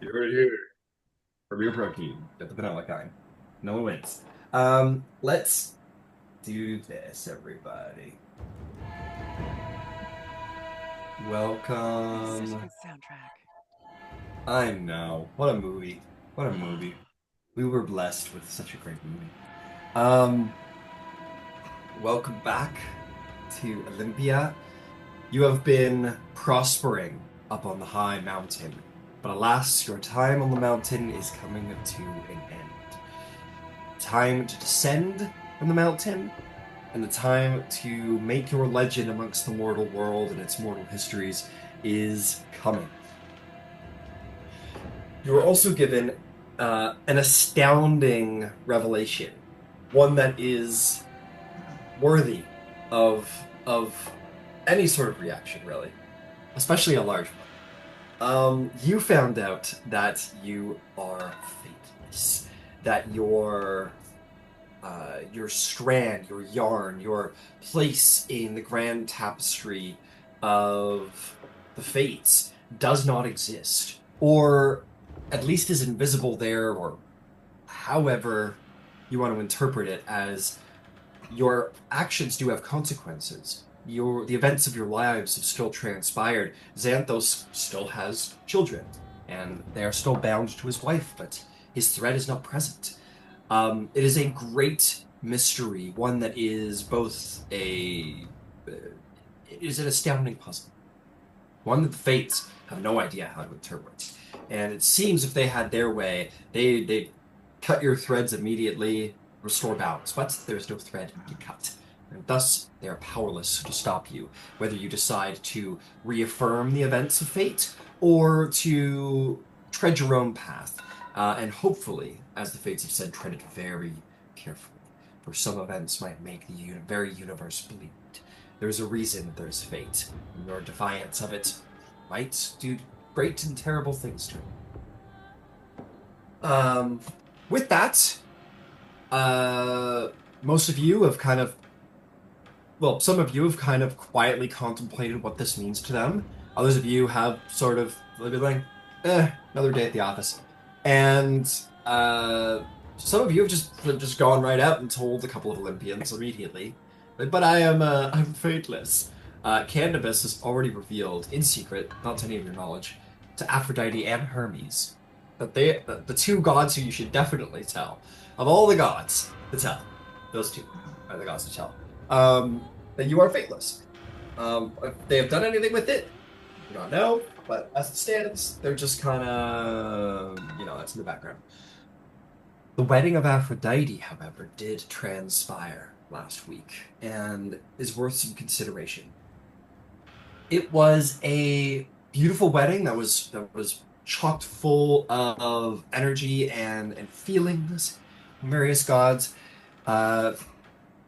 You're here. From your protein. Get the vanilla kind. No one wins. Let's do this, everybody. Such a Welcome. good soundtrack. I know. What a movie. What a movie. We were blessed with such a great movie. Um, Welcome back to Olympia. You have been prospering up on the high mountain, but alas, your time on the mountain is coming to an end. Time to descend from the mountain, and the time to make your legend amongst the mortal world and its mortal histories is coming. You were also given an astounding revelation, one that is worthy of any sort of reaction, really, especially a large one. You found out that you are fateless, that your strand, your yarn, your place in the grand tapestry of the fates does not exist, or at least is invisible there, or however you want to interpret it, as your actions do have consequences. The events of your lives have still transpired. Xanthos still has children, and they are still bound to his wife, but his threat is not present. It is a great mystery, one that is both it is an astounding puzzle, one that the Fates have no idea how to interpret. And it seems if they had their way, they cut your threads immediately, restore balance. But there's no thread to cut. And thus, they are powerless to stop you, whether you decide to reaffirm the events of fate or to tread your own path. And hopefully, as the Fates have said, tread it very carefully, for some events might make the very universe bleed. There's a reason there's fate, and your defiance of it might do great and terrible things to him. With that, uh, most of you have kind of, well, some of you have kind of quietly contemplated what this means to them. Others of you have sort of been like, another day at the office. And some of you have just gone right out and told a couple of Olympians immediately. But I'm fateless. Candybus has already revealed in secret, not to any of your knowledge, to Aphrodite and Hermes that the two gods who you should definitely tell, of all the gods to tell, those two are the gods to tell. That you are fateless. If they have done anything with it, you don't know. But as it stands, they're just kind of, that's in the background. The wedding of Aphrodite, however, did transpire last week and is worth some consideration. It was a beautiful wedding that was chocked full of energy and feelings from various gods. Uh,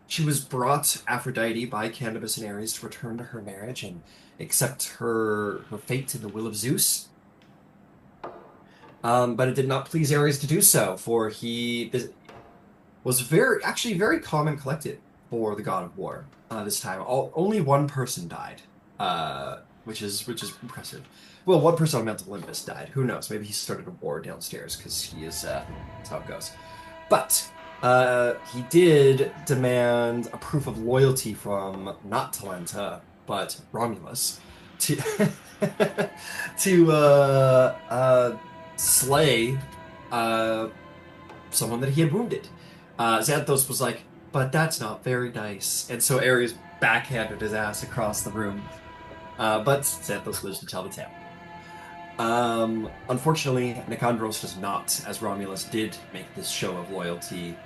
she was brought Aphrodite by Candybus and Ares to return to her marriage and accept her fate in the will of Zeus. But it did not please Ares to do so, for he was actually very calm and collected for the god of war. This time, only one person died, which is impressive. Well, one person on Mount Olympus died. Who knows? Maybe he started a war downstairs because he is. That's how it goes. But he did demand a proof of loyalty from not Talenta, but Romulus to to slay uh, someone that he had wounded. Xanthos was like, but that's not very nice. And so Ares backhanded his ass across the room. But Xanthos lives to tell the tale. Unfortunately, Nicandros does not, as Romulus did make this show of loyalty.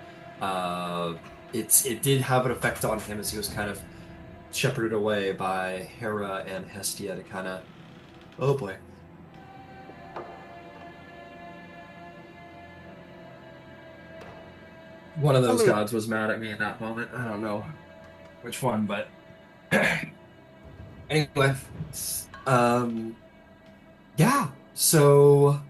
Uh, it did have an effect on him as he was kind of shepherded away by Hera and Hestia to kind of, oh boy. One of those Salute. gods was mad at me in that moment. I don't know which one, but anyway, um, yeah. So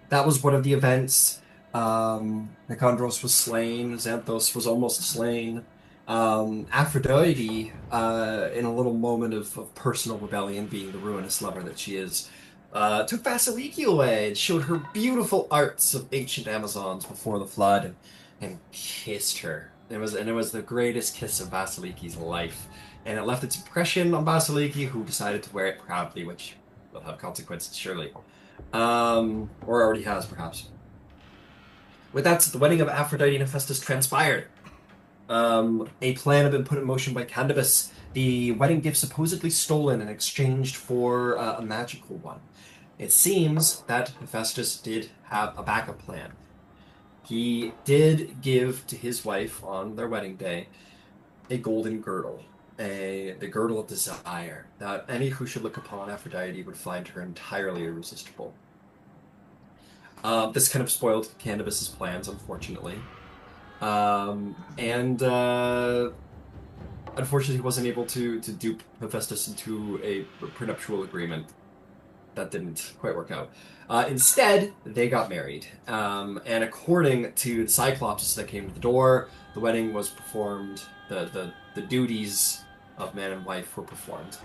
that was one of the events. Nicandros was slain. Xanthos was almost slain. Aphrodite, in a little moment of personal rebellion, being the ruinous lover that she is, took Vasiliki away and showed her beautiful arts of ancient Amazons before the flood and kissed her. It was the greatest kiss of Vasiliki's life. And it left its impression on Vasiliki, who decided to wear it proudly, which will have consequences, surely. Or already has, perhaps. With that, the wedding of Aphrodite and Hephaestus transpired. A plan had been put in motion by Candybus, the wedding gift supposedly stolen and exchanged for a magical one. It seems that Hephaestus did have a backup plan. He did give to his wife on their wedding day a golden girdle, the girdle of desire, that any who should look upon Aphrodite would find her entirely irresistible. This kind of spoiled Candybus's plans, unfortunately. And unfortunately, he wasn't able to dupe Hephaestus into a prenuptial agreement. That didn't quite work out. Instead, they got married. And according to the Cyclopses that came to the door, the wedding was performed. The duties of man and wife were performed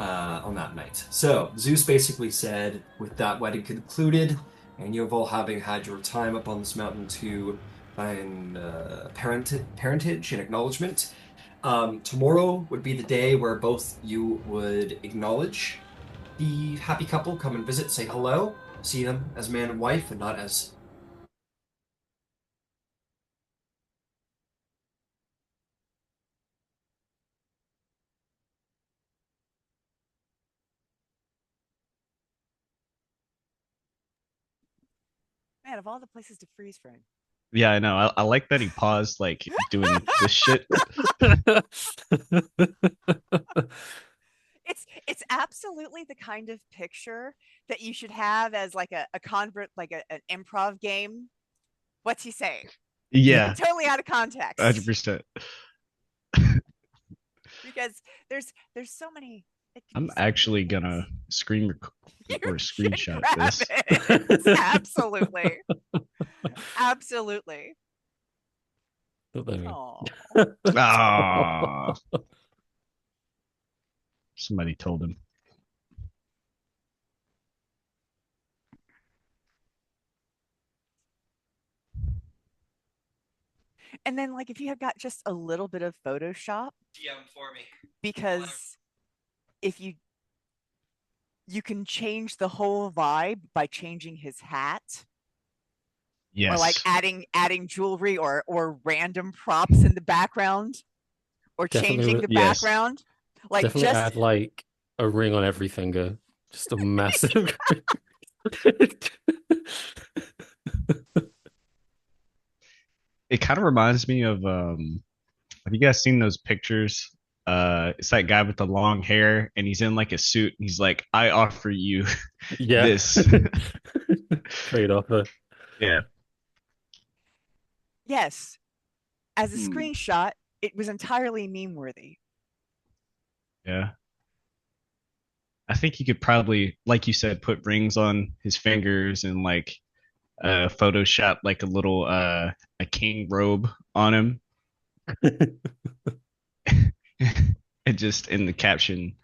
on that night. So Zeus basically said, with that wedding concluded, and you have all having had your time up on this mountain to find parentage and acknowledgement. Tomorrow would be the day where both you would acknowledge the happy couple, come and visit, say hello, see them as man and wife, and not as. Man, of all the places to freeze frame. Yeah, I know. I like that he paused, like doing this shit. It's absolutely the kind of picture that you should have as like a convert, like an improv game. What's he saying? Yeah, Totally out of context. 100%. Because there's so many. I'm actually gonna screen or screenshot this. Absolutely. Absolutely. Oh. Ah, somebody told him. And then, like, if you have got just a little bit of Photoshop, DM for me. because if you can change the whole vibe by changing his hat, or like Yes. adding jewelry or random props in the background, or changing the Yes. background. Like, Definitely just add like a ring on every finger. Just a massive. It kind of reminds me of have you guys seen those pictures? It's that guy with the long hair and he's in like a suit and he's like, I offer you Yeah. this. Trade offer. Yeah. yes, as a screenshot, it was entirely meme worthy. Yeah. I think you could probably, like you said, put rings on his fingers and like Photoshop like a little a king robe on him. And just in the caption,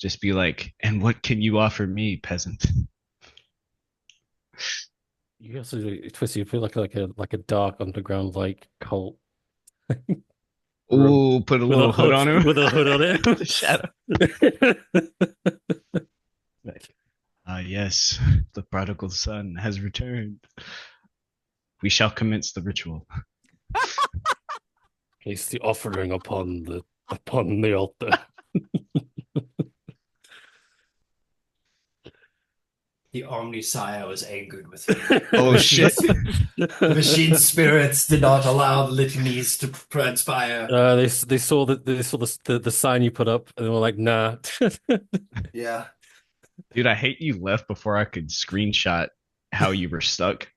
just be like, and what can you offer me, peasant? You also twist. You feel like a dark underground like cult. Oh, put a little hood on him. With a hood on it. The shadow. Yes, the prodigal son has returned. We shall commence the ritual. Place the offering upon the altar. The Omnisire was angered with me. Oh shit! The machine spirits did not allow the litanies to transpire. They saw the sign you put up, and they were like, "Nah." Yeah. Dude, I hate you left before I could screenshot how you were stuck.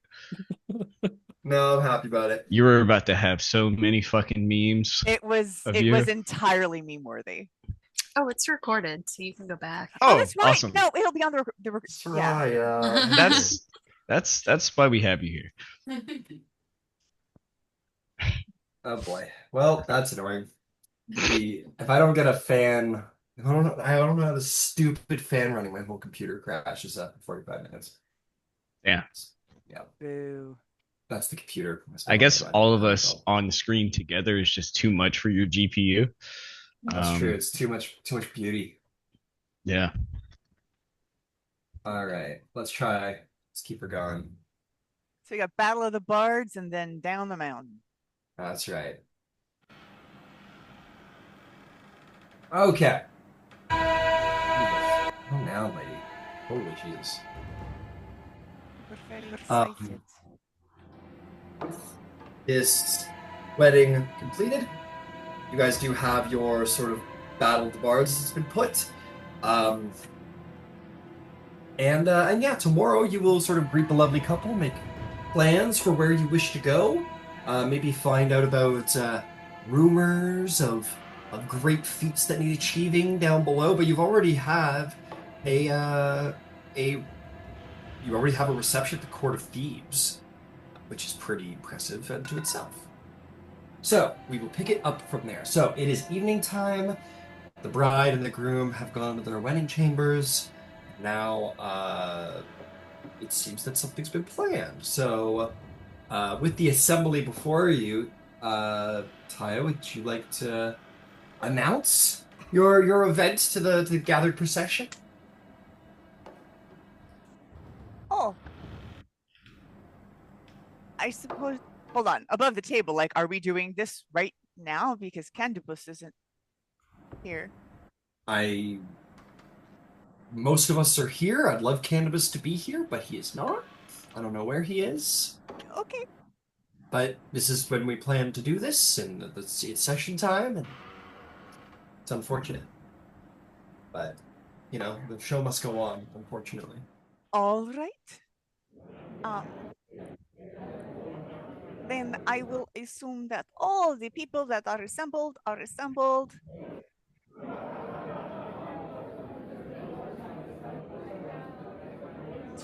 No, I'm happy about it. You were about to have so many fucking memes. It was entirely meme worthy. Oh, it's recorded, so you can go back. Oh, that's right. awesome! No, it'll be on the Sariah. That's why we have you here. Oh boy. Well, that's annoying. If I don't get a fan I don't know how this stupid fan running my whole computer crashes after 45 minutes. Yeah. Yeah, Boo. that's the computer. I guess all of us on the screen together is just too much for your GPU. That's true. It's too much beauty. Yeah. All right, let's try. Let's keep her going. So we got Battle of the Bards and then down the mountain. That's right. Okay. Oh, now, lady. Holy Jesus. We're very excited. This wedding completed. You guys do have your sort of battle of the bards that's been put. And yeah, tomorrow you will sort of greet the lovely couple, make plans for where you wish to go, maybe find out about rumors of great feats that need achieving down below. But you've already have a reception at the court of Thebes, which is pretty impressive unto itself. So we will pick it up from there. So it is evening time. The bride and the groom have gone to their wedding chambers. Now, it seems that something's been planned. So, with the assembly before you, Thyia, would you like to announce your event to the gathered procession? Oh. I suppose. Hold on. Above the table, like, are we doing this right now? Because Candybus isn't here. Most of us are here. I'd love Candybus to be here, but he is not. I don't know where he is. Okay. But this is when we plan to do this, and it's session time, and it's unfortunate. But, the show must go on, unfortunately. All right. Then I will assume that all the people that are assembled are assembled.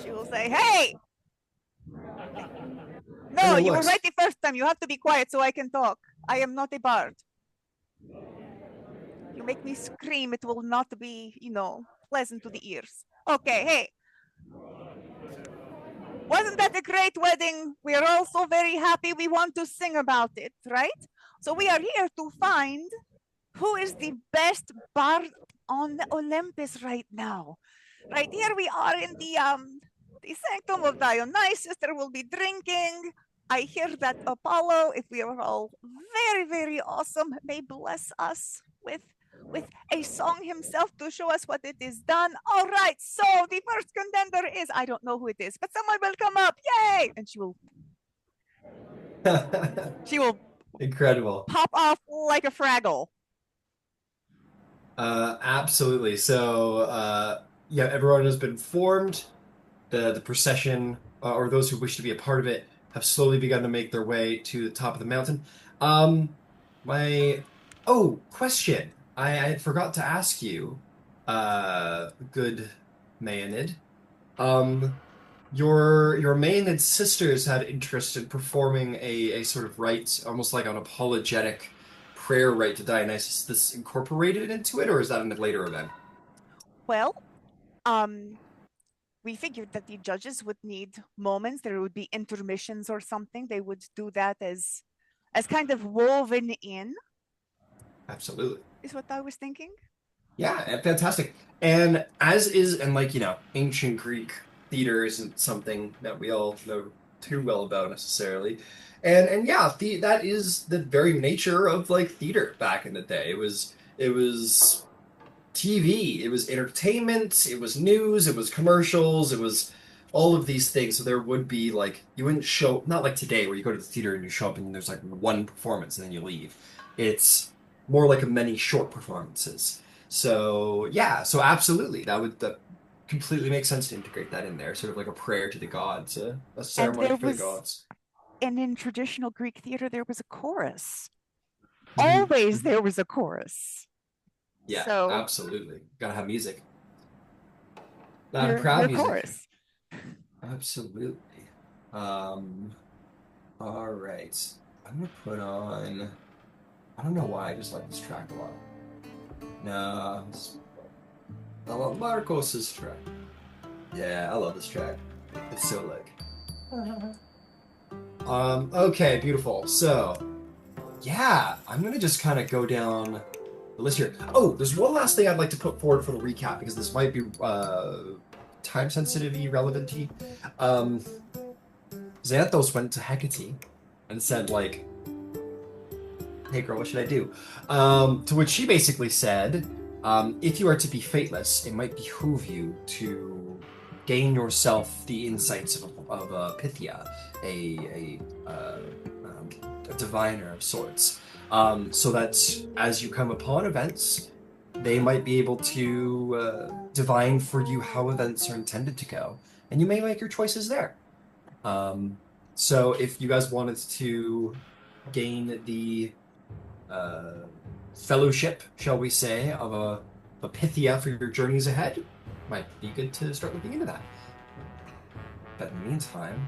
She will say, "Hey! No, you were right the first time. You have to be quiet so I can talk. I am not a bard. You make me scream. It will not be, pleasant to the ears. Okay, hey. Wasn't that a great wedding? We are all so very happy. We want to sing about it, right? So we are here to find who is the best bard on the Olympus right now. Right here we are in the sanctum of Dionysus. There will be drinking. I hear that Apollo, if we are all very, very awesome, may bless us with a song himself to show us what it is done. All right, so the first contender is, I don't know who it is, but someone will come up. Yay! And she will Incredible. pop off like a Fraggle. Absolutely. So, yeah, everyone has been formed. The procession, or those who wish to be a part of it, have slowly begun to make their way to the top of the mountain. Question. I forgot to ask you, good Maenid. Your Maenid sisters had interest in performing a sort of rite, almost like an apologetic prayer rite to Dionysus. Is this incorporated into it, or is that in a later event? Well, we figured that the judges would need moments. There would be intermissions or something. They would do that as kind of woven in. Absolutely. Is what I was thinking. Yeah, fantastic. And ancient Greek theater isn't something that we all know too well about necessarily. And yeah, that is the very nature of theater back in the day. It was TV, it was entertainment, it was news, it was commercials, it was all of these things. So there would be you wouldn't show, not like today where you go to the theater and you show up and there's one performance and then you leave. It's more like many short performances. So yeah, so absolutely, that completely makes sense to integrate that in there, sort of like a prayer to the gods, a ceremony for the gods. And in traditional Greek theater, there was a chorus. Mm-hmm. Always there was a chorus. Yeah, so, absolutely. Gotta have music. Not a proud music. Chorus. Absolutely. All right. I'm gonna put on. I don't know why I just like this track a lot. No, I love Marcos's track. Yeah, I love this track. It's so like. Okay, beautiful. So, yeah, I'm gonna just kind of go down the list here. Oh, there's one last thing I'd like to put forward for the recap because this might be time sensitive, relevant. Xanthos went to Hecate and said like, "Hey girl, what should I do?" To which she basically said, "If you are to be fateless, it might behoove you to gain yourself the insights of Pythia, a diviner of sorts, so that as you come upon events, they might be able to divine for you how events are intended to go, and you may make your choices there. So if you guys wanted to gain the fellowship, shall we say, of a Pythia for your journeys ahead, might be good to start looking into that. But in the meantime,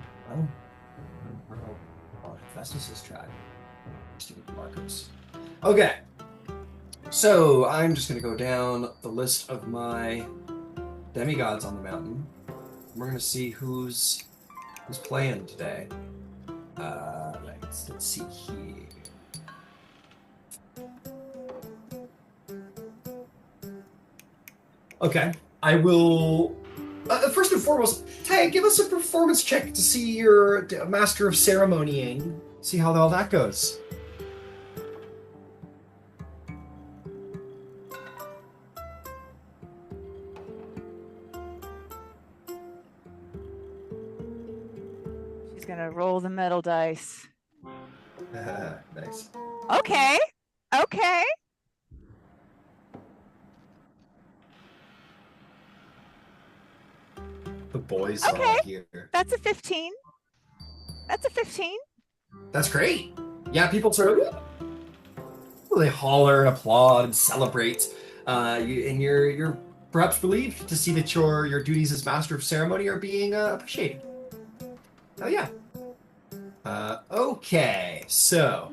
well, Festus's tribe. Stupid Marcos. Okay. So I'm just gonna go down the list of my demigods on the mountain. We're gonna see who's playing today. Let's see here. Okay, I will. First and foremost, Thyia, give us a performance check to see your master of ceremonying. See how all that goes. She's gonna roll the metal dice. Nice. Okay. Okay. The boys Okay. are here. That's a 15. That's a 15. That's great. Yeah, people sort of they holler and applaud and celebrate. And you're perhaps relieved to see that your duties as master of ceremony are being appreciated. Oh yeah. Okay, so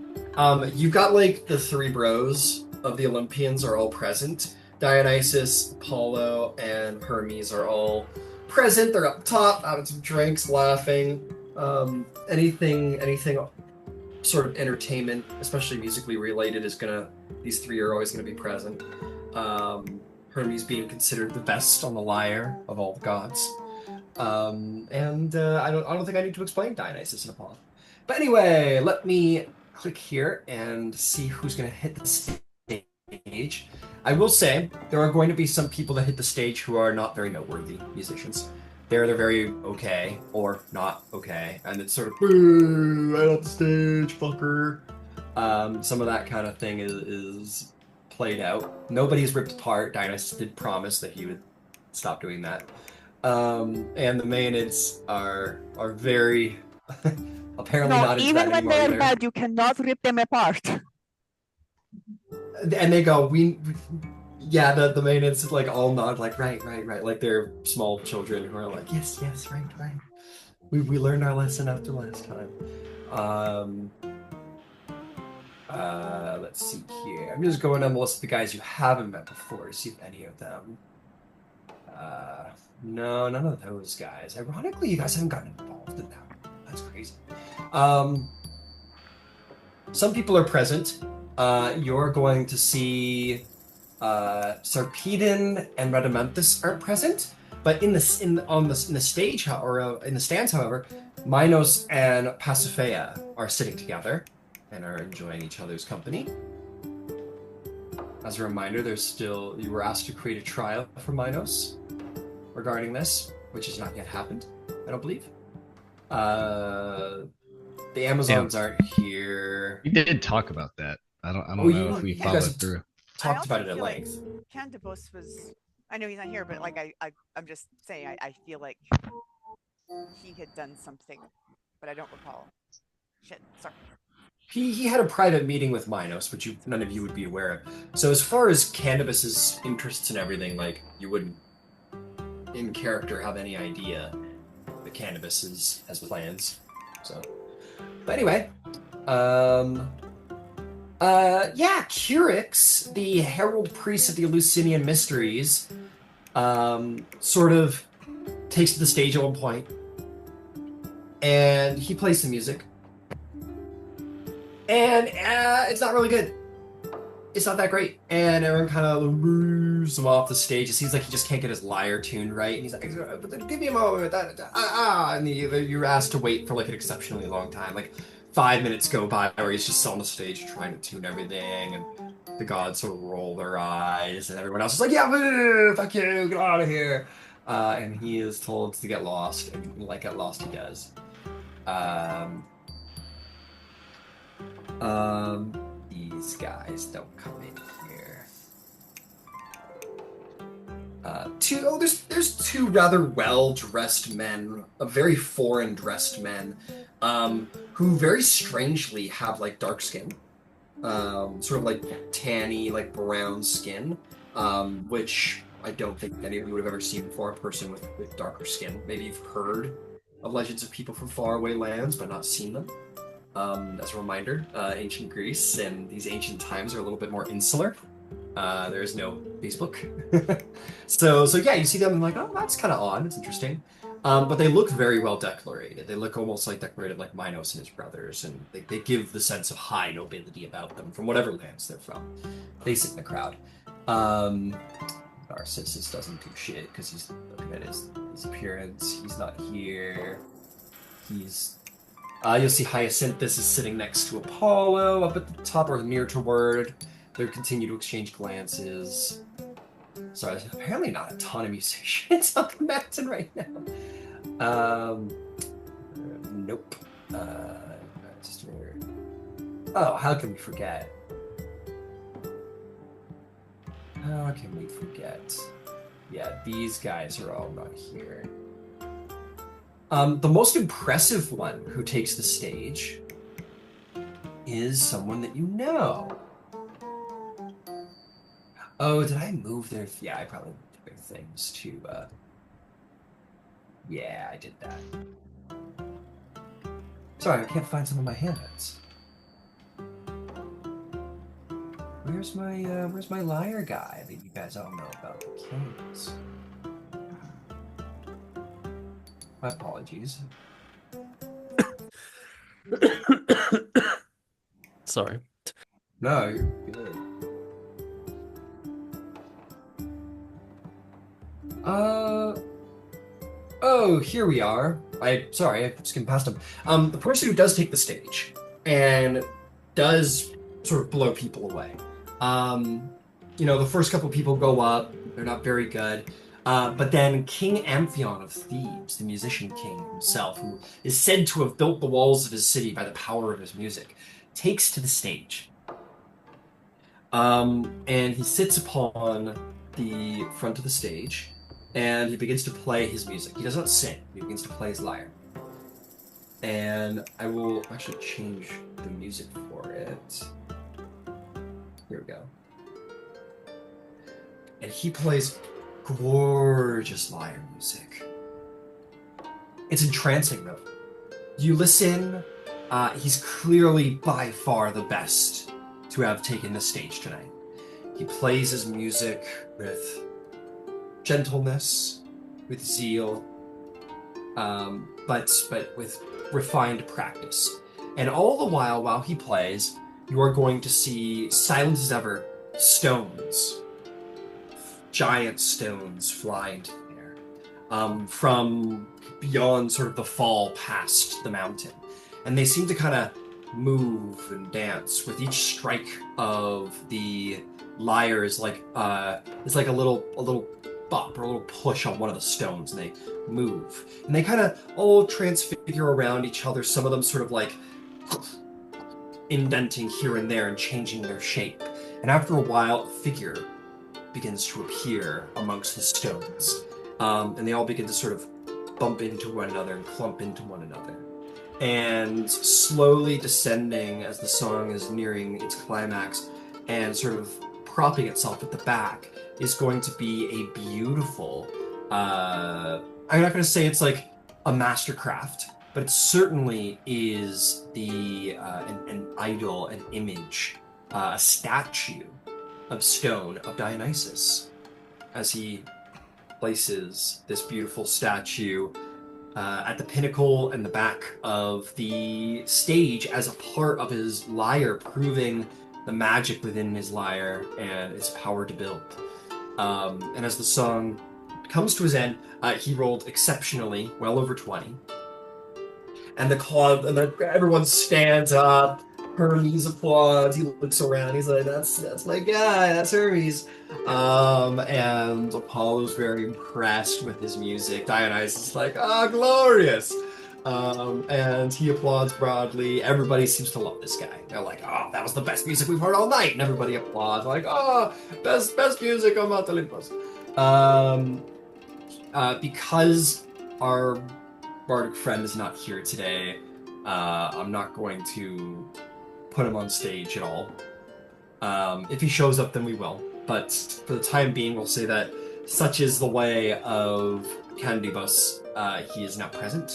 you've got like the three bros of the Olympians are all present. Dionysus, Apollo, and Hermes are all present. They're up top, having some drinks, laughing. Anything sort of entertainment, especially musically related, these three are always gonna be present. Hermes being considered the best on the lyre of all the gods. I don't think I need to explain Dionysus and Apollo. But anyway, let me click here and see who's gonna hit the stage. I will say there are going to be some people that hit the stage who are not very noteworthy musicians. They're very okay or not okay, and it's sort of boo, right off the stage, fucker. Some of that kind of thing is played out. Nobody's ripped apart. Dionysus did promise that he would stop doing that. And the Maenads are very apparently No, not into even that when anymore they're either. bad, you cannot rip them apart. And they go, yeah, the Maenads like all nod like right, like they're small children who are like, yes, right. We learned our lesson after last time. Let's see here. I'm just going down the list of the guys you haven't met before to see if any of them. No, none of those guys. Ironically, you guys haven't gotten involved in that. That's crazy. Some people are present. You're going to see Sarpedon and Rhadamanthus aren't present, but in the stage or in the stands, however, Minos and Pasiphae are sitting together and are enjoying each other's company. As a reminder, you were asked to create a trial for Minos regarding this, which has not yet happened, I don't believe. The Amazons aren't here. We did talk about that. I don't know if we followed through. Talked about it at length. Candybus was. I know he's not here, but like I'm just saying. I feel like he had done something, but I don't recall. Shit. Sorry. He had a private meeting with Minos, which none of you would be aware of. So as far as Candybus's interests and everything, like you wouldn't, in character, have any idea that Candybus has plans. So, but anyway, Curix, the herald priest of the Eleusinian mysteries, sort of takes to the stage at one point, and he plays some music, and it's not really good. It's not that great, and everyone kind of moves him off the stage. It seems like he just can't get his lyre tuned right, and he's like, "Give me a moment," and you're asked to wait for like an exceptionally long time. Like 5 minutes go by where he's just on the stage trying to tune everything, and the gods sort of roll their eyes, and everyone else is like, "Yeah, fuck you, get out of here," and he is told to get lost, and like get lost, he does. These guys don't come in here. There's two rather well-dressed men, very foreign-dressed men, who very strangely have like dark skin, sort of like tanny, like brown skin, which I don't think any of you would have ever seen before. A person with darker skin. Maybe you've heard of legends of people from faraway lands, but not seen them. As a reminder, ancient Greece and these ancient times are a little bit more insular. There is no Facebook. so yeah, you see them and like, oh, that's kind of odd. It's interesting. But they look very well decorated. They look almost like decorated like Minos and his brothers, and they give the sense of high nobility about them from whatever lands they're from. They sit in the crowd. Narcissus doesn't do shit because he's looking at his appearance. He's not here. You'll see Hyacinthus is sitting next to Apollo up at the top, or near toward. They continue to exchange glances. Sorry, there's apparently not a ton of musicians on the mountain right now. Nope. Oh, how can we forget? How can we forget? Yeah, these guys are all not here. The most impressive one who takes the stage is someone that you know. Oh, did I move their... Yeah, I probably moved their things to... Yeah, I did that. Sorry, I can't find some of my handouts. Where's my lyre guy that you guys all know about, the kings? My apologies. Sorry. No, you're good. Oh, here we are. Sorry, I skimmed past him. The person who does take the stage and does sort of blow people away. The first couple people go up, they're not very good. But then King Amphion of Thebes, the musician king himself, who is said to have built the walls of his city by the power of his music, takes to the stage. And he sits upon the front of the stage, and he begins to play his music. He does not sing, he begins to play his lyre. And I will actually change the music for it. Here we go. And he plays gorgeous lyre music. It's entrancing, though. You listen, he's clearly by far the best to have taken the stage tonight. He plays his music with gentleness, with zeal, but with refined practice. And all the while he plays, you are going to see, silent as ever, stones. Giant stones fly into the air from beyond sort of the fall past the mountain. And they seem to kind of move and dance with each strike of the lyre is like it's like a little bop or a little push on one of the stones, and they move. And they kind of all transfigure around each other, some of them sort of like indenting here and there and changing their shape. And after a while, a figure begins to appear amongst the stones. And they all begin to sort of bump into one another and clump into one another. And slowly descending as the song is nearing its climax and sort of propping itself at the back is going to be a beautiful, I'm not going to say it's like a mastercraft, but it certainly is an idol, an image, a statue of stone of Dionysus, as he places this beautiful statue at the pinnacle and the back of the stage as a part of his lyre, proving the magic within his lyre and its power to build. And as the song comes to his end, he rolled exceptionally, well over 20. And the club, and everyone stands up. Hermes applauds. He looks around. He's like, "That's my guy. That's Hermes." And Apollo's very impressed with his music. Dionysus is like, "Ah, glorious!" And he applauds broadly. Everybody seems to love this guy. They're like, "Oh, that was the best music we've heard all night," and everybody applauds. Like, "Oh, best music on Mount Olympus." Because our bardic friend is not here today, I'm not going to put him on stage at all. If he shows up, then we will. But for the time being, we'll say that such is the way of Candybus. He is not present,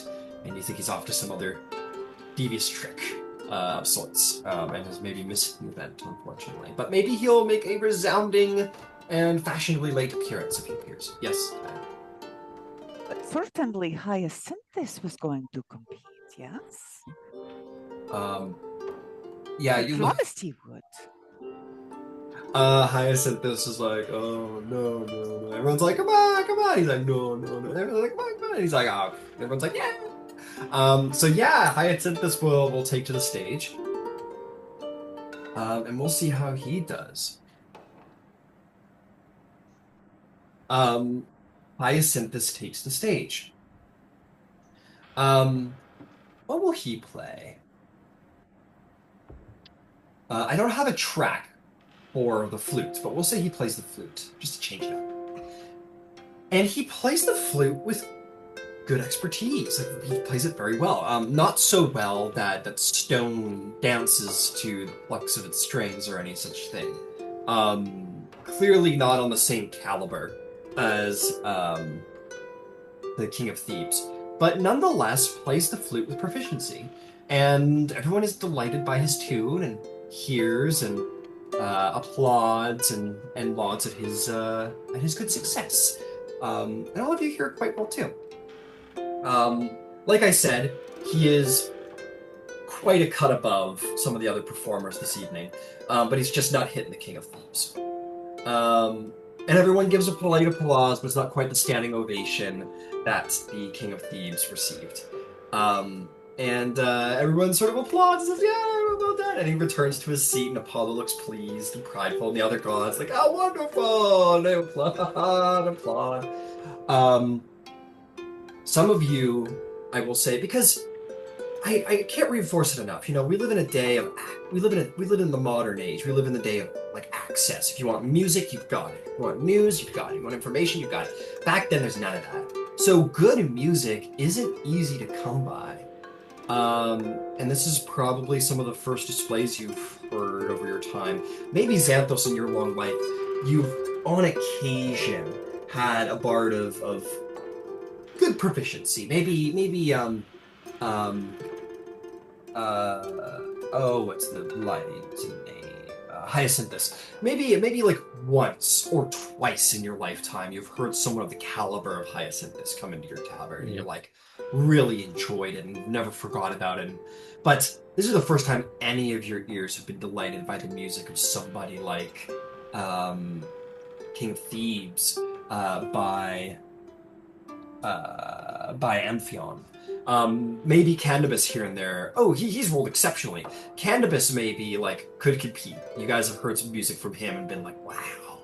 and you think he's off to some other devious trick of sorts, and has maybe missed the event, unfortunately. But maybe he'll make a resounding and fashionably late appearance if he appears. Yes. But certainly Hyacinthus was going to compete, yes? Yeah, He you promised he would. Hyacinthus is like, "Oh, no. Everyone's like, come on. He's like, no. Everyone's like, come on. He's like, oh. Everyone's like, yeah. So yeah, Hyacinthus will take to the stage. And we'll see how he does. Hyacinthus takes the stage. What will he play? I don't have a track for the flute, but we'll say he plays the flute, just to change it up. And he plays the flute with good expertise. Like, he plays it very well. Not so well that stone dances to the plucks of its strings or any such thing. Clearly not on the same caliber as the King of Thebes, but nonetheless plays the flute with proficiency. And everyone is delighted by his tune and hears and applauds and lauds at his good success. And all of you hear it quite well too. Like I said, he is quite a cut above some of the other performers this evening, but he's just not hitting the King of Thebes. And everyone gives a polite applause, but it's not quite the standing ovation that the King of Thebes received. And everyone sort of applauds and says, "Yeah, about that." And he returns to his seat, and Apollo looks pleased and prideful, and the other gods like, "Oh, wonderful!" And they applaud. Some of you, I will say, because I can't reinforce it enough. You know, we live in a day of we live in the modern age. We live in the day of like access. If you want music, you've got it. If you want news, you've got it. If you want information, you've got it. Back then, there's none of that. So good music isn't easy to come by. And this is probably some of the first displays you've heard over your time. Maybe Xanthos in your long life, you've on occasion had a bard of good proficiency. Maybe what's the lady's name? Hyacinthus. Maybe like once or twice in your lifetime, you've heard someone of the caliber of Hyacinthus come into your tavern, and you're like, really enjoyed it and never forgot about it. But this is the first time any of your ears have been delighted by the music of somebody like King of Thebes by Amphion. Maybe Candybus here and there. Oh, he's rolled exceptionally. Candybus maybe could compete. You guys have heard some music from him and been like, wow,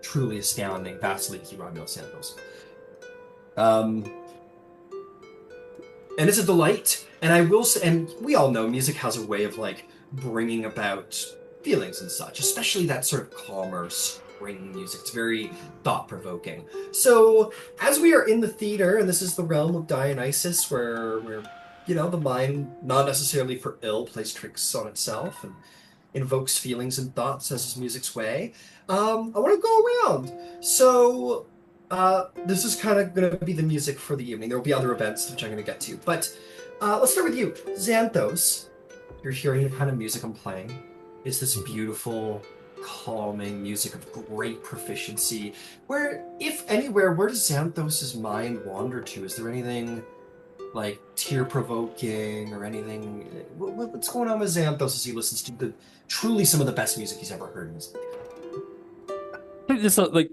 truly astounding. Vasaliki, Romulos, Xanthos. And it's a delight. And I will say, and we all know music has a way of bringing about feelings and such, especially that sort of calmer spring music. It's very thought-provoking. So as we are in the theater, and this is the realm of Dionysus, where the mind, not necessarily for ill, plays tricks on itself and invokes feelings and thoughts as his music's way, I want to go around. So this is kind of going to be the music for the evening. There will be other events which I'm going to get to, but let's start with you. Xanthos, you're hearing the kind of music I'm playing. It's this beautiful, calming music of great proficiency. Where, if anywhere, where does Xanthos' mind wander to? Is there anything like tear-provoking or anything? What's going on with Xanthos as he listens to truly some of the best music he's ever heard in his life? I think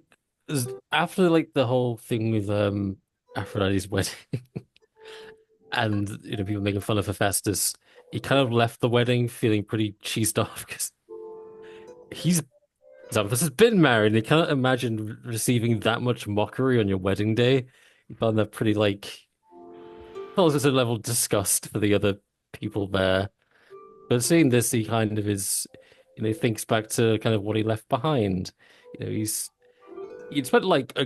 after like the whole thing with Aphrodite's wedding and people making fun of Hephaestus, he kind of left the wedding feeling pretty cheesed off because he's Xanthos has been married and he can't imagine receiving that much mockery on your wedding day. He found that pretty causes a level of disgust for the other people there. But seeing this, he kind of is, thinks back to kind of what he left behind. He'd spent like a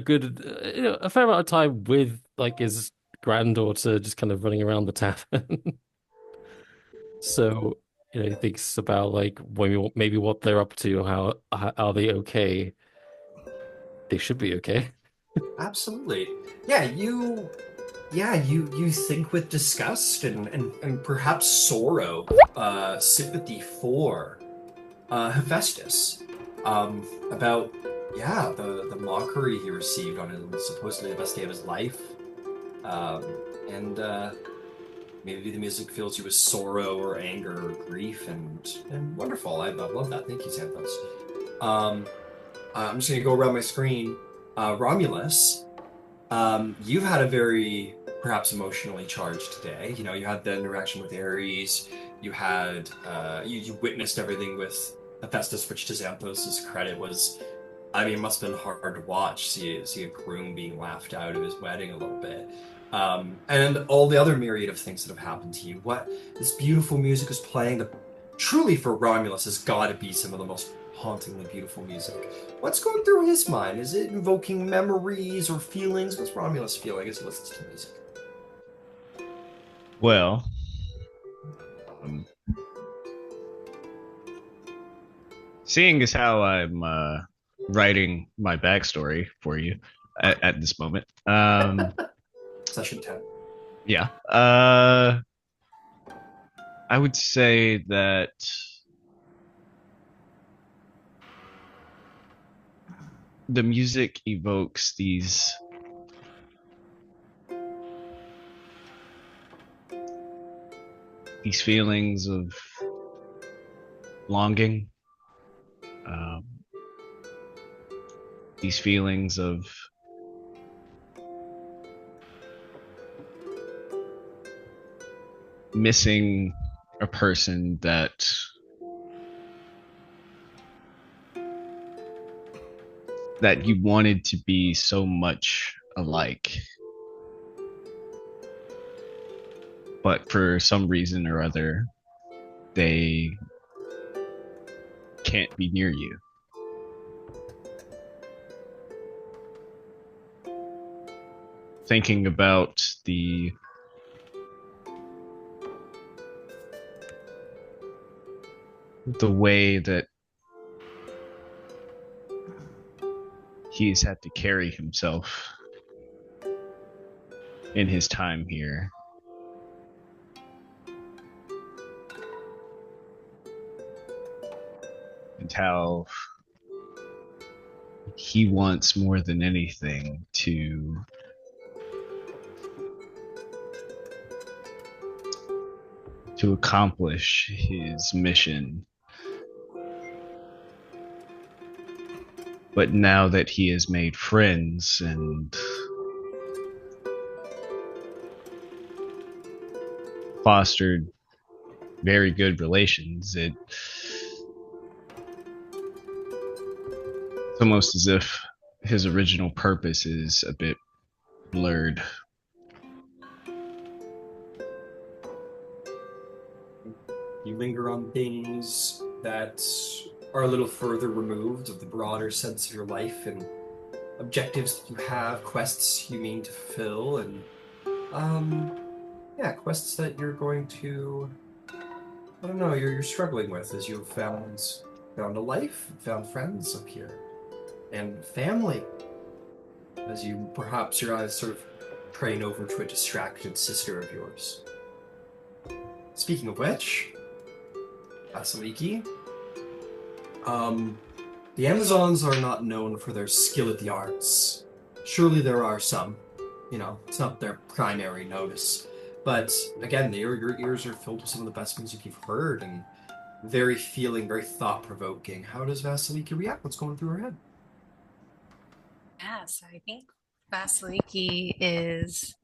fair amount of time with like his granddaughter, just kind of running around the tavern. So, he thinks about like maybe what they're up to, how are they okay? They should be okay. Absolutely. You think with disgust and perhaps sorrow, sympathy for Hephaestus, about the mockery he received on his supposedly the best day of his life, and maybe the music fills you with sorrow or anger or grief, and wonderful. I love that. Thank you, Xanthos. I'm just gonna go around my screen. Romulus, you've had a very perhaps emotionally charged day. You had the interaction with Ares. You had you witnessed everything with Hephaestus, which to Xanthos' credit was, I mean, it must have been hard to watch. See a groom being laughed out of his wedding a little bit. And all the other myriad of things that have happened to you. What this beautiful music is playing, truly for Romulus has got to be some of the most hauntingly beautiful music. What's going through his mind? Is it invoking memories or feelings? What's Romulus feeling as he listens to music? Well, seeing as how I'm writing my backstory for you at this moment, Session 10. Yeah. I would say that the music evokes these feelings of longing, these feelings of missing a person that you wanted to be so much alike, but for some reason or other they can't be near you. Thinking about the way that he's had to carry himself in his time here. And how he wants more than anything to accomplish his mission. But now that he has made friends and fostered very good relations, it's almost as if his original purpose is a bit blurred. You linger on things that are a little further removed of the broader sense of your life and objectives that you have, quests you mean to fulfill, and quests that you're going to, I don't know, you're struggling with as you've found a life, found friends up here, and family, as you perhaps your eyes sort of train over to a distracted sister of yours. Speaking of which, Vasaliki, The Amazons are not known for their skill at the arts. Surely there are some. You know, it's not their primary notice. But again, your ears are filled with some of the best music you've heard and very feeling, very thought-provoking. How does Vasiliki react? What's going through her head? Yeah, so I think Vasaliki is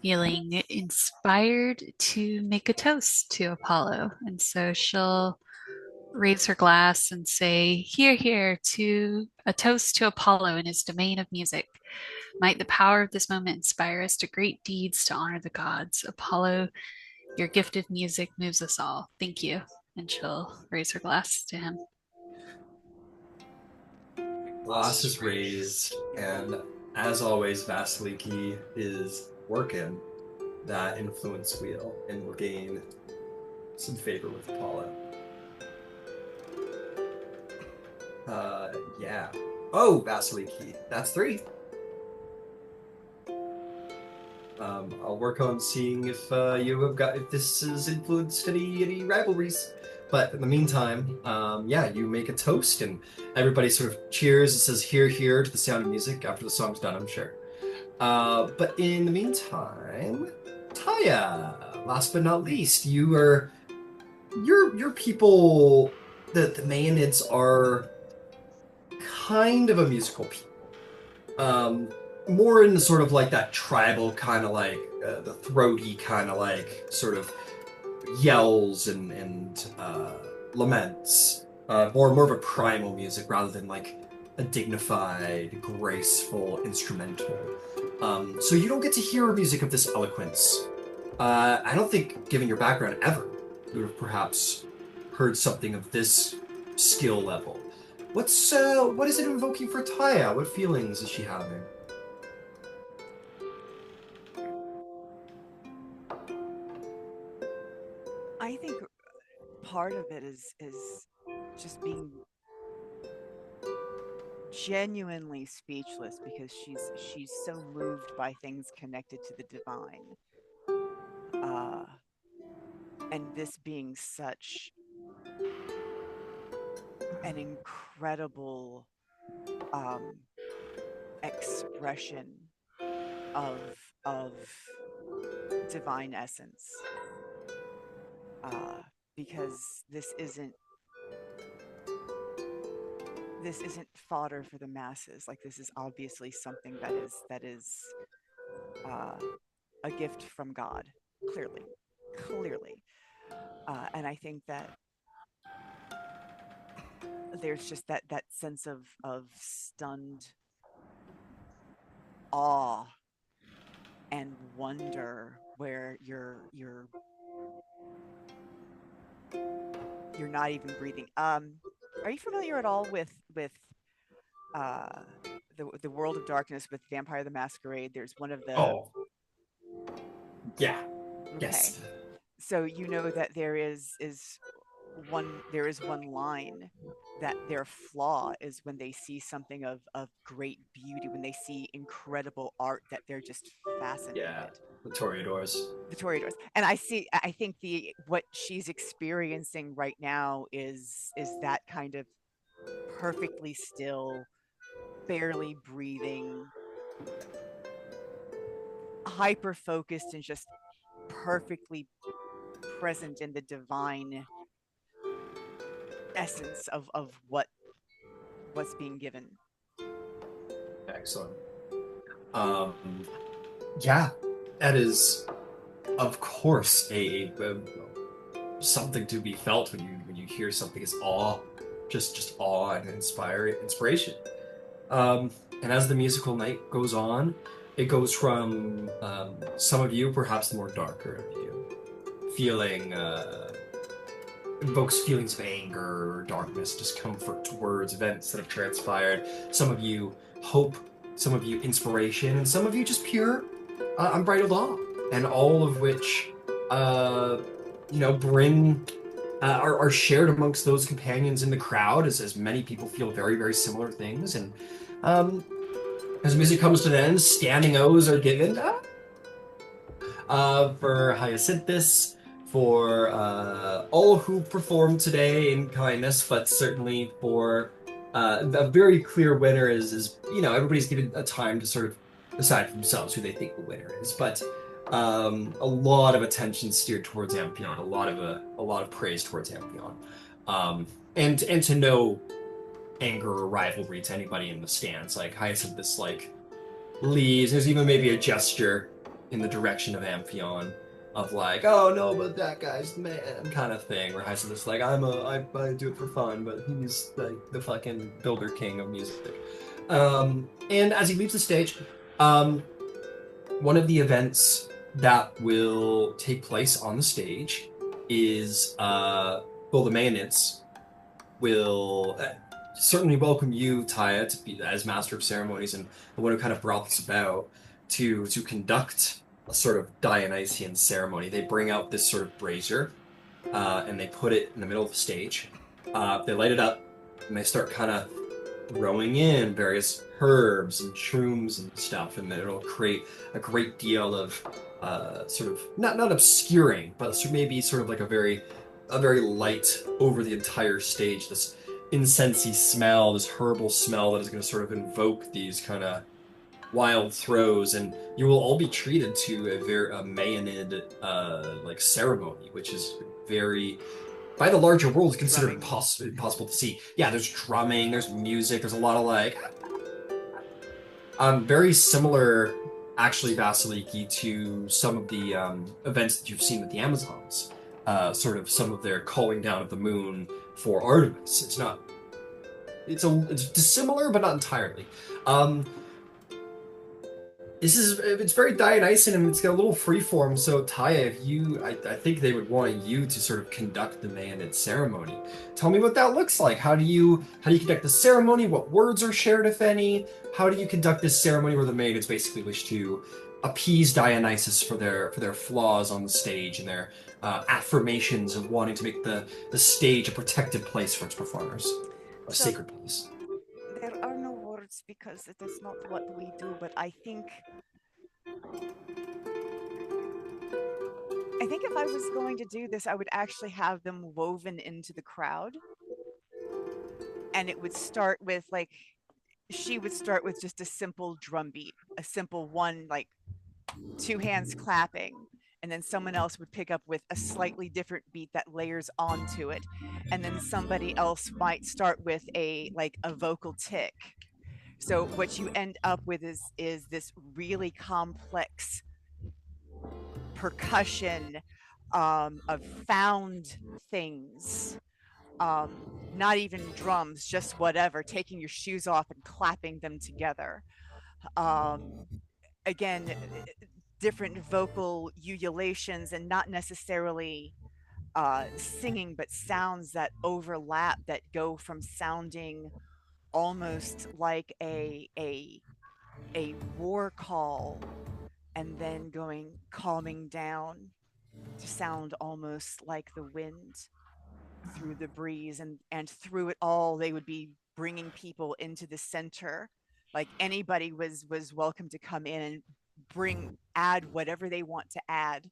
feeling inspired to make a toast to Apollo. And so she'll raise her glass and say, "Here, here, to a toast to Apollo in his domain of music. Might the power of this moment inspire us to great deeds to honor the gods. Apollo, your gift of music moves us all. Thank you." And she'll raise her glass to him. Glass is raised, and as always, Vasiliki is working that influence wheel and will gain some favor with Apollo. Yeah. Oh, Vasiliki, that's 3. I'll work on seeing if if this has influenced any rivalries. But in the meantime, yeah, you make a toast and everybody sort of cheers and says "hear, hear" to the sound of music after the song's done, I'm sure. But in the meantime, Thyia, last but not least, your people, the Maeonids are kind of a musical people. More in sort of like that tribal kind of like the throaty kind of like sort of yells and laments. More of a primal music rather than like a dignified, graceful instrumental. So you don't get to hear music of this eloquence. I don't think, given your background, ever you would have perhaps heard something of this skill level. What is it invoking for Thyia? What feelings is she having? I think part of it is just being genuinely speechless because she's so moved by things connected to the divine. And this being such an incredible expression of divine essence, because this isn't fodder for the masses. Like, this is obviously something that is a gift from God, clearly. And I think that there's just that sense of stunned awe and wonder where you're not even breathing. Are you familiar at all with the World of Darkness with Vampire the Masquerade? There's one of the Yeah. Okay. Yes. So you know that there is one line that their flaw is when they see something of great beauty, when they see incredible art, that they're just fascinated. Yeah. The Toreadors. And I think what she's experiencing right now is that kind of perfectly still, barely breathing, hyper focused, and just perfectly present in the divine essence of what's being given. Excellent. Yeah, that is, of course, a something to be felt when you hear something as awe, just awe and inspiration. And as the musical night goes on, it goes from some of you, perhaps the more darker of you, feeling invokes feelings of anger, darkness, discomfort towards events that have transpired. Some of you hope, some of you inspiration, and some of you just pure unbridled awe, and all of which, bring are shared amongst those companions in the crowd, as many people feel very, very similar things. And as music comes to an end, standing O's are given for Hyacinthus, for all who performed today in kindness, but certainly for a very clear winner is everybody's given a time to sort of decide for themselves who they think the winner is, but a lot of attention steered towards Amphion, a lot of praise towards Amphion, and to no anger or rivalry to anybody in the stands. Like Hyacinthus leaves. There's even maybe a gesture in the direction of Amphion of like, oh no, but that guy's the man kind of thing. Where Hyacinthus I do it for fun, but he's like the fucking builder king of music. And as he leaves the stage, one of the events that will take place on the stage is the Mayanids will certainly welcome you, Thyia, to be as master of ceremonies and the one who kind of brought this about to conduct a sort of Dionysian ceremony. They bring out this sort of brazier and they put it in the middle of the stage. They light it up and they start kind of throwing in various herbs and shrooms and stuff, and then it'll create a great deal of sort of not obscuring, but maybe sort of like a very light over the entire stage. This incensey smell, this herbal smell that is going to sort of invoke these kind of wild throws, and you will all be treated to a Mayanid ceremony, which is very, by the larger world, is considered impossible to see. Yeah, there's drumming, there's music, there's a lot of very similar, actually, Vasaliki, to some of the events that you've seen with the Amazons. Sort of some of their calling down of the moon for Artemis. It's dissimilar, but not entirely. It's very Dionysian, and it's got a little freeform. So Thyia, I think they would want you to sort of conduct the Mayanid ceremony. Tell me what that looks like. How do you conduct the ceremony? What words are shared, if any? How do you conduct this ceremony where the Mayanids basically wish to appease Dionysus for their flaws on the stage and their affirmations of wanting to make the stage a protected place for its performers, a sacred place? There are no words because it is not what we do, but I think if I was going to do this, I would actually have them woven into the crowd. And it would start with she would start with just a simple drum beat, a simple one, two hands clapping. And then someone else would pick up with a slightly different beat that layers onto it. And then somebody else might start with a vocal tick. So what you end up with is this really complex percussion of found things. Not even drums, just whatever, taking your shoes off and clapping them together. Again, different vocal ululations, and not necessarily singing, but sounds that overlap, that go from sounding almost like a war call, and then calming down to sound almost like the wind through the breeze, and through it all they would be bringing people into the center. Like anybody was welcome to come in and add whatever they want to add,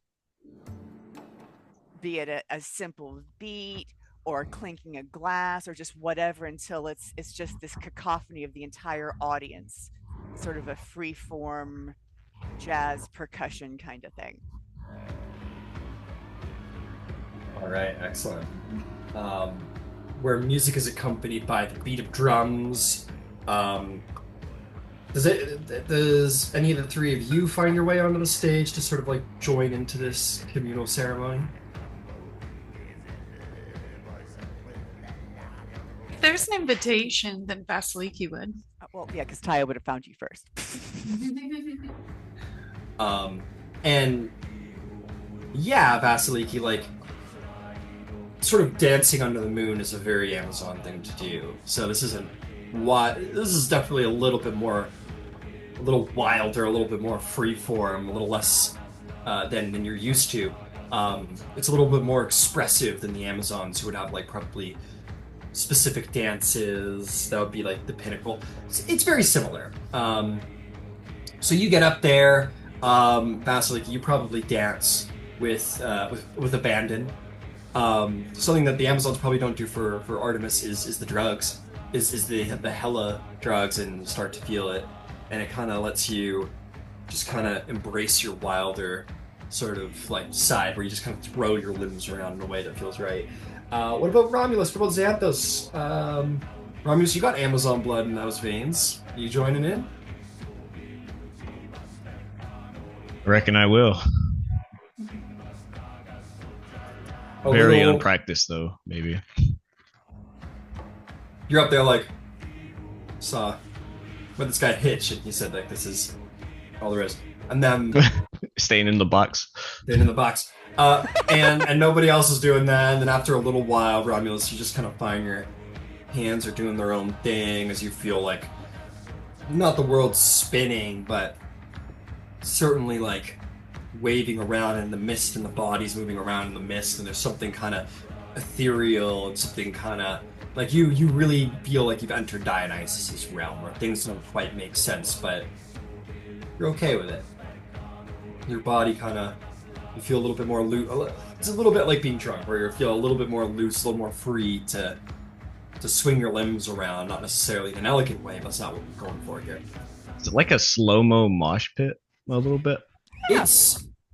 be it a simple beat or clinking a glass or just whatever, until it's just this cacophony of the entire audience, sort of a free form jazz percussion kind of thing. All right, excellent. Where music is accompanied by the beat of drums. Does any of the three of you find your way onto the stage to sort of join into this communal ceremony? If there's an invitation, then Vasaliki would. Well, yeah, because Thyia would have found you first. And yeah, Vasaliki, sort of dancing under the moon is a very Amazon thing to do. So this is definitely a little wilder, a little bit more freeform, a little less than you're used to. It's a little bit more expressive than the Amazons, who would have probably specific dances. That would be the pinnacle. It's very similar. So you get up there, Vasaliki, you probably dance with abandon. Something that the Amazons probably don't do for Artemis is the drugs, is the hella drugs, and start to feel it, and it kind of lets you just kind of embrace your wilder sort of like side, where you just kind of throw your limbs around in a way that feels right. What about Romulus? What about Xanthos? Romulus, you got Amazon blood in those veins. Are you joining in? I reckon I will. A Very little- unpracticed though, maybe. You're up there like, saw, but this guy hitch, and he said like this is all there is, and then Staying in the box. then in the box, and nobody else is doing that. And then after a little while, Romulus, you just kind of find your hands are doing their own thing as you feel like not the world's spinning, but certainly like waving around in the mist, and the body's moving around in the mist, and there's something kind of ethereal and something kind of like you really feel like you've entered Dionysus's realm, where things don't quite make sense, but you're okay with it. Your body kind of, you feel a little bit more loose. It's a little bit like being drunk, where you feel a little bit more loose, a little more free to swing your limbs around, not necessarily in an elegant way, but that's not what we're going for here. Is it like a slow-mo mosh pit a little bit?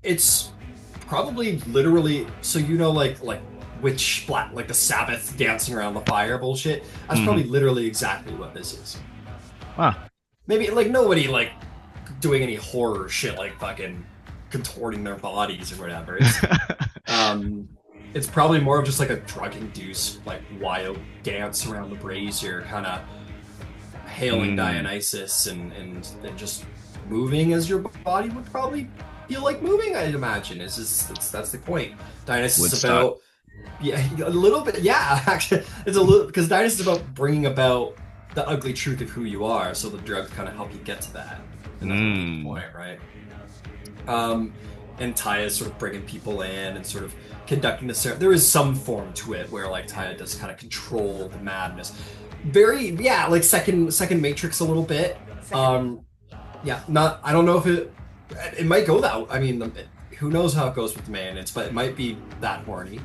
It's probably literally, so you know, like witch splat, like the Sabbath dancing around the fire bullshit. That's probably literally exactly what this is. Wow. Maybe like nobody like doing any horror shit like fucking contorting their bodies or whatever. It's probably more of just like a drug-induced like wild dance around the brazier, kind of hailing Dionysus and just moving as your body would probably feel like moving, I'd imagine. That's the point. Dionysus is about a little bit. Yeah, actually, it's a little, because Dionysus is about bringing about the ugly truth of who you are, so the drugs kind of help you get to that. And that's the point, right? And Thyia is sort of bringing people in and sort of conducting the ceremony. There is some form to it where like Thyia does kind of control the madness. Very, yeah, like second Matrix a little bit. Yeah, not. I don't know if it might go that. I mean, who knows how it goes with the mayonnaise, but it might be that horny.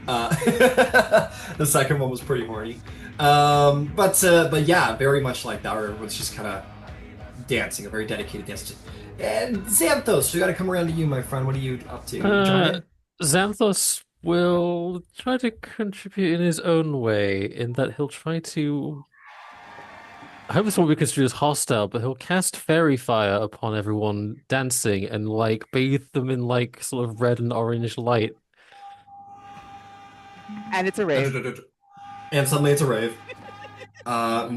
The second one was pretty horny, but yeah, very much like that. Where everyone's just kind of dancing, a very dedicated dance. And Xanthos, we got to come around to you, my friend. What are you up to? Xanthos will try to contribute in his own way, in that he'll try to. I hope this won't be construed as hostile, but he'll cast fairy fire upon everyone dancing and like bathe them in like sort of red and orange light. And it's a rave. And suddenly it's a rave. Yeah,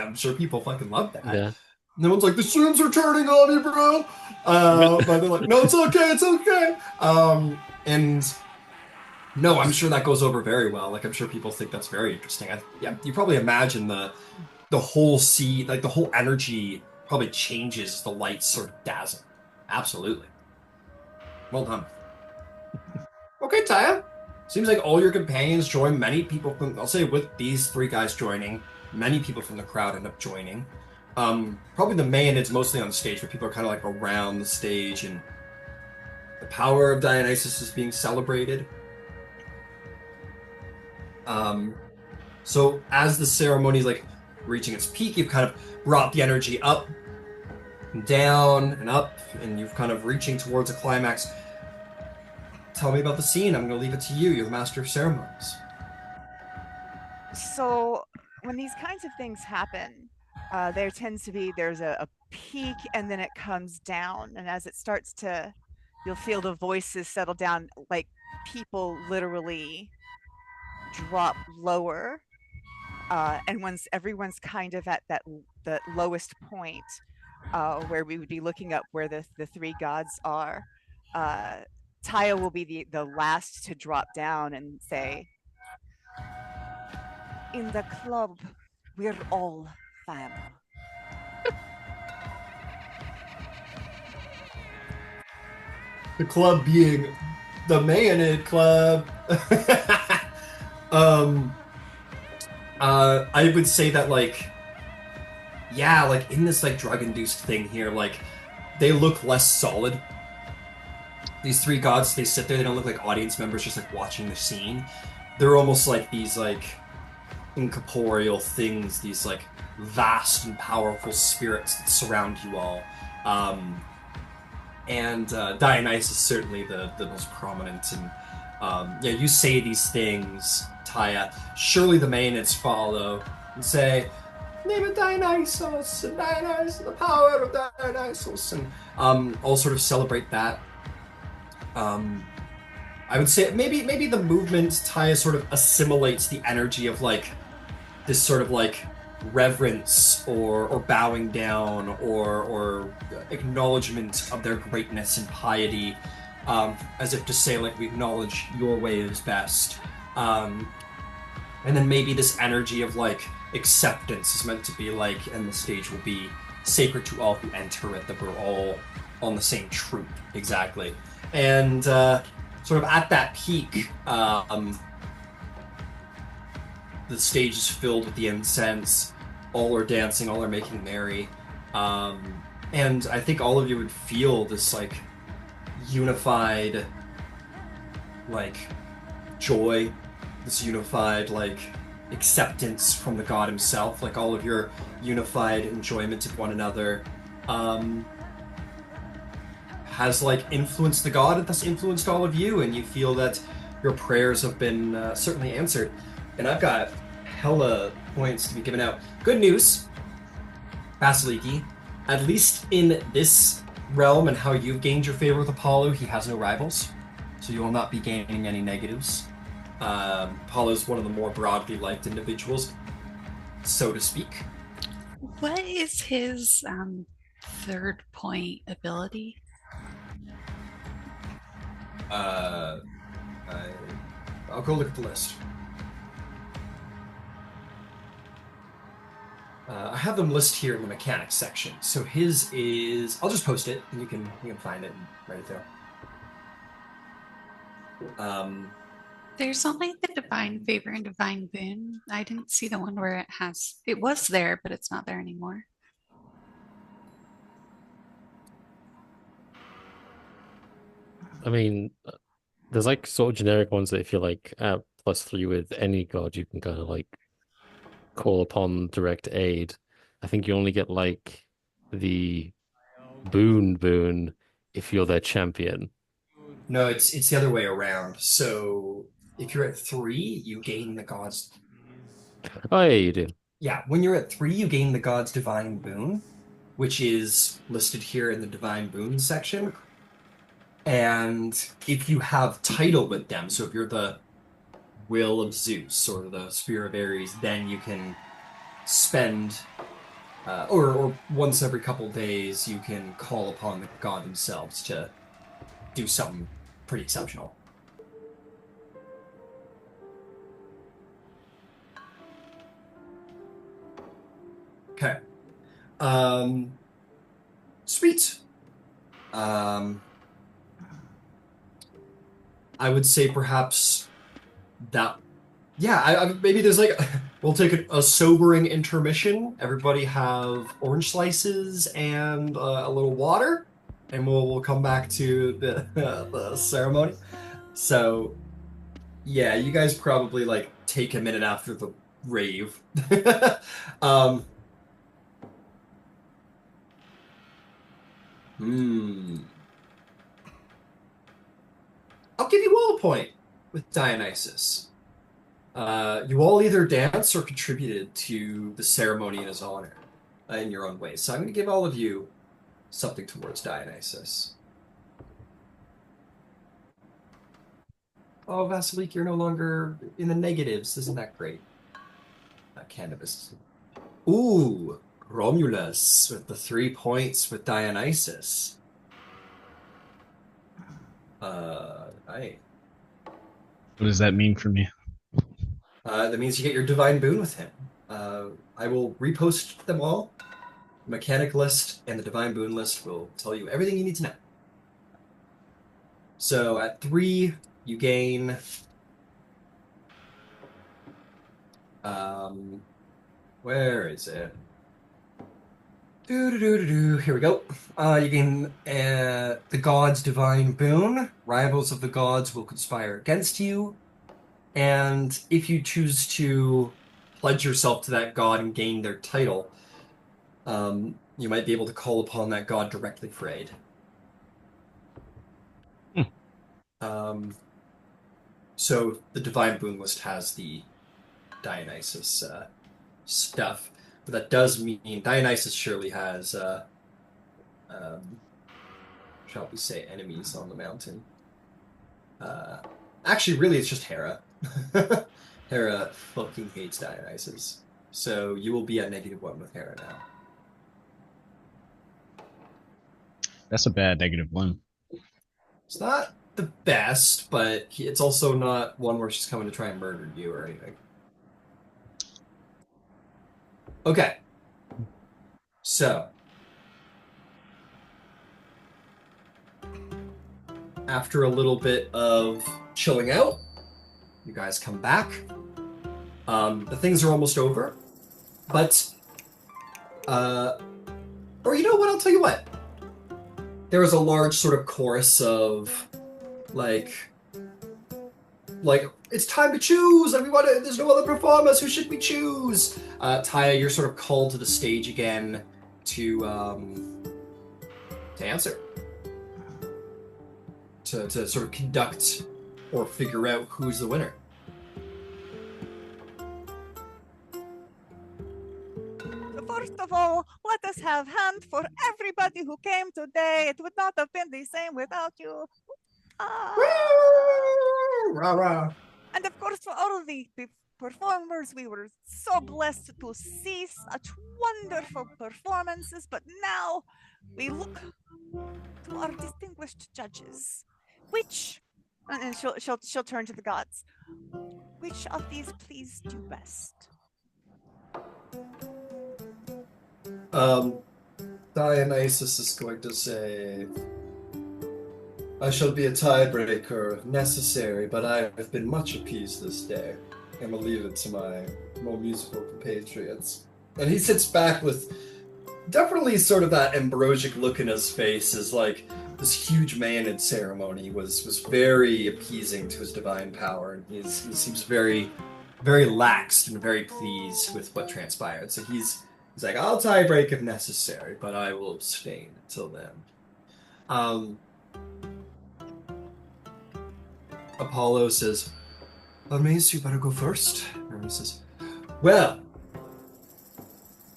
I'm sure people fucking love that. Yeah. No one's like, the shrooms are turning on you, bro. But they're like, no, it's okay. And no, I'm sure that goes over very well. Like, I'm sure people think that's very interesting. Yeah, you probably imagine the whole scene, like the whole energy probably changes as the lights sort of dazzle. Absolutely. Well done. Okay, Thyia. Seems like all your companions join. Many people from, I'll say with these three guys joining, many people from the crowd end up joining. Probably the Mayanids mostly on stage, but people are kind of like around the stage, and the power of Dionysus is being celebrated. So as the ceremony is like reaching its peak, you've kind of brought the energy up and down and up, and you've kind of reaching towards a climax. Tell me about the scene. I'm going to leave it to you. You're the master of ceremonies. So when these kinds of things happen, there tends to be, there's a peak and then it comes down. And as it starts to, you'll feel the voices settle down, like people literally drop lower. And once everyone's kind of at the lowest point, where we would be looking up where the three gods are, Thyia will be the last to drop down and say, in the club, we're all family. The club being the Mayanid Club. I would say that, like, yeah, like in this like drug-induced thing here, like they look less solid. these three gods, they sit there, they don't look like audience members just like watching the scene. They're almost like these like incorporeal things, these like vast and powerful spirits that surround you all. And Dionysus is certainly the most prominent. And yeah, you say these things, Thyia. Surely the Maenads follow and say, "Name of Dionysus, and Dionysus, the power of Dionysus," and all sort of celebrate that. I would say maybe the movement, Thyia, sort of assimilates the energy of like this sort of like reverence or bowing down or acknowledgement of their greatness and piety, as if to say like we acknowledge your way is best. And then maybe this energy of like acceptance is meant to be like, and the stage will be sacred to all who enter it, that we're all on the same troop, exactly. And sort of at that peak, the stage is filled with the incense. All are dancing, all are making merry. And I think all of you would feel this like unified like joy, this unified like acceptance from the god himself, like all of your unified enjoyment of one another has like influenced the god and thus influenced all of you, and you feel that your prayers have been certainly answered. And I've got hella points to be given out. Good news, Vasaliki, at least in this realm and how you've gained your favor with Apollo, he has no rivals, so you will not be gaining any negatives. Apollo's one of the more broadly liked individuals, so to speak. What is his third point ability? I'll go look at the list. I have them listed here in the mechanics section. So his is, I'll just post it, and you can find it and write it down. There's only the Divine Favor and Divine Boon. I didn't see the one where it was there, but it's not there anymore. I mean, there's like sort of generic ones that if you're like at +3 with any god, you can kind of like call upon direct aid. I think you only get like the boon if you're their champion. No, it's the other way around. So if you're at 3, you gain the god's. Oh yeah, you do. Yeah, when you're at 3, you gain the god's divine boon, which is listed here in the divine boon section. And if you have title with them, so if you're the will of Zeus or the spear of Ares, then you can spend, or once every couple days, you can call upon the god themselves to do something pretty exceptional. Okay. Sweet. I would say perhaps that, yeah, maybe there's like, we'll take a sobering intermission. Everybody have orange slices and a little water, and we'll come back to the ceremony. So, yeah, you guys probably like take a minute after the rave. I'll give you all a point with Dionysus. You all either danced or contributed to the ceremony in his honor in your own ways. So I'm going to give all of you something towards Dionysus. Oh, Vasaliki, you're no longer in the negatives. Isn't that great? Candybus. Ooh, Romulus with the 3 points with Dionysus. Right. What does that mean for me? That means you get your divine boon with him. I will repost them all. The mechanic list and the divine boon list will tell you everything you need to know. So at 3, you gain where is it? Here we go. You gain the god's divine boon. Rivals of the gods will conspire against you. And if you choose to pledge yourself to that god and gain their title, you might be able to call upon that god directly for aid. So the divine boon list has the Dionysus stuff, but that does mean Dionysus surely has, shall we say, enemies on the mountain. Actually, really, it's just Hera. Hera fucking hates Dionysus, so you will be at -1 with Hera now. That's a bad -1. It's not the best, but it's also not one where she's coming to try and murder you or anything. Okay. So, after a little bit of chilling out, you guys come back. The things are almost over, but, or you know what, I'll tell you what. There was a large sort of chorus of, like, it's time to choose, everyone, there's no other performers, who should we choose? Thyia, you're sort of called to the stage again to answer. To sort of conduct or figure out who's the winner. First of all, let us have hand for everybody who came today. It would not have been the same without you. Rah, rah. And of course, for all the performers, we were so blessed to see such wonderful performances. But now we look to our distinguished judges. Which, and she'll turn to the gods. Which of these please do best? Dionysus is going to say, I shall be a tiebreaker if necessary, but I have been much appeased this day. I'm gonna leave it to my more musical compatriots. And he sits back with definitely sort of that ambrosic look in his face, as like this huge man in ceremony was very appeasing to his divine power, and he seems very, very laxed and very pleased with what transpired. So he's like, I'll tie break if necessary, but I will abstain until then. Apollo says, Hermes, you better go first. Hermes says, well,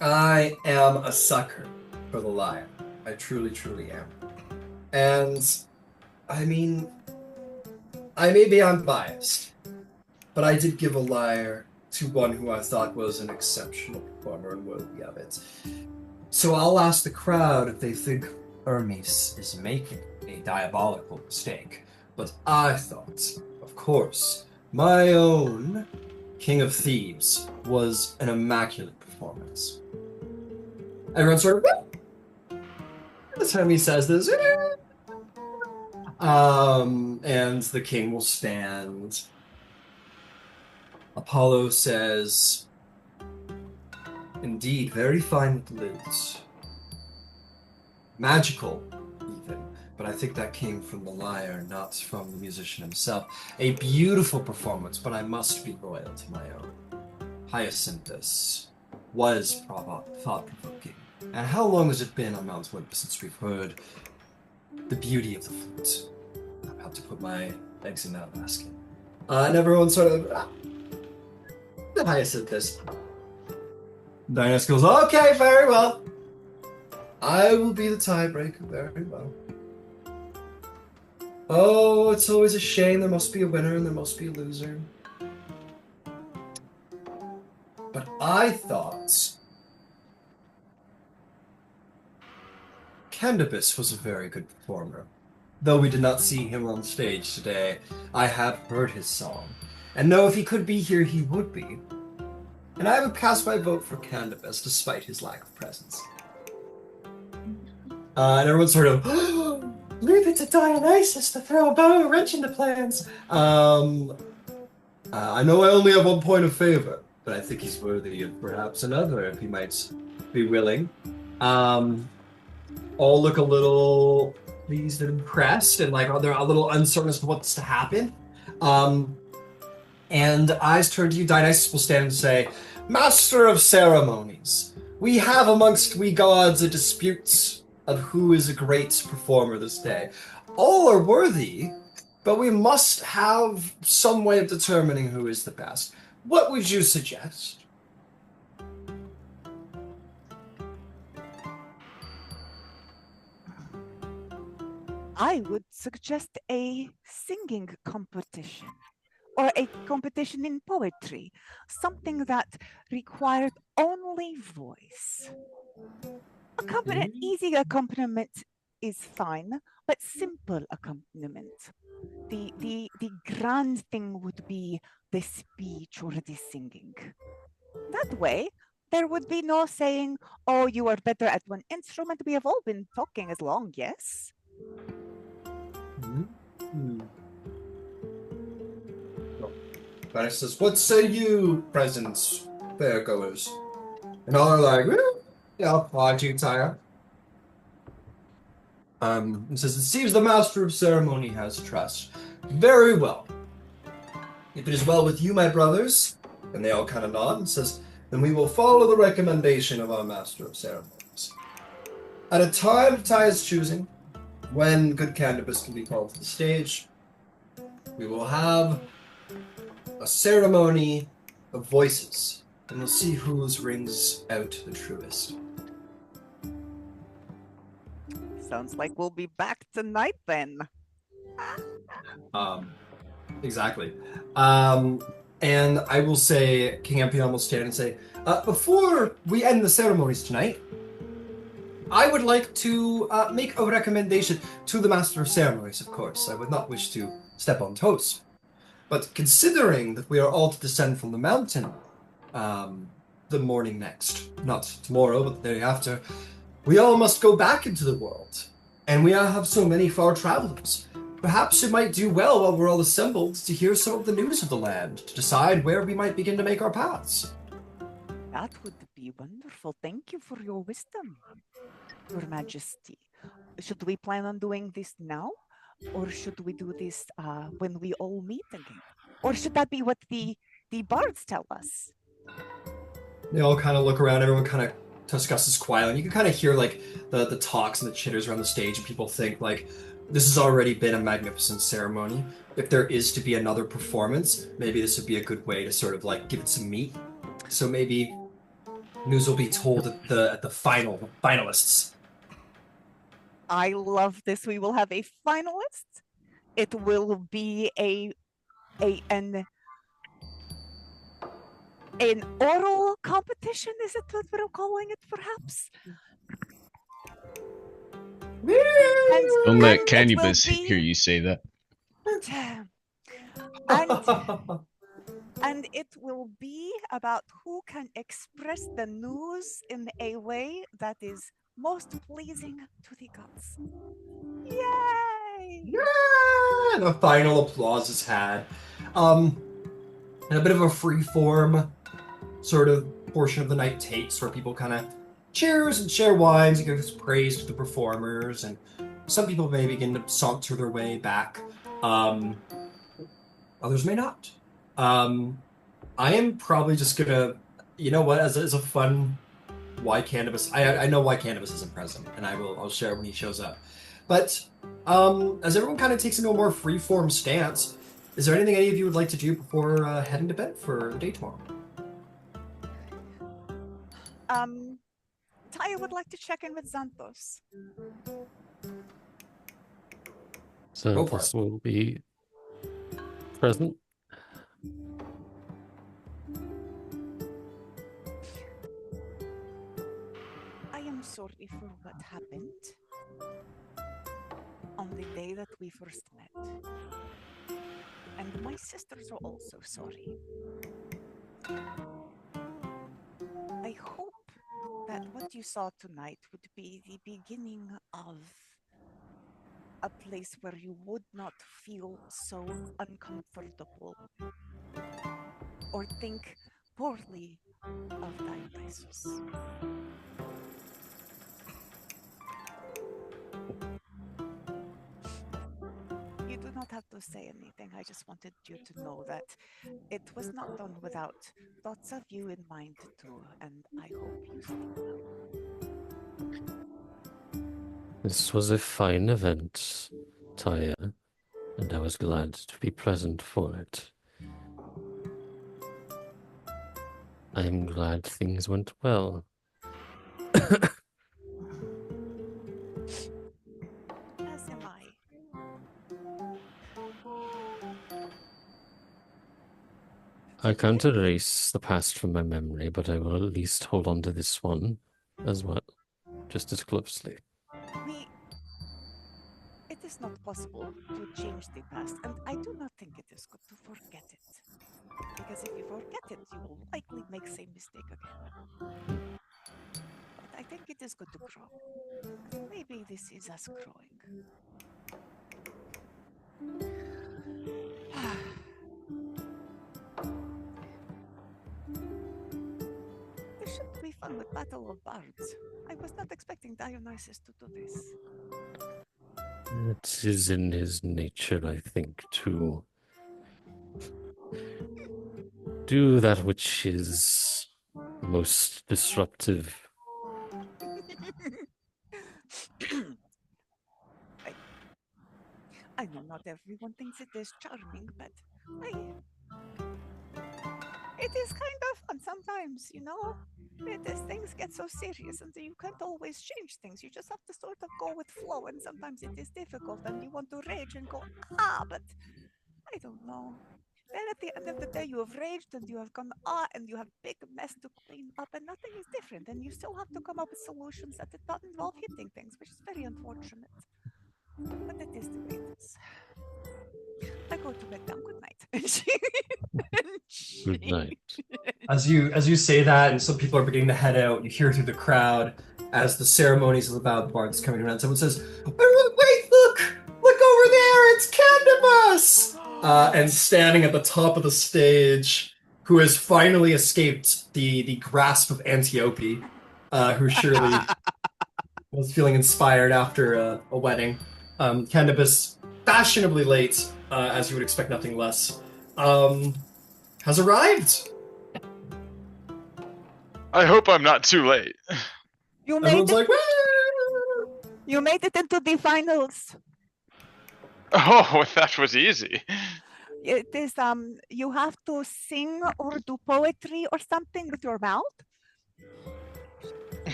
I am a sucker for the lyre. I truly, truly am. And, I mean, I may be unbiased, but I did give a lyre to one who I thought was an exceptional performer and worthy of it. So I'll ask the crowd if they think Hermes is making a diabolical mistake. But I thought, of course, my own King of Thieves was an immaculate performance. Everyone sort of, this time he says this, and the king will stand. Apollo says, indeed, very fine with the lids. Magical, even, but I think that came from the lyre, not from the musician himself. A beautiful performance, but I must be loyal to my own. Xanthos was thought-provoking. And how long has it been on Mount Olympus since we've heard the beauty of the flute? I'm about to put my eggs in that basket. And everyone sort of, Xanthos. Dionysus goes, okay, very well. I will be the tiebreaker, very well. Oh, it's always a shame. There must be a winner and there must be a loser. But I thought Candybus was a very good performer. Though we did not see him on stage today, I have heard his song, and know if he could be here, he would be. And I would cast my vote for Candybus, despite his lack of presence. And everyone's sort of, leave it to Dionysus to throw a wrench into plans. I know I only have 1 point of favor, but I think he's worthy of perhaps another if he might be willing. All look a little pleased and impressed, and like they're a little uncertain as to what's to happen. And eyes turn to you. Dionysus will stand and say, "Master of ceremonies, we have amongst we gods a dispute of who is a great performer this day. All are worthy, but we must have some way of determining who is the best. What would you suggest?" I would suggest a singing competition or a competition in poetry, something that required only voice. Easy accompaniment is fine, but simple accompaniment. The grand thing would be the speech or the singing. That way, there would be no saying, "Oh, you are better at one instrument." We have all been talking as long, yes? Dionysus says, "What say you, presents, fairgoers?" And all are like, "Well, yeah, I'll applaud you, Thyia." It says, "It seems the master of ceremony has trust. Very well. If it is well with you, my brothers," and they all kind of nod and says, "then we will follow the recommendation of our master of ceremonies. At a time of Thyia's choosing, when good Candybus can be called to the stage, we will have a ceremony of voices, and we'll see whose rings out the truest." Sounds like we'll be back tonight then. Exactly. And I will say, King Amphion will stand and say, "Before we end the ceremonies tonight, I would like to make a recommendation to the Master of Ceremonies, of course. I would not wish to step on toes. But considering that we are all to descend from the mountain the morning next, not tomorrow, but the day after, we all must go back into the world. And we have so many far travelers. Perhaps it might do well while we're all assembled to hear some of the news of the land, to decide where we might begin to make our paths." That would be wonderful. Thank you for your wisdom, Your Majesty. Should we plan on doing this now? Or should we do this when we all meet again? Or should that be what the bards tell us? They all kind of look around, everyone kind of discusses quietly, and you can kind of hear like the talks and the chitters around the stage, and people think like, this has already been a magnificent ceremony. If there is to be another performance, maybe this would be a good way to sort of like give it some meat. So maybe news will be told at the finalists. I love this. We will have a finalist. It will be an oral competition. Is it what we're calling it, perhaps? Don't let Candybus hear you say that. And it will be about who can express the news in a way that is most pleasing to the gods. Yay! Yeah! And a final applause is had. And a bit of a free-form sort of portion of the night takes where people kind of cheers and share wines and give praise to the performers, and some people may begin to saunter their way back. Others may not. I am probably just gonna, you know what, as a fun why Candybus, I know why Candybus isn't present, and I'll share when he shows up. But as everyone kind of takes into a more free-form stance, is there anything any of you would like to do before heading to bed for the day tomorrow? Thyia would like to check in with Xanthos. Xanthos will be present. I am sorry for what happened on the day that we first met. And my sisters are also sorry. I hope that what you saw tonight would be the beginning of a place where you would not feel so uncomfortable or think poorly of Dionysus. not have to say anything. I just wanted you to know that it was not done without thoughts of you in mind too, and I hope you sleep well. This was a fine event, Thyia, and I was glad to be present for it. I'm glad things went well. As am I. I can't erase the past from my memory, but I will at least hold on to this one as well, just as closely. It is not possible to change the past, and I do not think it is good to forget it. Because if you forget it, you will likely make the same mistake again. But I think it is good to grow. And maybe this is us growing. This should be fun with Battle of Bards. I was not expecting Dionysus to do this. It is in his nature, I think, to do that which is most disruptive. I know not everyone thinks it is charming, but it is kind of fun sometimes, you know? Things get so serious and you can't always change things. You just have to sort of go with flow, and sometimes it is difficult and you want to rage and go, but I don't know. Then at the end of the day, you have raged and you have gone, and you have big mess to clean up, and nothing is different. And you still have to come up with solutions that do not involve hitting things, which is very unfortunate. But it is the way it is. I go to bed now. Good night. Good night. As you say that, and some people are beginning to head out, you hear through the crowd as the ceremonies of the Vow of the Bards coming around. Someone says, "Wait! Look over there! It's Candybus!" And standing at the top of the stage, who has finally escaped the grasp of Antiope, who surely was feeling inspired after a wedding. Candybus, fashionably late, as you would expect nothing less, has arrived. I hope I'm not too late. Everyone's like, "Woo!" You made it into the finals. Oh, that was easy. It is you have to sing or do poetry or something with your mouth.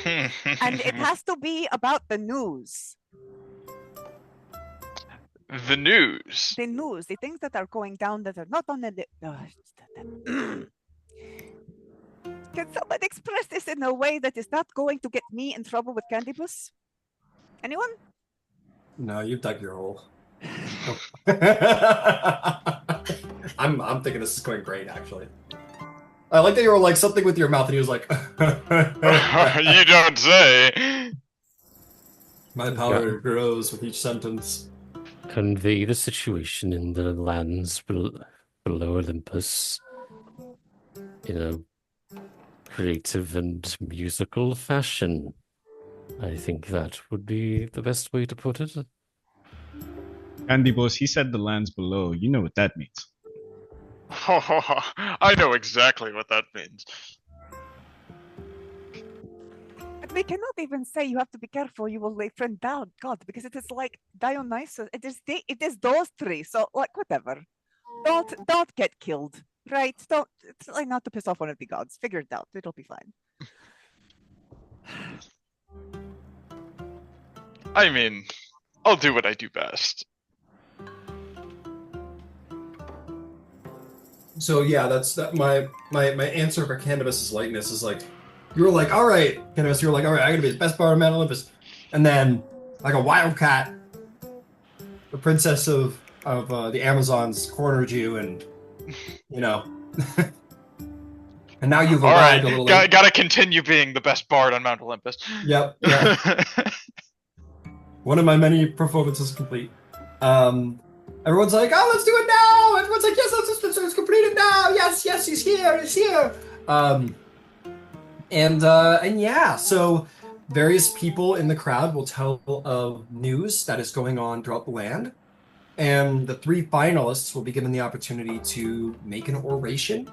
And it has to be about the news. The news. The news, the things that are going down that are not on the Can someone express this in a way that is not going to get me in trouble with Candybus? Anyone? No, you've dug your hole. I'm thinking this is going great, actually. I like that you were like something with your mouth, and he was like, You don't say. My power grows with each sentence. Convey the situation in the lands below Olympus in a creative and musical fashion. I think that would be the best way to put it. Candybus, he said the lands below. You know what that means. I know exactly what that means. And we cannot even say you have to be careful, you will lay friend down, God, because it is like Dionysus. It is those three. So like whatever. Don't get killed. Right? It's like not to piss off one of the gods. Figure it out. It'll be fine. I mean, I'll do what I do best. So yeah, that's my answer for Candybus's lightness is like, you were like, all right, Candybus, you were like, all right, I'm gonna be the best bard of Mount Olympus, and then like a wildcat, the princess of the Amazons cornered you, and you know, and now you've arrived a little late. Gotta continue being the best bard on Mount Olympus. Yep. One of my many performances complete. Everyone's like, oh, let's do it now! Everyone's like, yes, let's complete it now! Yes, he's here! And yeah, so various people in the crowd will tell of news that is going on throughout the land. And the 3 finalists will be given the opportunity to make an oration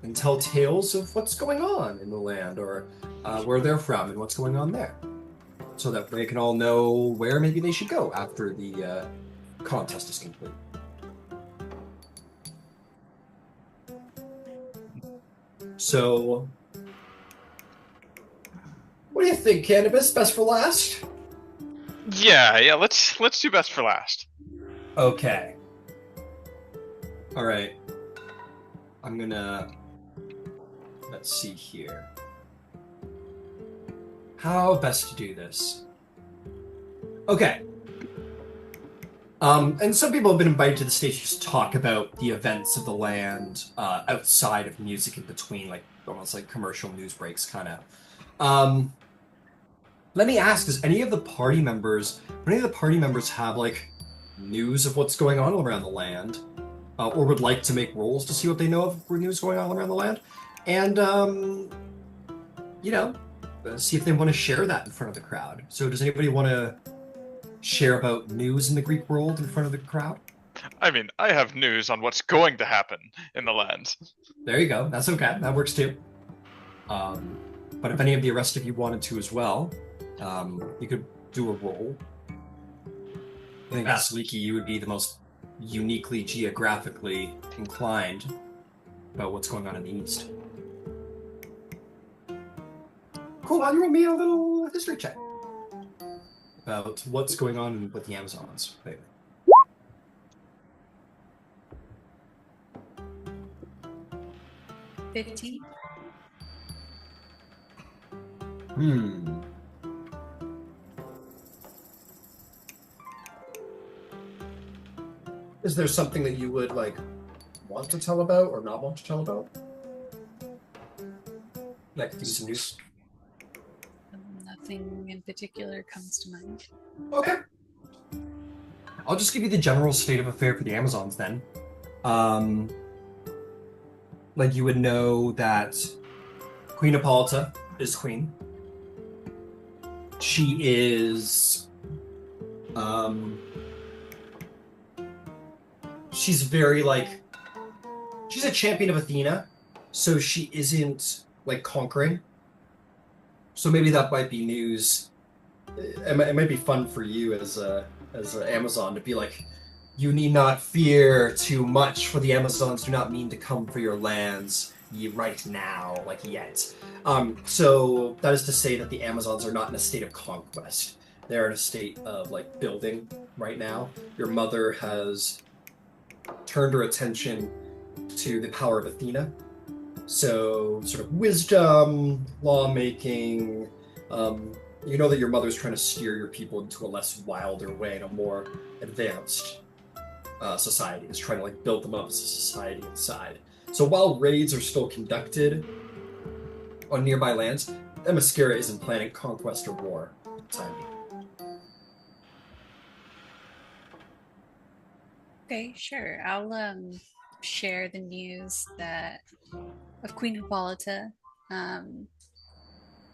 and tell tales of what's going on in the land, or where they're from and what's going on there, so that they can all know where maybe they should go after the contest is complete. So, what do you think, Candybus? Best for last? Yeah, let's do best for last. Okay. All right. I'm gonna... Let's see here. How best to do this? Okay. And some people have been invited to the stage to talk about the events of the land outside of music, in between, like almost like commercial news breaks, kind of. Let me ask: does any of the party members have like news of what's going on around the land, or would like to make rolls to see what they know of news going on around the land, and see if they want to share that in front of the crowd? So, does anybody want to share about news in the Greek world in front of the crowd? I mean, I have news on what's going to happen in the land. There you go. That's okay. That works too. But if any of the rest of you wanted to as well, you could do a roll. I think Vasaliki, you would be the most uniquely geographically inclined about what's going on in the east. Cool. Why don't you roll me a little history check about what's going on with the Amazons lately? $15. Is there something that you would want to tell about or not want to tell about? Like, give you some news. Nothing in particular comes to mind. Okay. I'll just give you the general state of affair for the Amazons then. You would know that Queen Hippolyta is queen. She is, she's very, she's a champion of Athena, so she isn't, conquering. So maybe that might be news. It might be fun for you as an Amazon to be like, you need not fear too much, for the Amazons do not mean to come for your lands right now, yet. So that is to say that the Amazons are not in a state of conquest. They're in a state of building right now. Your mother has turned her attention to the power of Athena. So sort of wisdom, lawmaking. You know that your mother's trying to steer your people into a less wilder way, in a more advanced society. Is trying to build them up as a society inside. So while raids are still conducted on nearby lands, Themyscira isn't planning conquest or war at the time being. Okay, sure. I'll share the news of Queen Hippolyta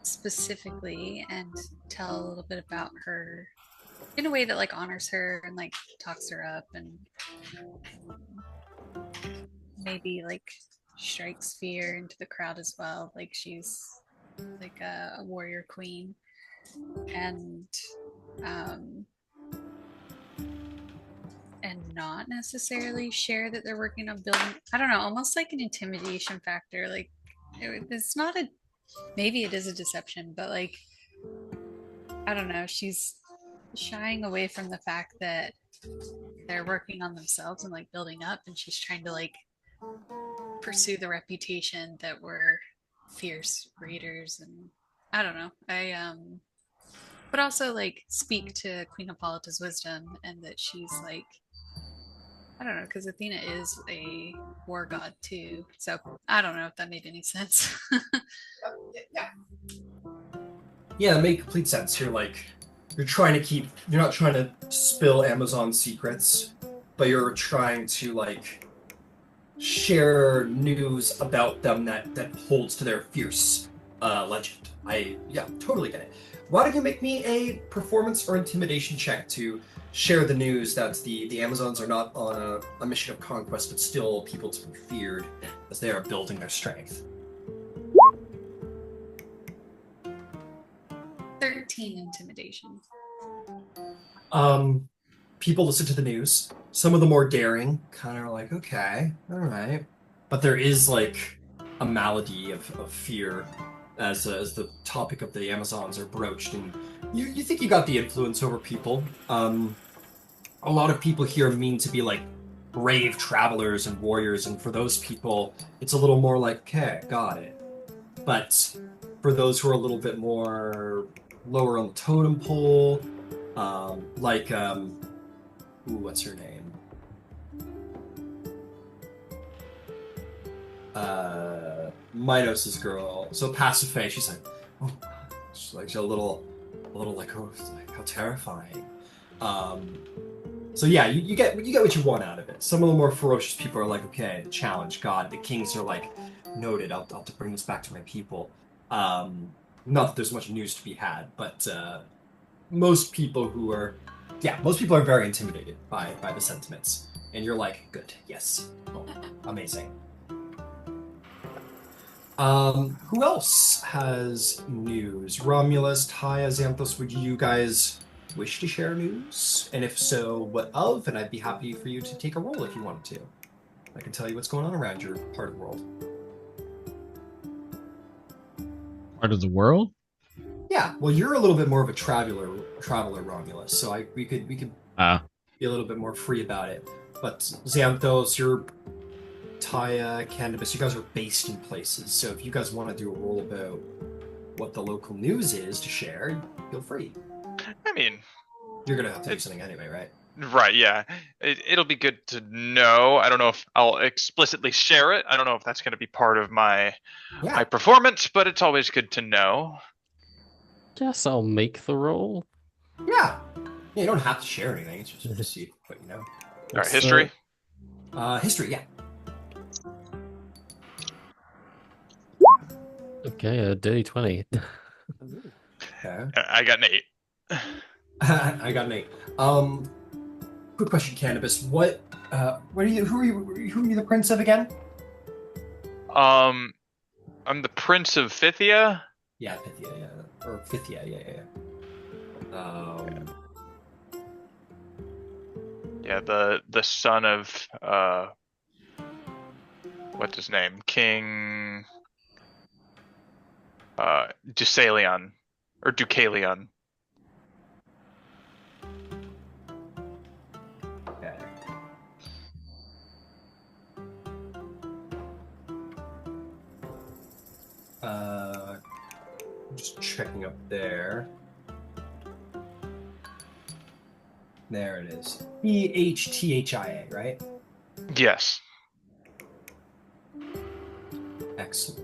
specifically, and tell a little bit about her in a way that honors her and talks her up, and maybe strikes fear into the crowd as well. She's a warrior queen, and not necessarily share that they're working on building, I don't know, almost like an intimidation factor. It's not maybe it is a deception, but I don't know, she's shying away from the fact that they're working on themselves and building up, and she's trying to pursue the reputation that we're fierce raiders, and I don't know. But also speak to Queen Hippolyta's wisdom, and that she's I don't know, because Athena is a war god too. So I don't know if that made any sense. Yeah, it made complete sense. You're you're not trying to spill Amazon secrets, but you're trying to share news about them that holds to their fierce legend. I totally get it. Why don't you make me a performance or intimidation check to share the news that the Amazons are not on a mission of conquest, but still people to be feared as they are building their strength. 13 intimidation. People listen to the news. Some of the more daring kind of are like, okay, all right. But there is like a malady of fear as the topic of the Amazons are broached, and you think you got the influence over people. A lot of people here mean to be like brave travelers and warriors, and for those people, it's a little more like, okay, got it. But for those who are a little bit more lower on the totem pole, what's her name? Minos's girl. So Pasiphae, she's like, oh, she's a little like, oh, like, how terrifying. So yeah, you get what you want out of it. Some of the more ferocious people are like, okay, challenge, God. The kings are like, noted. I'll have to bring this back to my people. Not that there's much news to be had, but most people are very intimidated by the sentiments, and you're like, good, yes, oh, amazing. Who else has news? Romulus, Thyia, Xanthos, would you guys wish to share news? And if so, what of? And I'd be happy for you to take a roll if you wanted to. I can tell you what's going on around your part of the world. Part of the world? Yeah, well, you're a little bit more of a traveler, Romulus, so we could be a little bit more free about it. But Xanthos, you're Thyia, Candybus, you guys are based in places, so if you guys want to do a roll about what the local news is to share, feel free. I mean, you're gonna have to do something anyway, right? Right, yeah. It'll be good to know. I don't know if I'll explicitly share it. I don't know if that's going to be part of my performance, but it's always good to know. Guess I'll make the roll. Yeah. You don't have to share anything. It's just to see what you know. All right, history? History, yeah. Okay, a dirty 20. Okay. I got an 8. I got an 8. Quick question, Candybus. Who are you the prince of again? I'm the Prince of Thyia. Yeah, Thyia, yeah. Or Thyia, yeah. Yeah, the son of what's his name? King Deucalion or Deucalion. Okay. Just checking up there. There it is. Ththia, right? Yes. Excellent.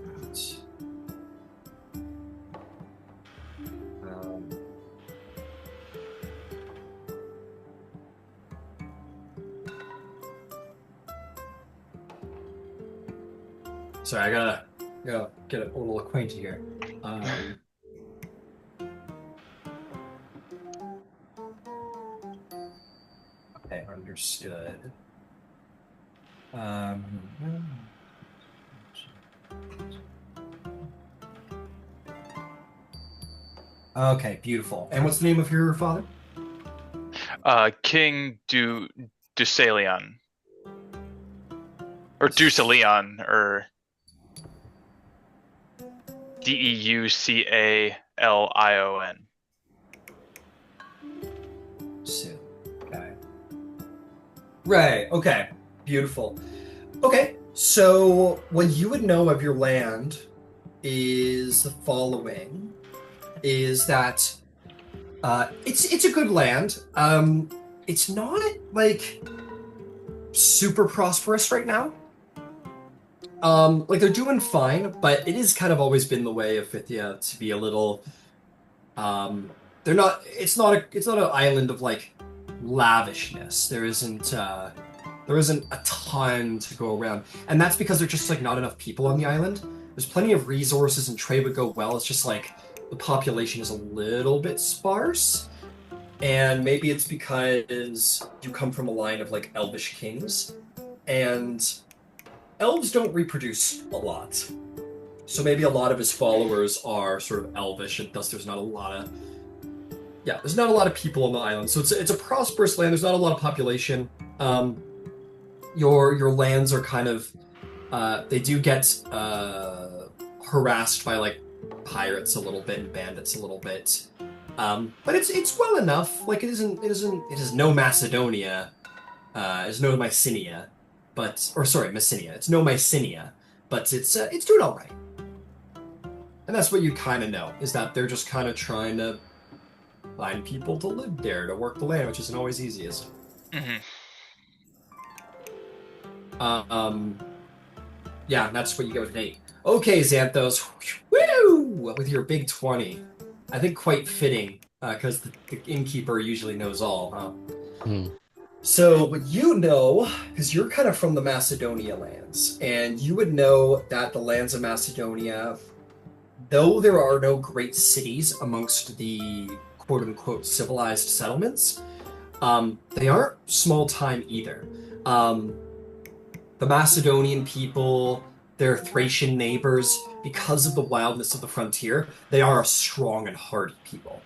Sorry, I gotta get a little acquainted here. Okay, understood. Okay, beautiful. And what's the name of your father? King Deucalion. Or Deucalion, or Deucalion. So, okay. Right, okay. Beautiful. Okay, so what you would know of your land is the following. Is that it's a good land. It's not like super prosperous right now. Like they're doing fine, but it is kind of always been the way of Thyia to be a little. They're not. It's not an island of like lavishness. There isn't a ton to go around, and that's because there's just like not enough people on the island. There's plenty of resources, and trade would go well. It's just like the population is a little bit sparse. And maybe it's because you come from a line of like elvish kings, and elves don't reproduce a lot. So maybe a lot of his followers are sort of elvish, and thus there's not a lot of there's not a lot of people on the island. So it's a prosperous land. There's not a lot of population. Your lands are kind of they do get harassed by like pirates a little bit and bandits a little bit. But it's well enough. Like it is no Macedonia. It's no Mycenae, Messenia. It's no Mycenae, but it's doing all right. And that's what you kind of know, is that they're just kind of trying to find people to live there, to work the land, which isn't always easiest. Mm-hmm. Yeah, that's what you get with an 8. Okay, Xanthos, woo! With your big 20. I think quite fitting, because the innkeeper usually knows all, huh? So, what you know, because you're kind of from the Macedonia lands, and you would know that the lands of Macedonia, though there are no great cities amongst the quote-unquote civilized settlements, they aren't small time either. The Macedonian people, their Thracian neighbors, because of the wildness of the frontier, they are a strong and hardy people.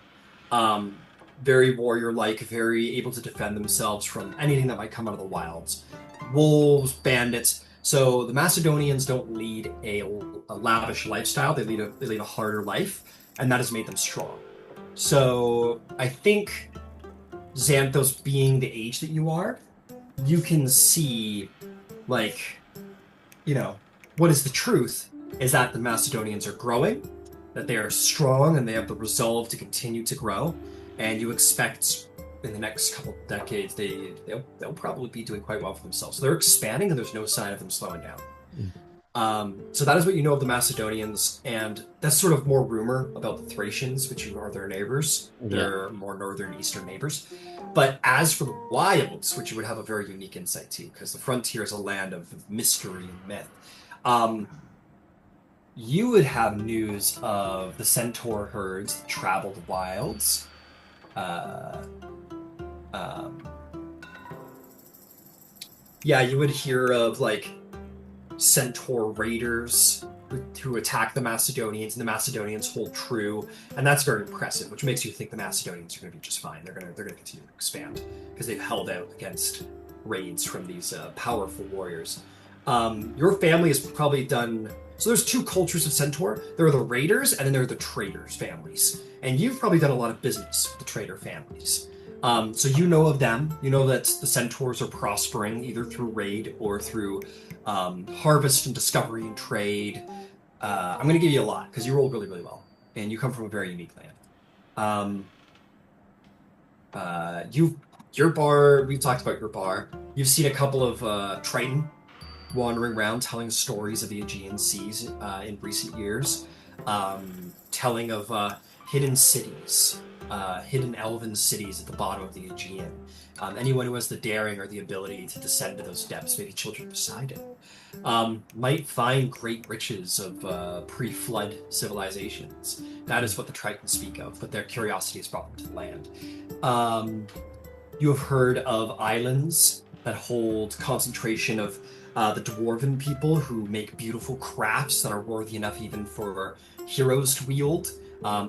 Very warrior-like, very able to defend themselves from anything that might come out of the wilds. Wolves, bandits. So the Macedonians don't lead a lavish lifestyle. They lead a harder life, and that has made them strong. So I think Xanthos, being the age that you are, you can see, like, what is the truth is that the Macedonians are growing, that they are strong, and they have the resolve to continue to grow. And you expect in the next couple of decades, they'll probably be doing quite well for themselves. So they're expanding, and there's no sign of them slowing down. So that is what you know of the Macedonians, and that's sort of more rumor about the Thracians, which are their neighbors. They're more northern eastern neighbors. But as for the wilds, which you would have a very unique insight to, because the frontier is a land of mystery and myth, you would have news of the centaur herds that travel the wilds. You would hear of like centaur raiders who attack the Macedonians, and the Macedonians hold true, and that's very impressive, which makes you think the Macedonians are going to be just fine. They're going to continue to expand because they've held out against raids from these powerful warriors. Your family has probably done. So there's two cultures of centaur. There are the raiders, and then there are the traders families. And you've probably done a lot of business with the trader families. So you know of them. You know that the centaurs are prospering either through raid or through harvest and discovery and trade. I'm going to give you a lot because you rolled really, really well. And you come from a very unique land. Your bar, we talked about your bar. You've seen a couple of Triton wandering around telling stories of the Aegean seas in recent years, telling of hidden cities, hidden elven cities at the bottom of the Aegean. Anyone who has the daring or the ability to descend to those depths, maybe children of Poseidon, might find great riches of pre-flood civilizations. That is what the Tritons speak of, but their curiosity has brought them to the land. You have heard of islands that hold concentration of the dwarven people who make beautiful crafts that are worthy enough even for heroes to wield.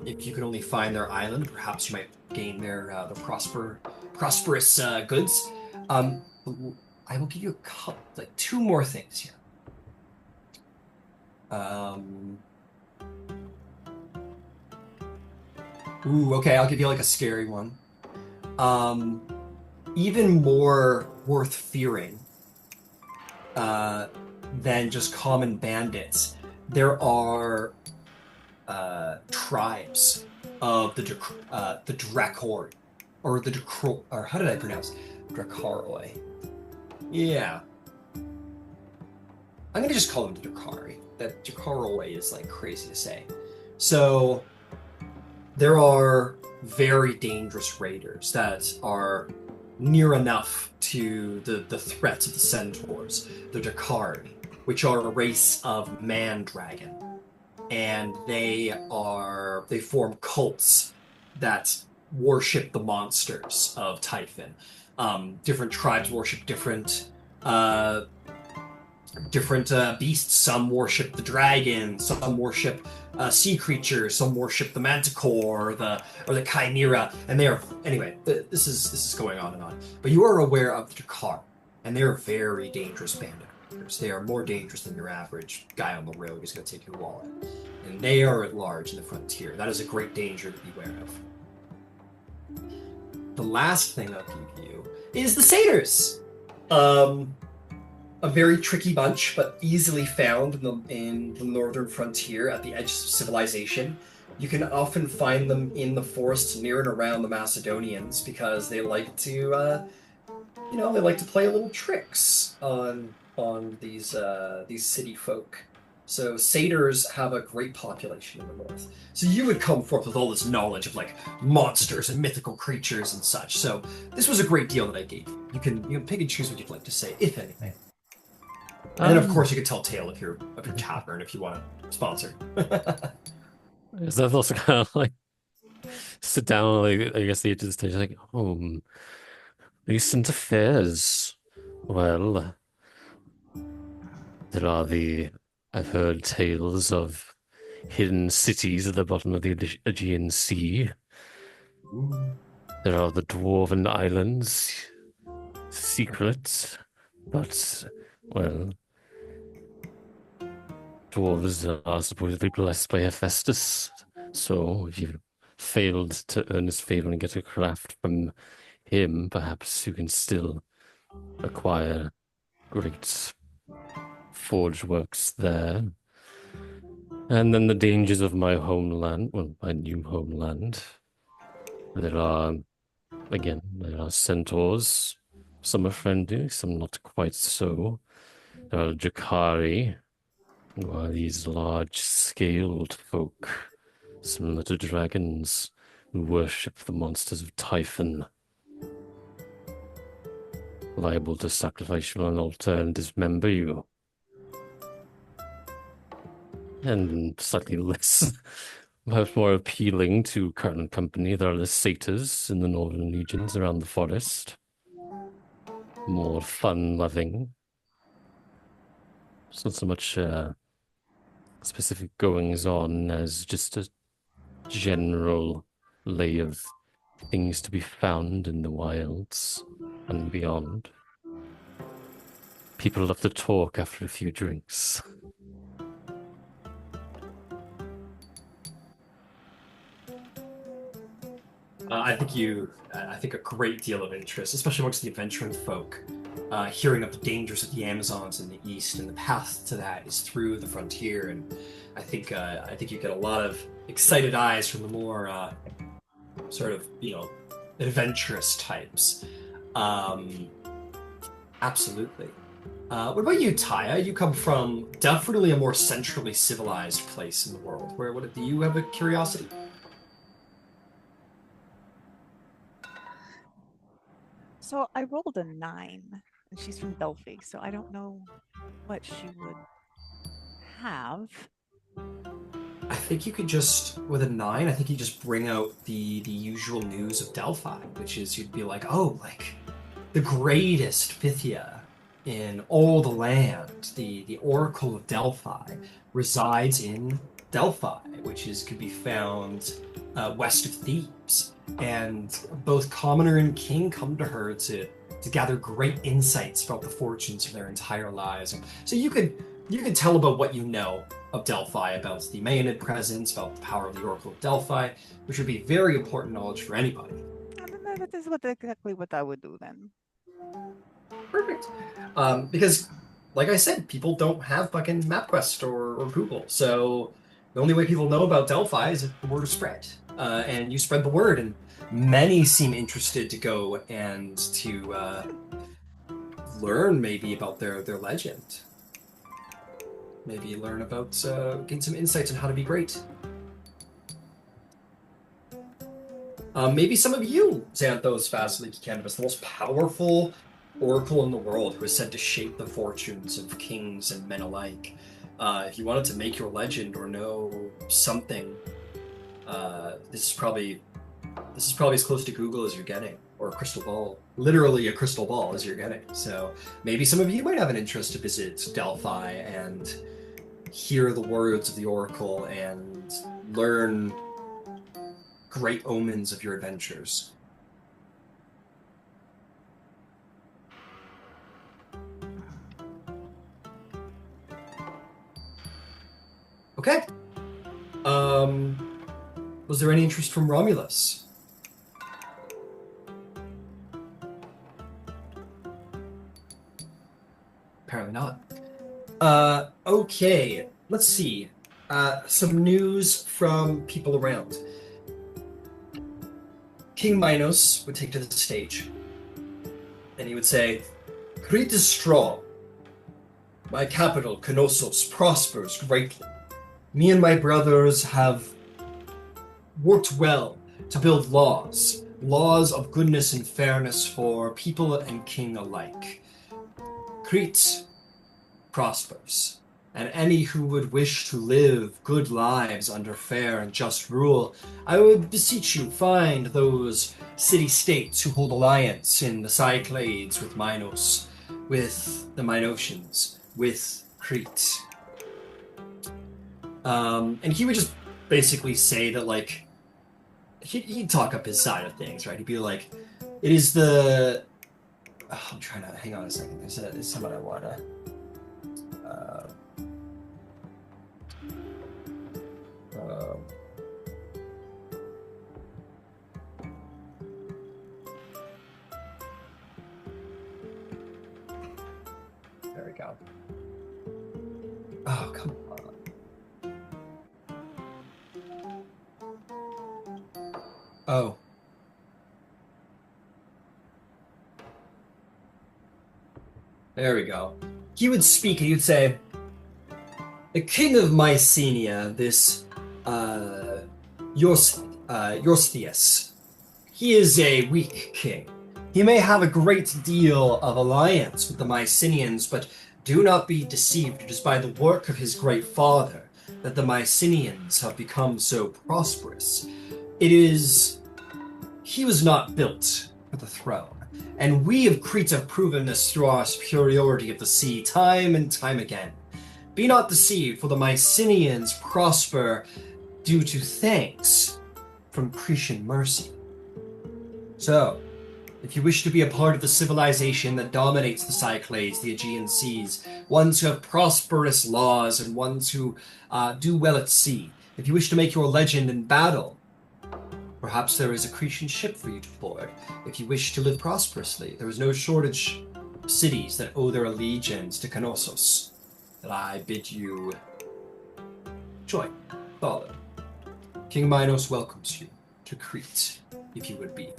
If you can only find their island, perhaps you might gain their prosperous goods. I will give you two more things here. Okay, I'll give you a scary one. Even more worth fearing than just common bandits, there are tribes of the Dracor, or the Dracor, or how did I pronounce Dracaroi? Yeah, I'm gonna just call them the Dracari. That Dracaroi is crazy to say. So there are very dangerous raiders that are near enough to the threats of the centaurs, the Dracari, which are a race of man-dragon. And they form cults that worship the monsters of Typhon. Different tribes worship uh, different beasts. Some worship the dragon, some worship sea creatures, some worship the manticore or the chimera, and they are anyway. This is going on and on. But you are aware of the Dakar, and they are very dangerous bandit warriors. They are more dangerous than your average guy on the road who's going to take your wallet, and they are at large in the frontier. That is a great danger to beware of. The last thing I'll give you is the satyrs. A very tricky bunch, but easily found in the northern frontier at the edge of civilization. You can often find them in the forests near and around the Macedonians because they like to, they like to play little tricks on these city folk. So satyrs have a great population in the north. So you would come forth with all this knowledge of like monsters and mythical creatures and such. So this was a great deal that I gave you. You can pick and choose what you'd like to say, if anything. And then, of course, you could tell tale of your tavern if you want to sponsor. So I've also kind of like sit down, like I guess the edge of the stage, like, recent affairs. Well, there are I've heard tales of hidden cities at the bottom of the Aegean Sea. There are the Dwarven Islands, secret, but, well, dwarves are supposedly blessed by Hephaestus, so if you've failed to earn his favor and get a craft from him, perhaps you can still acquire great forge works there. And then the dangers of my homeland, well, my new homeland. There are centaurs. Some are friendly, some not quite so. There are Jakari, who are these large-scaled folk, similar to dragons, who worship the monsters of Typhon, liable to sacrifice you on an altar and dismember you. And slightly less, much more appealing to Carmen company, there are the satyrs in the northern regions around the forest. More fun-loving. It's not so much specific goings-on as just a general lay of things to be found in the wilds and beyond. People love to talk after a few drinks. I think a great deal of interest, especially amongst the adventuring folk, hearing of the dangers of the Amazons in the east, and the path to that is through the frontier. And I think you get a lot of excited eyes from the more sort of adventurous types. Absolutely. What about you, Thyia? You come from definitely a more centrally civilized place in the world. Do you have a curiosity? So I rolled a 9, and she's from Delphi, so I don't know what she would have. I think you could with a 9, I think you just bring out the usual news of Delphi, which is you'd be like, oh, like the greatest Thyia in all the land, the Oracle of Delphi, resides in Delphi, which could be found west of Thebes. And both commoner and king come to her to gather great insights about the fortunes of their entire lives. And so you could tell about what you know of Delphi, about the Maenad presence, about the power of the Oracle of Delphi, which would be very important knowledge for anybody. That is exactly what I would do then. Perfect. Because, like I said, people don't have fucking MapQuest or Google, so the only way people know about Delphi is if the word is spread. And you spread the word, and many seem interested to go and to learn maybe about their legend. Maybe learn about, gain some insights on how to be great. Maybe some of you, Xanthos, Vasaliki, Candybus, the most powerful oracle in the world who is said to shape the fortunes of kings and men alike. If you wanted to make your legend or know something, this is probably This is probably as close to Google as you're getting, or a crystal ball. Literally a crystal ball as you're getting. So maybe some of you might have an interest to visit Delphi and hear the words of the Oracle and learn great omens of your adventures. Okay. Was there any interest from Romulus? Apparently not. Okay. Let's see. Some news from people around. King Minos would take to the stage, and he would say, Crete is strong. My capital, Knossos, prospers greatly. Me and my brothers have worked well to build laws of goodness and fairness for people and king alike. Crete prospers, and any who would wish to live good lives under fair and just rule, I would beseech you find those city-states who hold alliance in the Cyclades with Minos, with the Minosians, with Crete. And he would just basically say that, like, he'd talk up his side of things, right? He'd be like, it is the... Oh, I'm trying to... Hang on a second. There's someone I want to... There we go. Oh, come on. Oh. There we go. He would speak and he would say, the king of Mycenae, this, Eurystheus, he is a weak king. He may have a great deal of alliance with the Mycenaeans, but do not be deceived. It is by the work of his great father that the Mycenaeans have become so prosperous. He was not built for the throne. And we of Crete have proven this through our superiority of the sea time and time again. Be not deceived, for the Mycenaeans prosper due to thanks from Cretan mercy. So, if you wish to be a part of the civilization that dominates the Cyclades, the Aegean seas, ones who have prosperous laws and ones who do well at sea, if you wish to make your legend in battle, perhaps there is a Cretan ship for you to board. If you wish to live prosperously, there is no shortage of cities that owe their allegiance to Knossos, that I bid you join, follow. King Minos welcomes you to Crete, if you would be.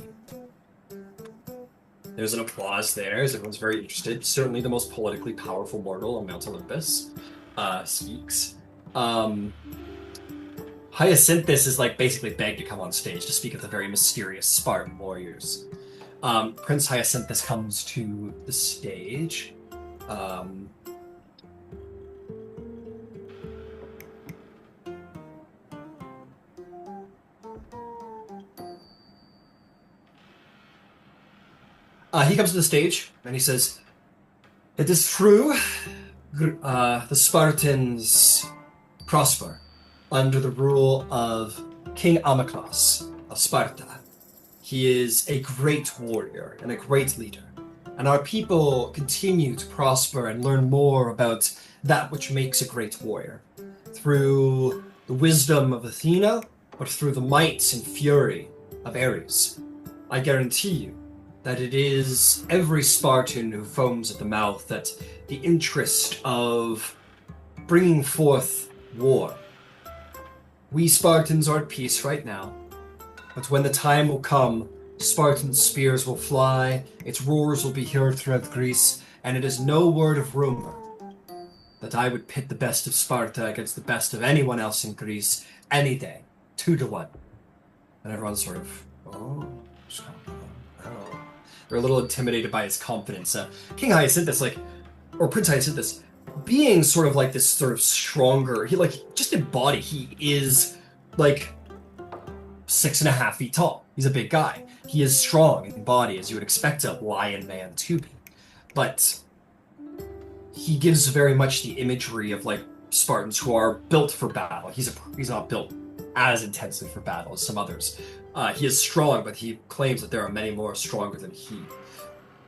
There's an applause there, as everyone's very interested. Certainly the most politically powerful mortal on Mount Olympus speaks. Hyacinthus is like basically begged to come on stage to speak of the very mysterious Spartan warriors. Prince Hyacinthus comes to the stage. He comes to the stage and he says, "It is true, the Spartans prosper under the rule of King Amyclas of Sparta. He is a great warrior and a great leader, and our people continue to prosper and learn more about that which makes a great warrior, through the wisdom of Athena, or through the might and fury of Ares. I guarantee you that it is every Spartan who foams at the mouth that the interest of bringing forth war. We Spartans are at peace right now, but when the time will come, Spartan spears will fly, its roars will be heard throughout Greece, and it is no word of rumor that I would pit the best of Sparta against the best of anyone else in Greece any day, 2-1. And everyone's sort of, oh. They're a little intimidated by his confidence. King Hyacinthus, or Prince Hyacinthus, being sort of like this sort of stronger, he just in body, he is like 6.5 feet tall. He's a big guy. He is strong in body, as you would expect a lion man to be. But he gives very much the imagery of like Spartans who are built for battle. He's not built as intensely for battle as some others. He is strong, but he claims that there are many more stronger than he.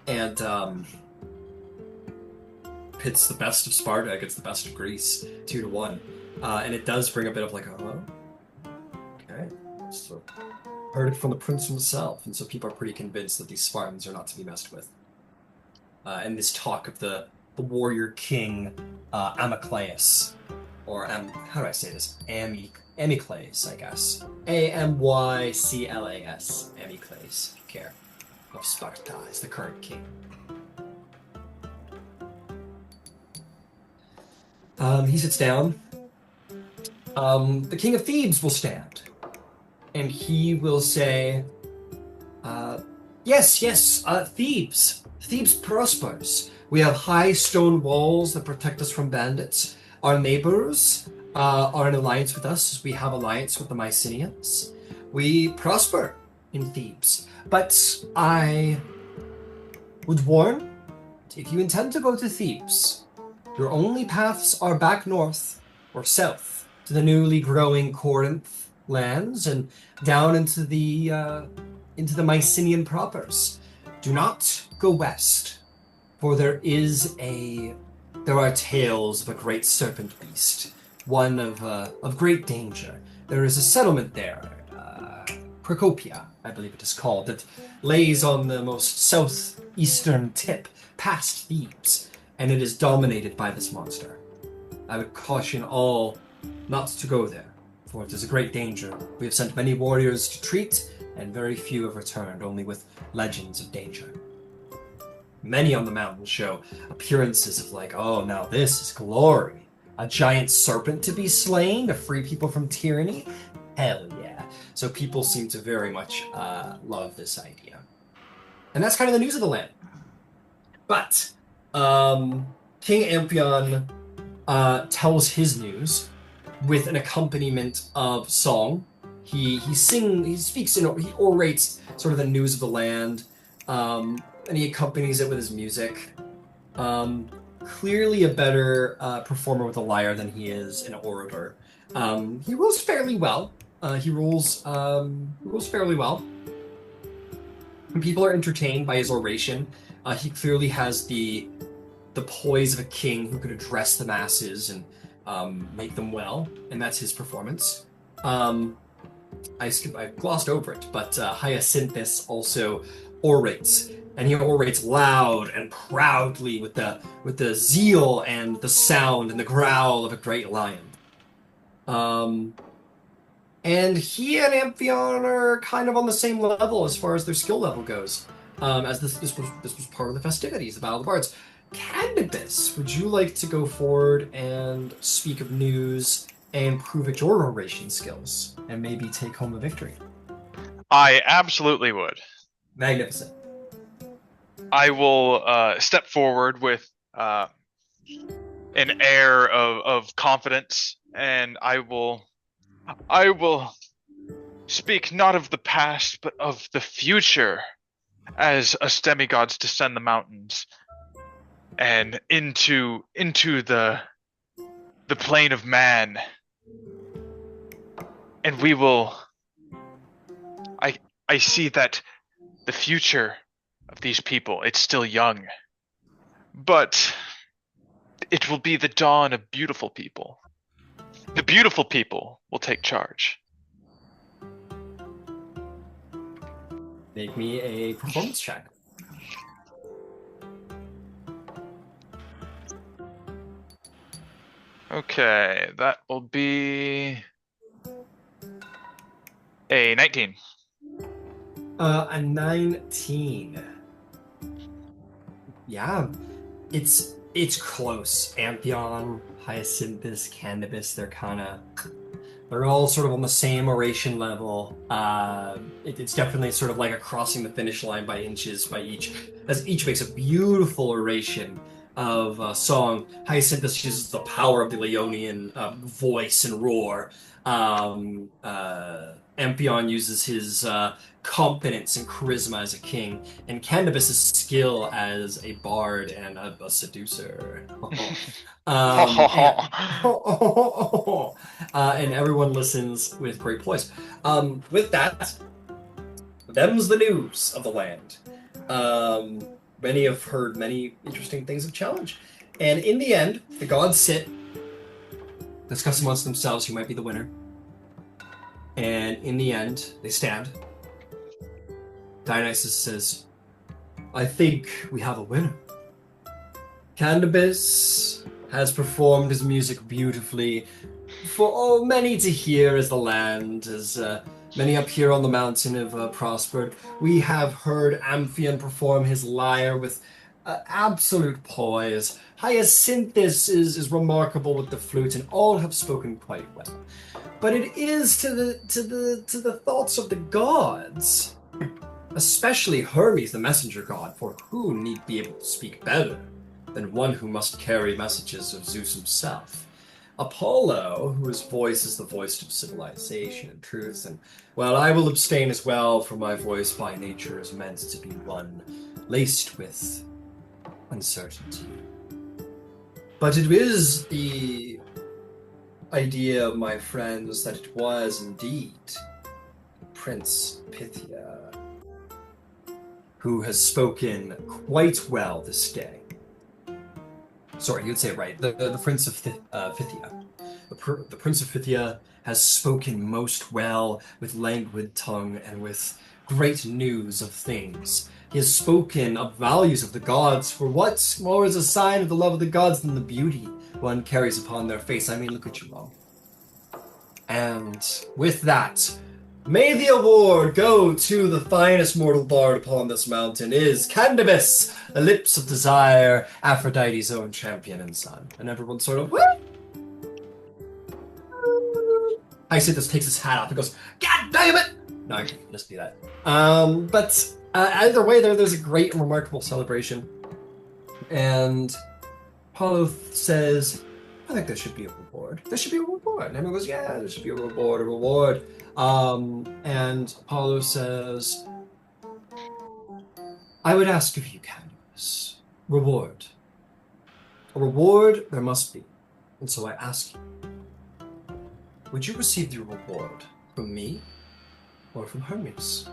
And pits the best of Sparta against the best of Greece, 2-1. And it does bring a bit of like, oh, okay. So heard it from the prince himself, and so people are pretty convinced that these Spartans are not to be messed with. And this talk of the warrior king Amyclaeus, or how do I say this? Amyclaeus, I guess. Amyclas, Amyclaeus, if you care. Of Sparta is the current king. He sits down. The king of Thebes will stand. And he will say, yes, Thebes. Thebes prospers. We have high stone walls that protect us from bandits. Our neighbors are in alliance with us as we have alliance with the Mycenaeans. We prosper in Thebes. But I would warn, if you intend to go to Thebes, your only paths are back north or south to the newly growing Corinth lands and down into the Mycenaean propers. Do not go west, for there are tales of a great serpent beast, one of great danger. There is a settlement there, Procopia, I believe it is called, that lays on the most southeastern tip past Thebes, and it is dominated by this monster. I would caution all not to go there, for it is a great danger. We have sent many warriors to treat, and very few have returned, only with legends of danger. Many on the mountain show appearances of like, oh, now this is glory. A giant serpent to be slain to free people from tyranny? Hell yeah. So people seem to very much love this idea. And that's kind of the news of the land. But King Amphion tells his news with an accompaniment of song. He orates sort of the news of the land, and he accompanies it with his music. Clearly a better performer with a lyre than he is an orator. He rules fairly well. He rules fairly well. And people are entertained by his oration. He clearly has the poise of a king who could address the masses and make them well, and that's his performance. I glossed over it, but Hyacinthus also orates, and he orates loud and proudly with the zeal and the sound and the growl of a great lion. And he and Amphion are kind of on the same level as far as their skill level goes. As this was part of the festivities, the Battle of the Bards. Candybus, would you like to go forward and speak of news and prove at your oration skills and maybe take home a victory? I absolutely would. Magnificent. I will step forward with an air of confidence, and I will speak not of the past, but of the future, as us demigods descend the mountains and into the plane of man, and we will. I see that the future of these people, it's still young, but it will be the dawn of beautiful people. The beautiful people will take charge. Make me a performance check. Okay, that will be a 19. A 19. Yeah, it's close. Amphion, Hyacinthus, Candybus, they're all sort of on the same oration level. It's definitely sort of like a crossing the finish line by inches by each, as each makes a beautiful oration of song. Hyacinthus uses the power of the Leonian voice and roar. Amphion uses his competence and charisma as a king, and Candybus' skill as a bard and a seducer. And, and everyone listens with great poise. With that, them's the news of the land. Many have heard many interesting things of challenge. And in the end, the gods sit, discuss amongst themselves who might be the winner. And in the end, they stand. Dionysus says, I think we have a winner. Candybus has performed his music beautifully for all many to hear as the land, as many up here on the mountain have prospered. We have heard Amphion perform his lyre with absolute poise. Hyacinthus is remarkable with the flute, and all have spoken quite well. But it is to the thoughts of the gods, especially Hermes, the messenger god, for who need be able to speak better than one who must carry messages of Zeus himself. Apollo, whose voice is the voice of civilization and truth, and well, I will abstain as well, for my voice by nature is meant to be one laced with uncertainty. But it is the idea, my friends, that it was indeed Prince Pythia who has spoken quite well this day. Sorry, you'd say it right. The Prince of Thyia. The Prince of Thyia has spoken most well, with languid tongue and with great news of things. He has spoken of values of the gods, for what more is a sign of the love of the gods than the beauty one carries upon their face? I mean, look at you all. And with that, may the award go to the finest mortal bard upon this mountain is Candybus, the lips of desire, Aphrodite's own champion and son. And everyone sort of, woo! Hyacinthus takes his hat off and goes, God damn it! No, I can just do that. But either way, there's a great and remarkable celebration. And Apollo says, I think there should be a reward. There should be a reward. And everyone goes, yeah, there should be a reward. And Apollo says, I would ask of you, Candybus, reward. A reward there must be. And so I ask you, would you receive the reward from me or from Hermes?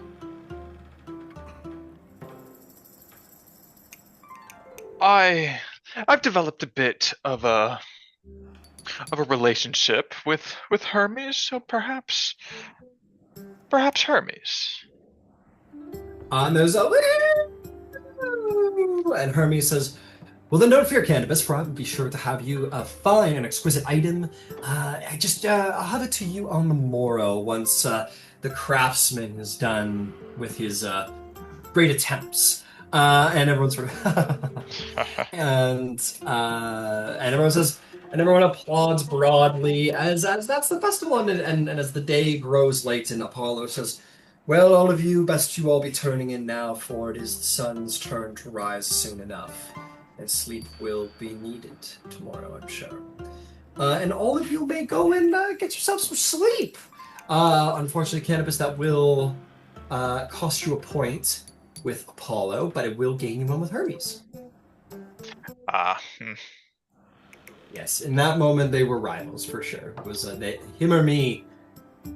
I've developed a bit of a relationship with Hermes, so perhaps Hermes. And there's a and Hermes says, well, then don't fear, Candybus, for I will be sure to have you a fine and exquisite item. I'll have it to you on the morrow once the craftsman is done with his great attempts. And everyone sort of and everyone says, and everyone applauds broadly as that's the festival, and as the day grows late, and Apollo says, well, all of you, best you all be turning in now, for it is the sun's turn to rise soon enough, and sleep will be needed tomorrow, I'm sure. And all of you may go and get yourself some sleep. Unfortunately, Candybus, that will cost you a point with Apollo, but it will gain you one with Hermes. Yes, in that moment they were rivals for sure. It was him or me.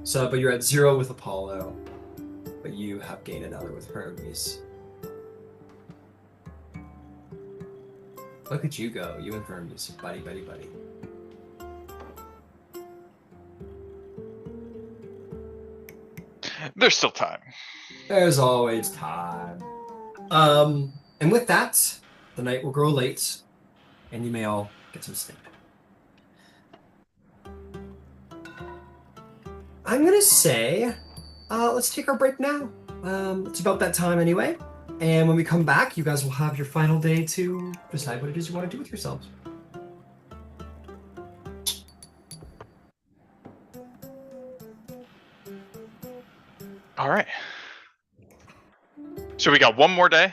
So, but you're at 0 with Apollo, but you have gained another with Hermes. Look at you go, you and Hermes, buddy, buddy, buddy. There's still time. There's always time. And with that, the night will grow late, and you may all get some sleep. I'm gonna say, let's take our break now. It's about that time anyway. And when we come back, you guys will have your final day to decide what it is you want to do with yourselves. All right. So we got one more day.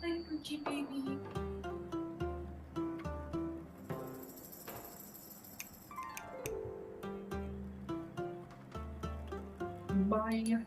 Hi, Gucci baby. Maya.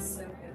So good.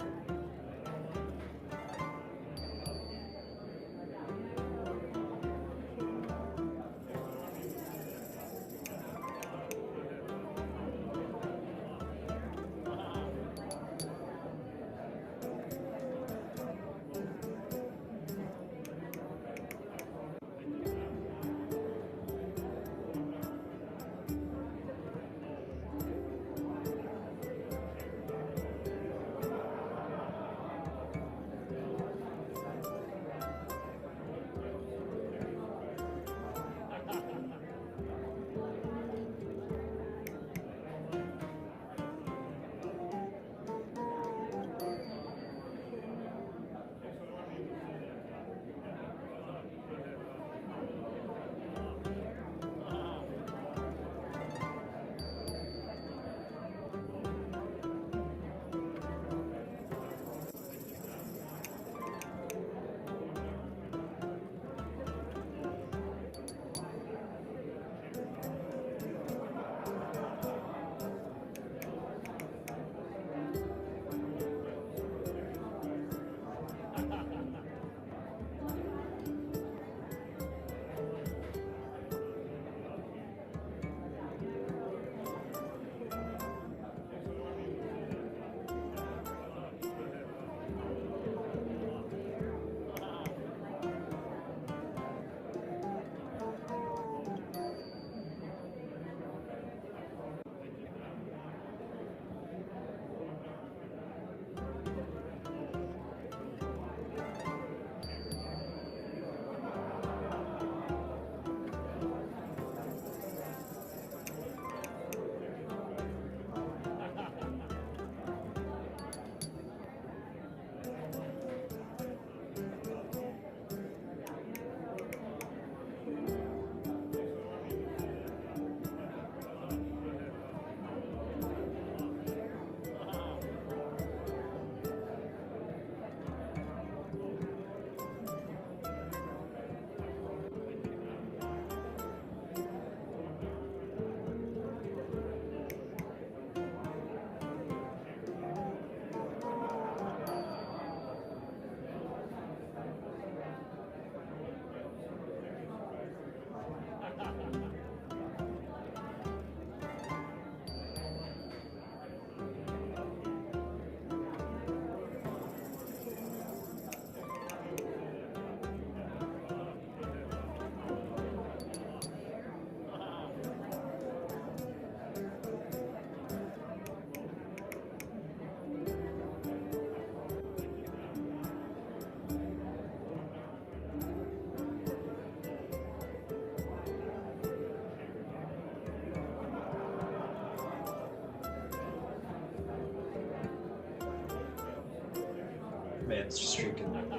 man. It's just drinking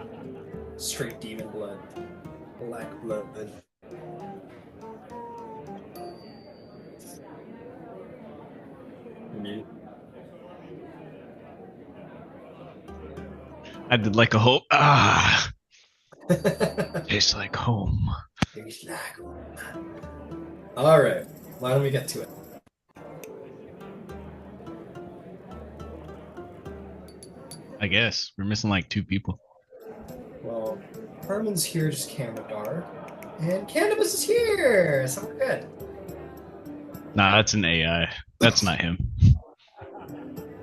straight demon blood. Black blood. I did like a whole tastes like home. All right, why don't we get to it? I guess we're missing like 2 people. Well, Carmen's here, just Canadar, and Candybus is here, so we're good. Nah, that's an AI. That's not him.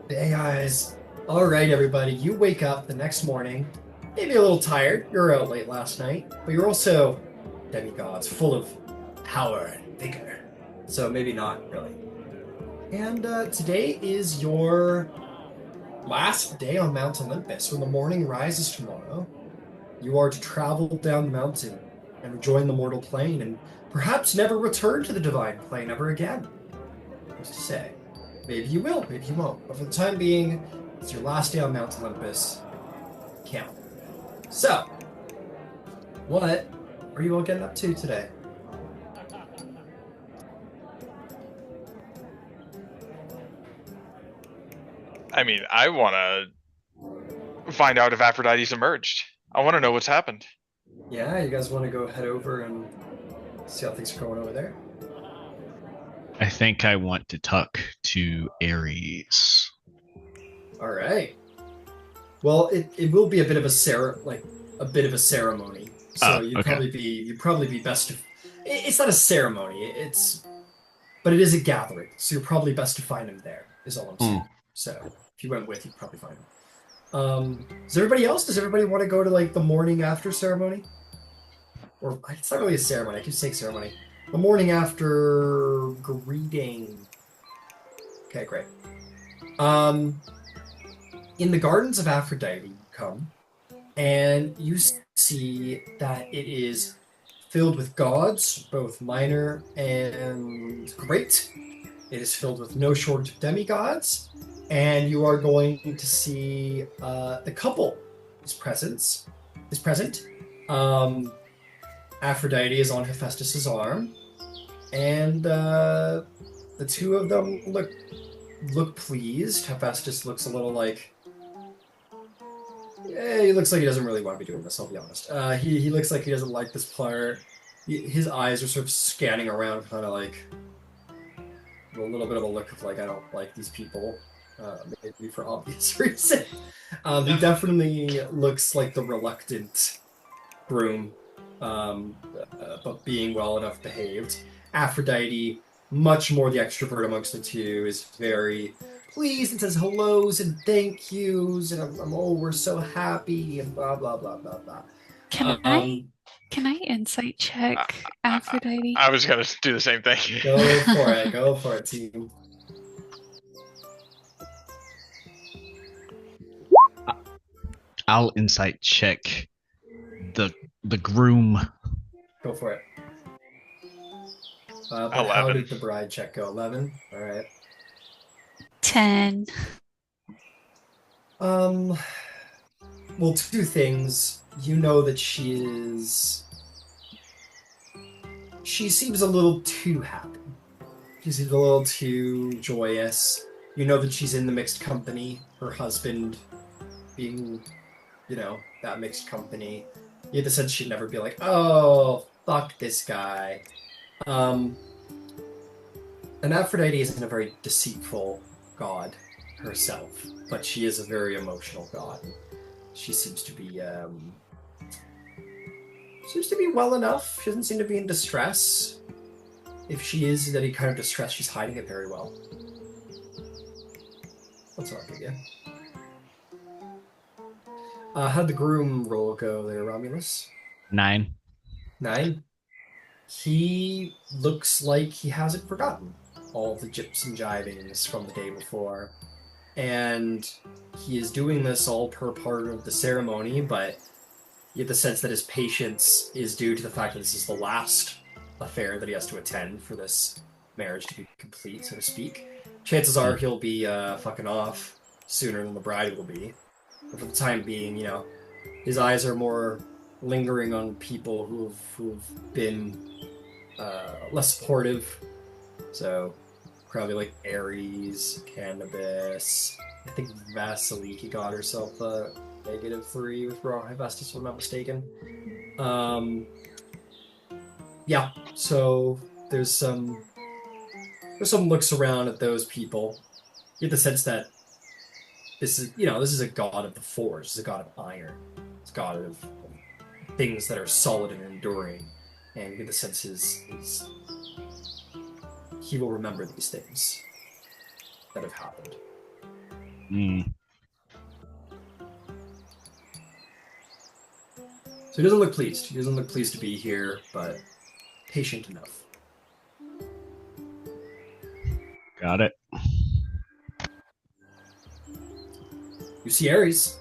The AIs. All right, everybody, you wake up the next morning, maybe a little tired. You were out late last night, but you're also demigods, full of power and vigor. So maybe not really. And today is your last day on Mount Olympus. When the morning rises tomorrow, you are to travel down the mountain and rejoin the mortal plane, and perhaps never return to the divine plane ever again. Who's to say? Maybe you will, maybe you won't. But for the time being, it's your last day on Mount Olympus. Count. So, what are you all getting up to today? I mean, I want to find out if Aphrodite's emerged. I want to know what's happened. Yeah, you guys want to go head over and see how things are going over there? I think I want to talk to Ares. All right. Well, it will be a bit of a ceremony. So you'd probably be best to. It's not a ceremony. But it is a gathering. So you're probably best to find him there. Is all I'm saying. So if you went with, you'd probably find him. Does everybody want to go to like the morning after ceremony? Or it's not really a ceremony. I keep saying ceremony. The morning after greeting. Okay, great. In the gardens of Aphrodite, you come, and you see that it is filled with gods, both minor and great. It is filled with no shortage of demigods, and you are going to see the couple is present. Aphrodite is on Hephaestus's arm, and the two of them look pleased. Hephaestus looks a little like. He looks like he doesn't really want to be doing this, I'll be honest. He looks like he doesn't like this part. His eyes are sort of scanning around, kind of like a little bit of a look of like, I don't like these people, maybe for obvious reason. He definitely looks like the reluctant groom, but being well enough behaved. Aphrodite, much more the extrovert amongst the two, is very pleased and says hellos and thank yous and we're so happy and blah blah blah blah blah. Can I insight check Aphrodite? I was gonna do the same thing. Go for it, team. I'll insight check the groom. Go for it. But 11. How did the bride check go? 11? All right. 10. Well, 2 things. You know that she seems a little too happy. She seems a little too joyous. You know that she's in the mixed company. Her husband being, that mixed company. You had the sense she'd never be like, oh, fuck this guy. And Aphrodite isn't a very deceitful god herself, but she is a very emotional god. She seems to be well enough. She doesn't seem to be in distress. If she is in any kind of distress, she's hiding it very well. What's wrong again? How'd the groom roll go there, Romulus? 9. 9? He looks like he hasn't forgotten all the jips and jivings from the day before. And he is doing this all per part of the ceremony, but you get the sense that his patience is due to the fact that this is the last affair that he has to attend for this marriage to be complete, so to speak. Chances are he'll be fucking off sooner than the bride will be. But for the time being, his eyes are more lingering on people who've been less supportive. So probably like Ares, Candybus. I think Vasaliki got herself a -3 with Raw Hephaestus, if I'm not mistaken. Yeah, so there's some looks around at those people. You get the sense that this is a god of the forge, this is a god of iron, it's a god of things that are solid and enduring, and you get the sense he will remember these things that have happened. So he doesn't look pleased. He doesn't look pleased to be here, but patient enough. Got it. You see Ares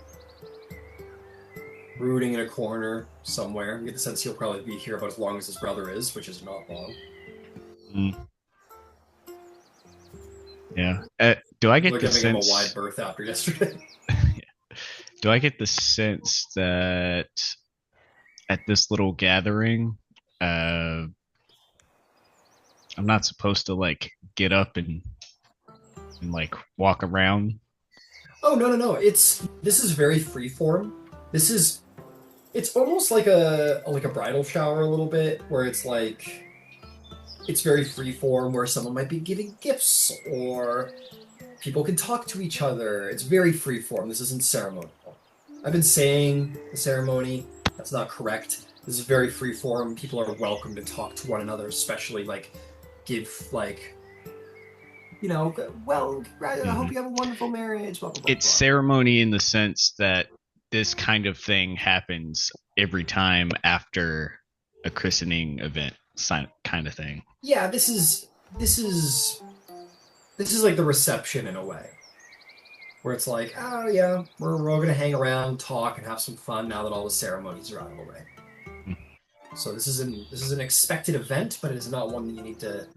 brooding in a corner somewhere. You get the sense he'll probably be here about as long as his brother is, which is not long. Yeah. Do I get They're the giving sense? him a wide berth after yesterday. Yeah. Do I get the sense that at this little gathering, I'm not supposed to like get up and like walk around? Oh no! This is very freeform. It's almost like a bridal shower a little bit, where it's like it's very freeform, where someone might be giving gifts or people can talk to each other. It's very freeform. This isn't ceremonial. I've been saying the ceremony. That's not correct. This is very freeform. People are welcome to talk to one another, especially give well, I hope you have a wonderful marriage. Blah, blah, blah, It's blah. ceremony in the sense that this kind of thing happens every time after a christening event, kind of thing. Yeah, this is like the reception in a way, where it's like, oh yeah, we're all gonna hang around, talk, and have some fun now that all the ceremonies are out of the way. So this is an expected event, but it is not one that you need to.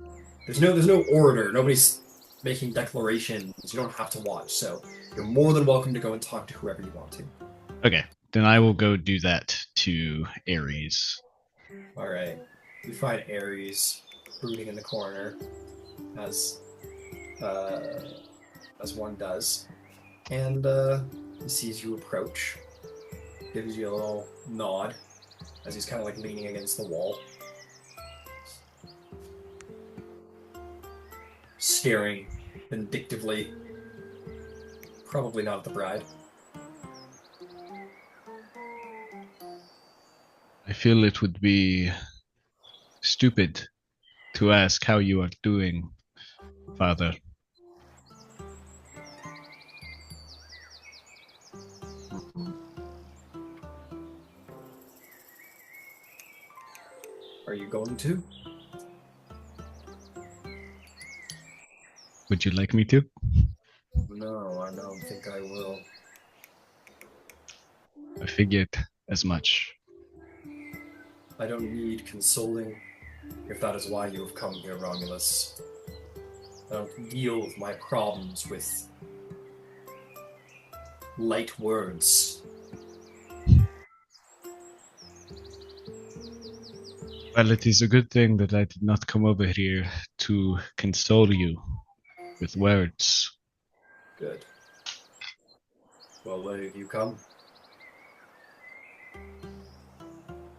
There's no orator. Nobody's making declarations. You don't have to watch. So you're more than welcome to go and talk to whoever you want to. Okay, then I will go do that to Ares. All right. You find Ares brooding in the corner, as one does, and he sees you approach, gives you a little nod as he's kind of like leaning against the wall, staring vindictively, probably not at the bride. I feel it would be stupid to ask how you are doing, Father. Are you going to? Would you like me to? No, I don't think I will. I figured as much. I don't need consoling, if that is why you have come here, Romulus. I don't deal with my problems with light words. Well, it is a good thing that I did not come over here to console you with words. Good. Well, why have you come?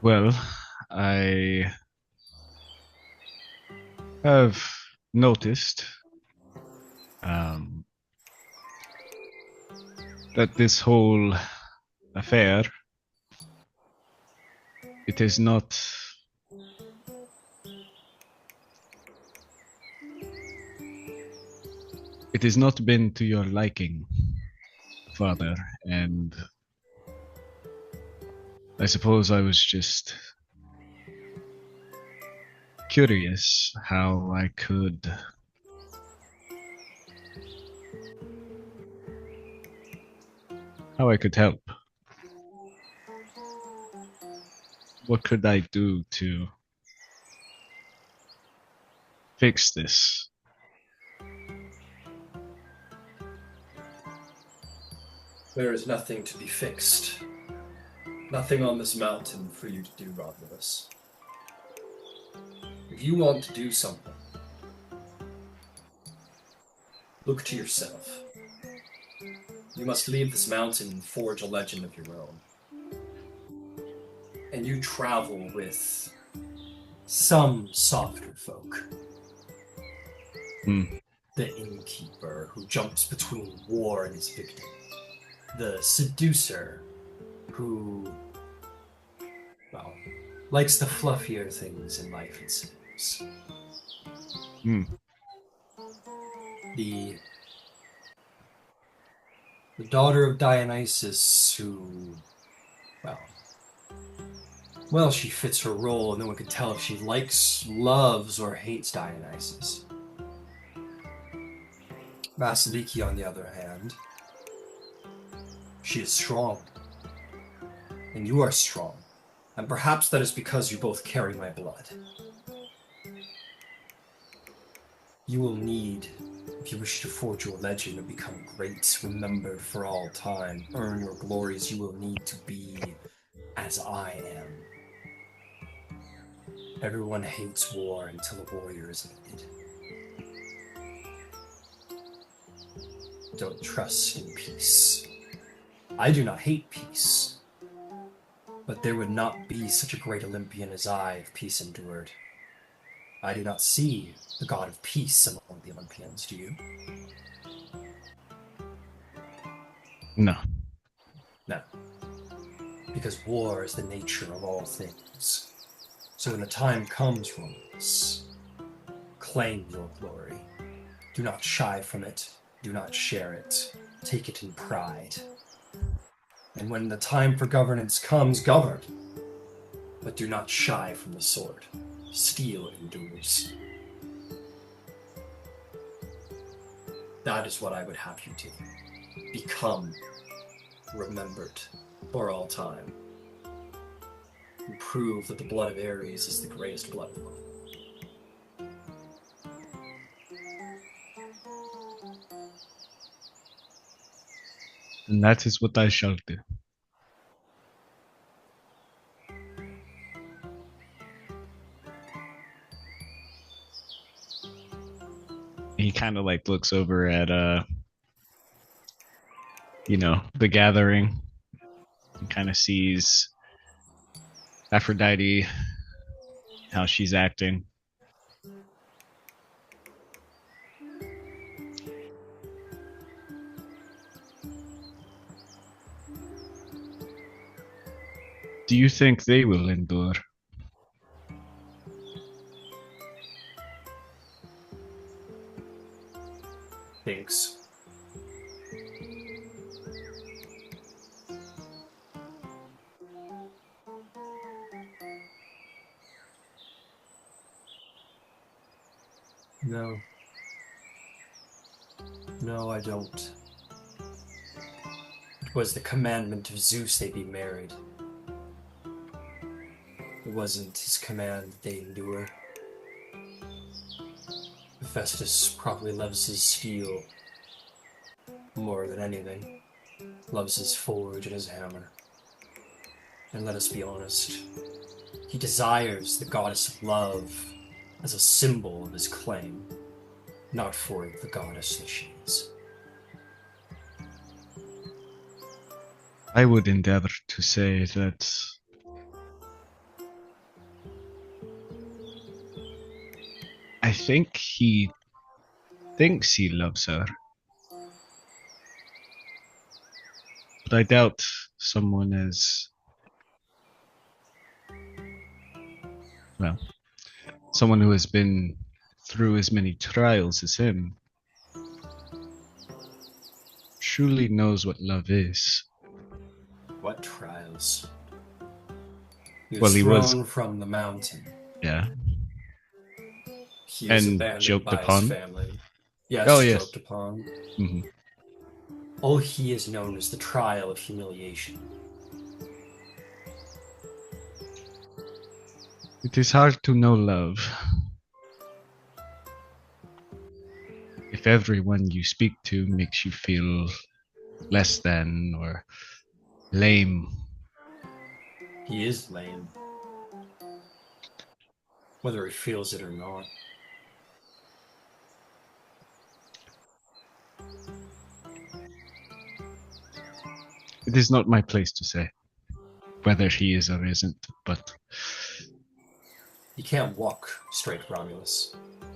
Well, I have noticed that this whole affair, it is not it has not been to your liking, Father, and I suppose I was just curious how I could help. What could I do to fix this? There is nothing to be fixed. Nothing on this mountain for you to do, Romulos. If you want to do something, look to yourself. You must leave this mountain and forge a legend of your own. And you travel with some softer folk. The innkeeper who jumps between war and his victim. The seducer who, well, likes the fluffier things in life, it seems. The daughter of Dionysus who, well, she fits her role, and no one can tell if she likes, loves, or hates Dionysus. Vasaliki, on the other hand, she is strong. And you are strong. And perhaps that is because you both carry my blood. You will need, if you wish to forge your legend and become great, remembered for all time, earn your glories, you will need to be as I am. Everyone hates war until a warrior is needed. Don't trust in peace. I do not hate peace, but there would not be such a great Olympian as I if peace endured. I do not see the god of peace among the Olympians, do you? No. No. Because war is the nature of all things. So when the time comes, Romulos, claim your glory. Do not shy from it. Do not share it. Take it in pride. And when the time for governance comes, govern. But do not shy from the sword. Steel endures. That is what I would have you do. Become remembered for all time. And prove that the blood of Ares is the greatest blood of all. And that is what I shall do. He kind of like looks over at the gathering and kind of sees Aphrodite, how she's acting. Do you think they will endure? Thanks. No. No, I don't. It was the commandment of Zeus they be married. It wasn't his command that they endure. Hephaestus probably loves his steel more than anything. Loves his forge and his hammer. And let us be honest, he desires the goddess of love as a symbol of his claim, not for the goddess that she is. I would endeavor to say that I think he thinks he loves her. But I doubt someone as, well, someone who has been through as many trials as him truly knows what love is. What trials? He Well, was he was- thrown from the mountain. Yeah. He was And abandoned joked by upon? his family. Yes, Oh, yes. joked upon. hmm All he is known as the trial of humiliation. It is hard to know love if everyone you speak to makes you feel less than or lame. He is lame. Whether he feels it or not. It is not my place to say whether he is or isn't, but He can't walk straight, Romulus.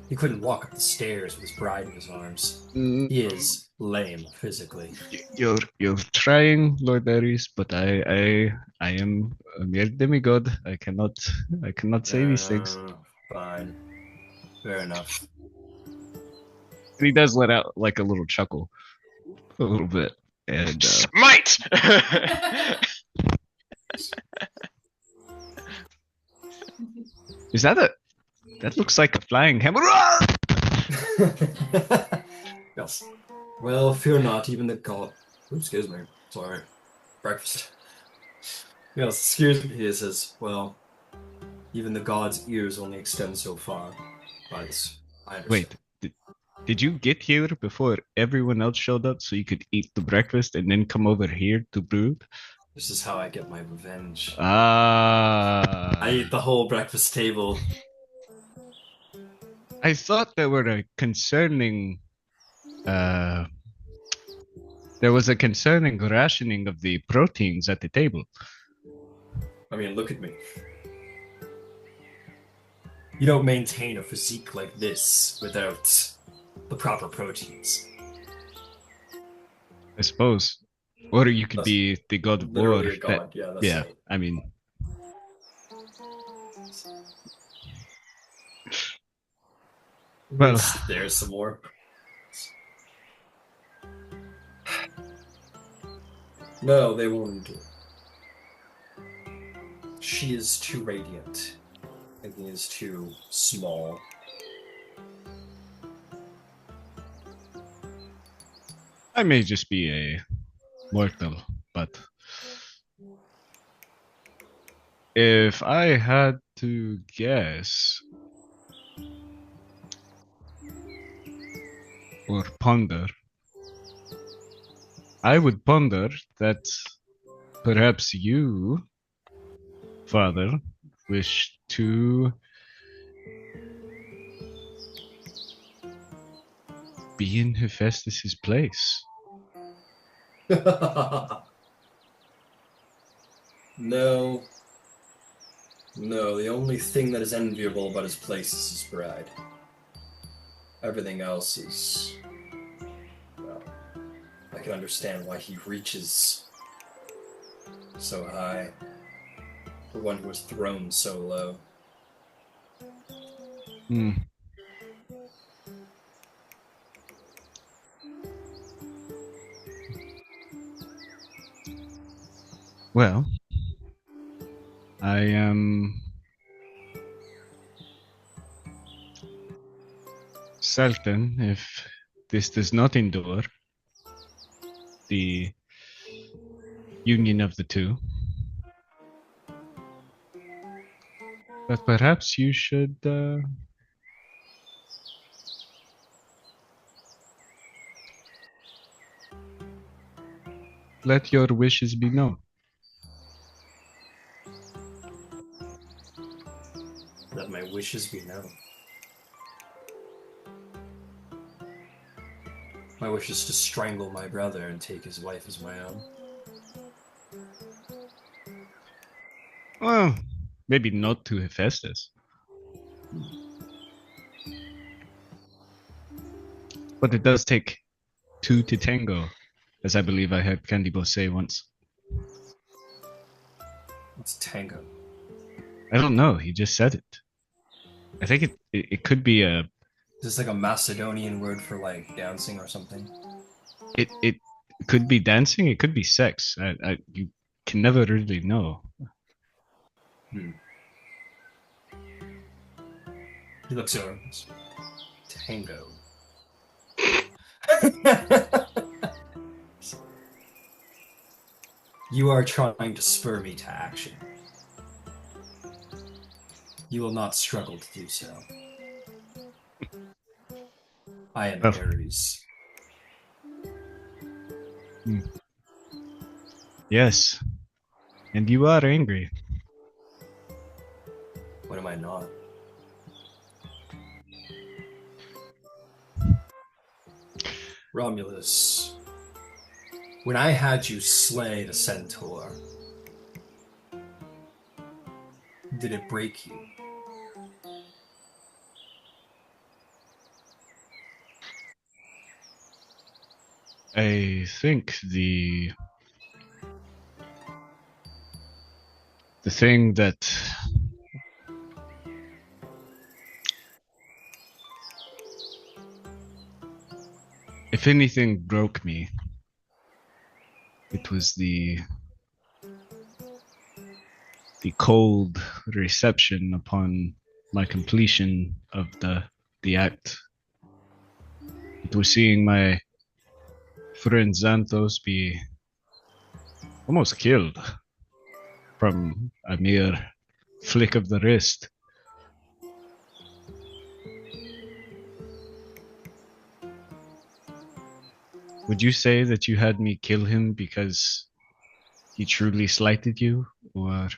He couldn't walk up the stairs with his bride in his arms. He is lame physically. you're trying, Lord Ares, but I am a mere demigod. I cannot say these things. Fine. Fair enough. And he does let out like a little chuckle, a little bit, and Smite! is that a? That looks like a flying hammer. Yes. Well, fear not, even the god. Oops, excuse me. Sorry. Breakfast. Yes, excuse me. He says, well, even the god's ears only extend so far. But I understand. Wait, did you get here before everyone else showed up so you could eat the breakfast and then come over here to brood? This is how I get my revenge. Ah. I eat the whole breakfast table. I thought there were a concerning. There was a concerning rationing of the proteins at the table. I mean, look at me. You don't maintain a physique like this without the proper proteins. I suppose. Or you could be the god of war. Literally a god, yeah, that's yeah, it. I mean. Well, there's some more. No, they won't do it. She is too radiant. And he is too small. I may just be a mortal, but if I had to guess or ponder, I would ponder that perhaps you, Father, wish to be in Hephaestus's place. No. No, the only thing that is enviable about his place is his bride. Everything else is... well, I can understand why he reaches so high for one who was thrown so low. Hmm. Well, I am certain if this does not endure the union of the two, that perhaps you should let your wishes be known. Let my wishes be known. My wish is to strangle my brother and take his wife as my own. Well, maybe not to Hephaestus. But it does take two to tango, as I believe I heard Candybus say once. It's tango. I don't know, he just said it. I think it could be a... Is this like a Macedonian word for like dancing or something? It could be dancing, it could be sex. You can never really know. He looks over. Tango. You are trying to spur me to action. You will not struggle to do so. I am Oh. Ares. Yes. And you are angry. When am I not? Romulus, when I had you slay the centaur, did it break you? I think the thing that if anything broke me, it was the cold reception upon my completion of the act. It was seeing my friend Xanthos be almost killed from a mere flick of the wrist. Would you say that you had me kill him because he truly slighted you, or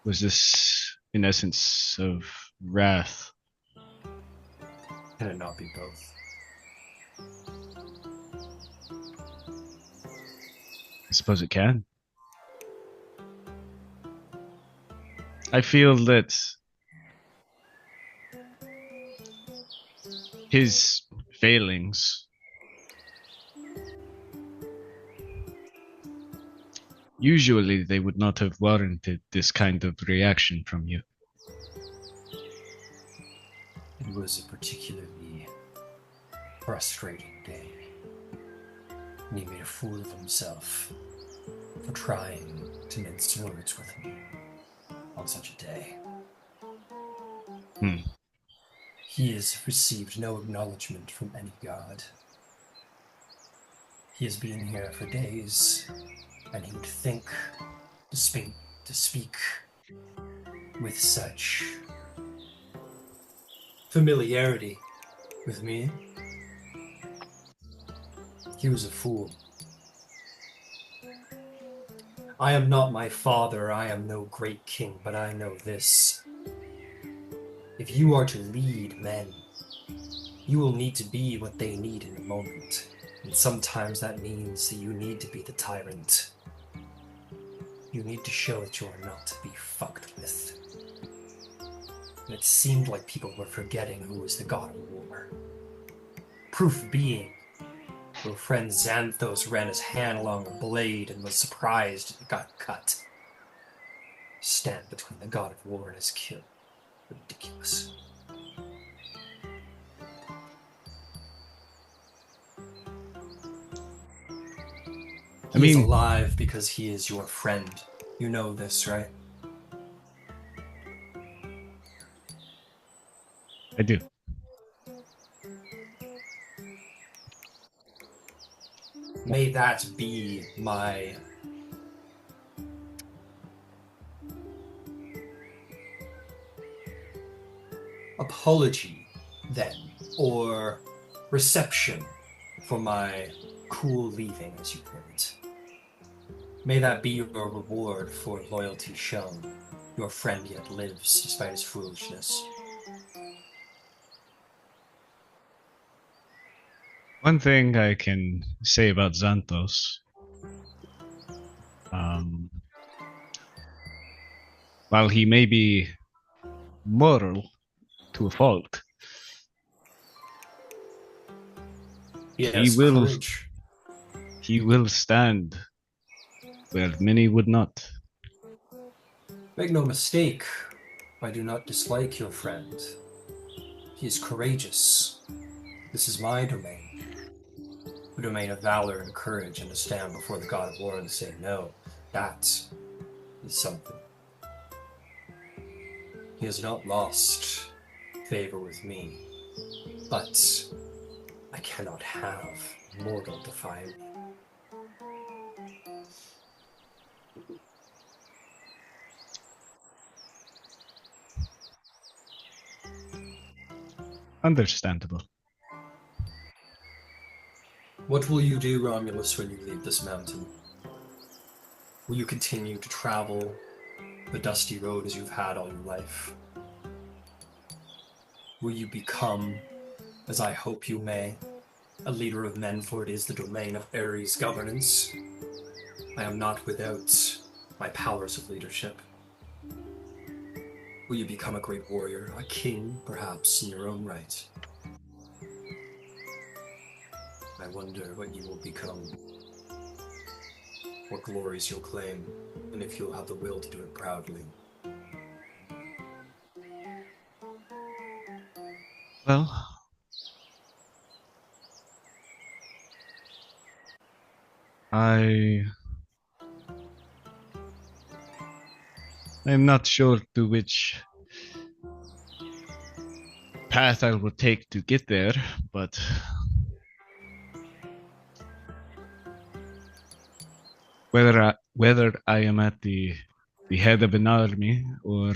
was this in essence of wrath? Can it not be both? I suppose it can. I feel that his failings usually they would not have warranted this kind of reaction from you. It was a particularly frustrating day. And he made a fool of himself for trying to mince words with me on such a day. He has received no acknowledgement from any god. He has been here for days, and he would think to speak with such familiarity with me. He was a fool. I am not my father, I am no great king, but I know this. If you are to lead men, you will need to be what they need in a moment. And sometimes that means that you need to be the tyrant. You need to show that you are not to be fucked with. And it seemed like people were forgetting who was the god of war. Proof being, your friend Xanthos ran his hand along a blade and was surprised it got cut. Stand between the god of war and his kill. Ridiculous. He is alive because he is your friend. You know this, right? I do. May that be my apology, then, or reception for my cool leaving, as you put it. May that be your reward for loyalty shown. Your friend yet lives, despite his foolishness. One thing I can say about Xanthos, while he may be moral to a fault, he will stand where many would not. Make no mistake, I do not dislike your friend. He is courageous. This is my domain. The domain of valor and courage, and to stand before the god of war and say no. That is something. He has not lost favor with me, but I cannot have mortal defy me. Understandable. What will you do, Romulus, when you leave this mountain? Will you continue to travel the dusty road as you've had all your life? Will you become, as I hope you may, a leader of men, for it is the domain of Ares' governance? I am not without my powers of leadership. Will you become a great warrior, a king, perhaps, in your own right? I wonder what you will become, what glories you'll claim, and if you'll have the will to do it proudly. Well, I am not sure to which path I will take to get there, but whether I am at the head of an army or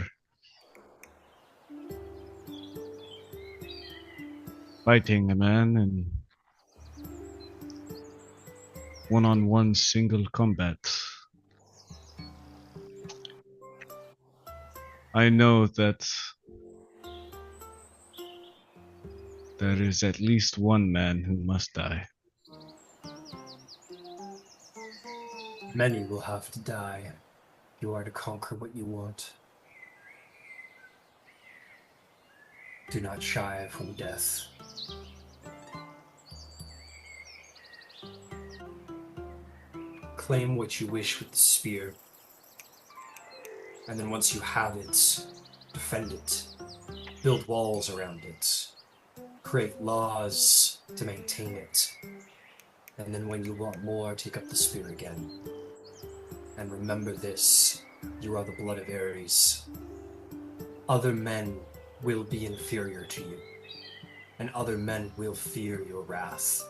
fighting a man in one-on-one single combat, I know that there is at least one man who must die. Many will have to die. You are to conquer what you want. Do not shy from death. Claim what you wish with the spear. And then once you have it, defend it. Build walls around it. Create laws to maintain it. And then when you want more, take up the spear again. And remember this, you are the blood of Ares. Other men will be inferior to you, and other men will fear your wrath.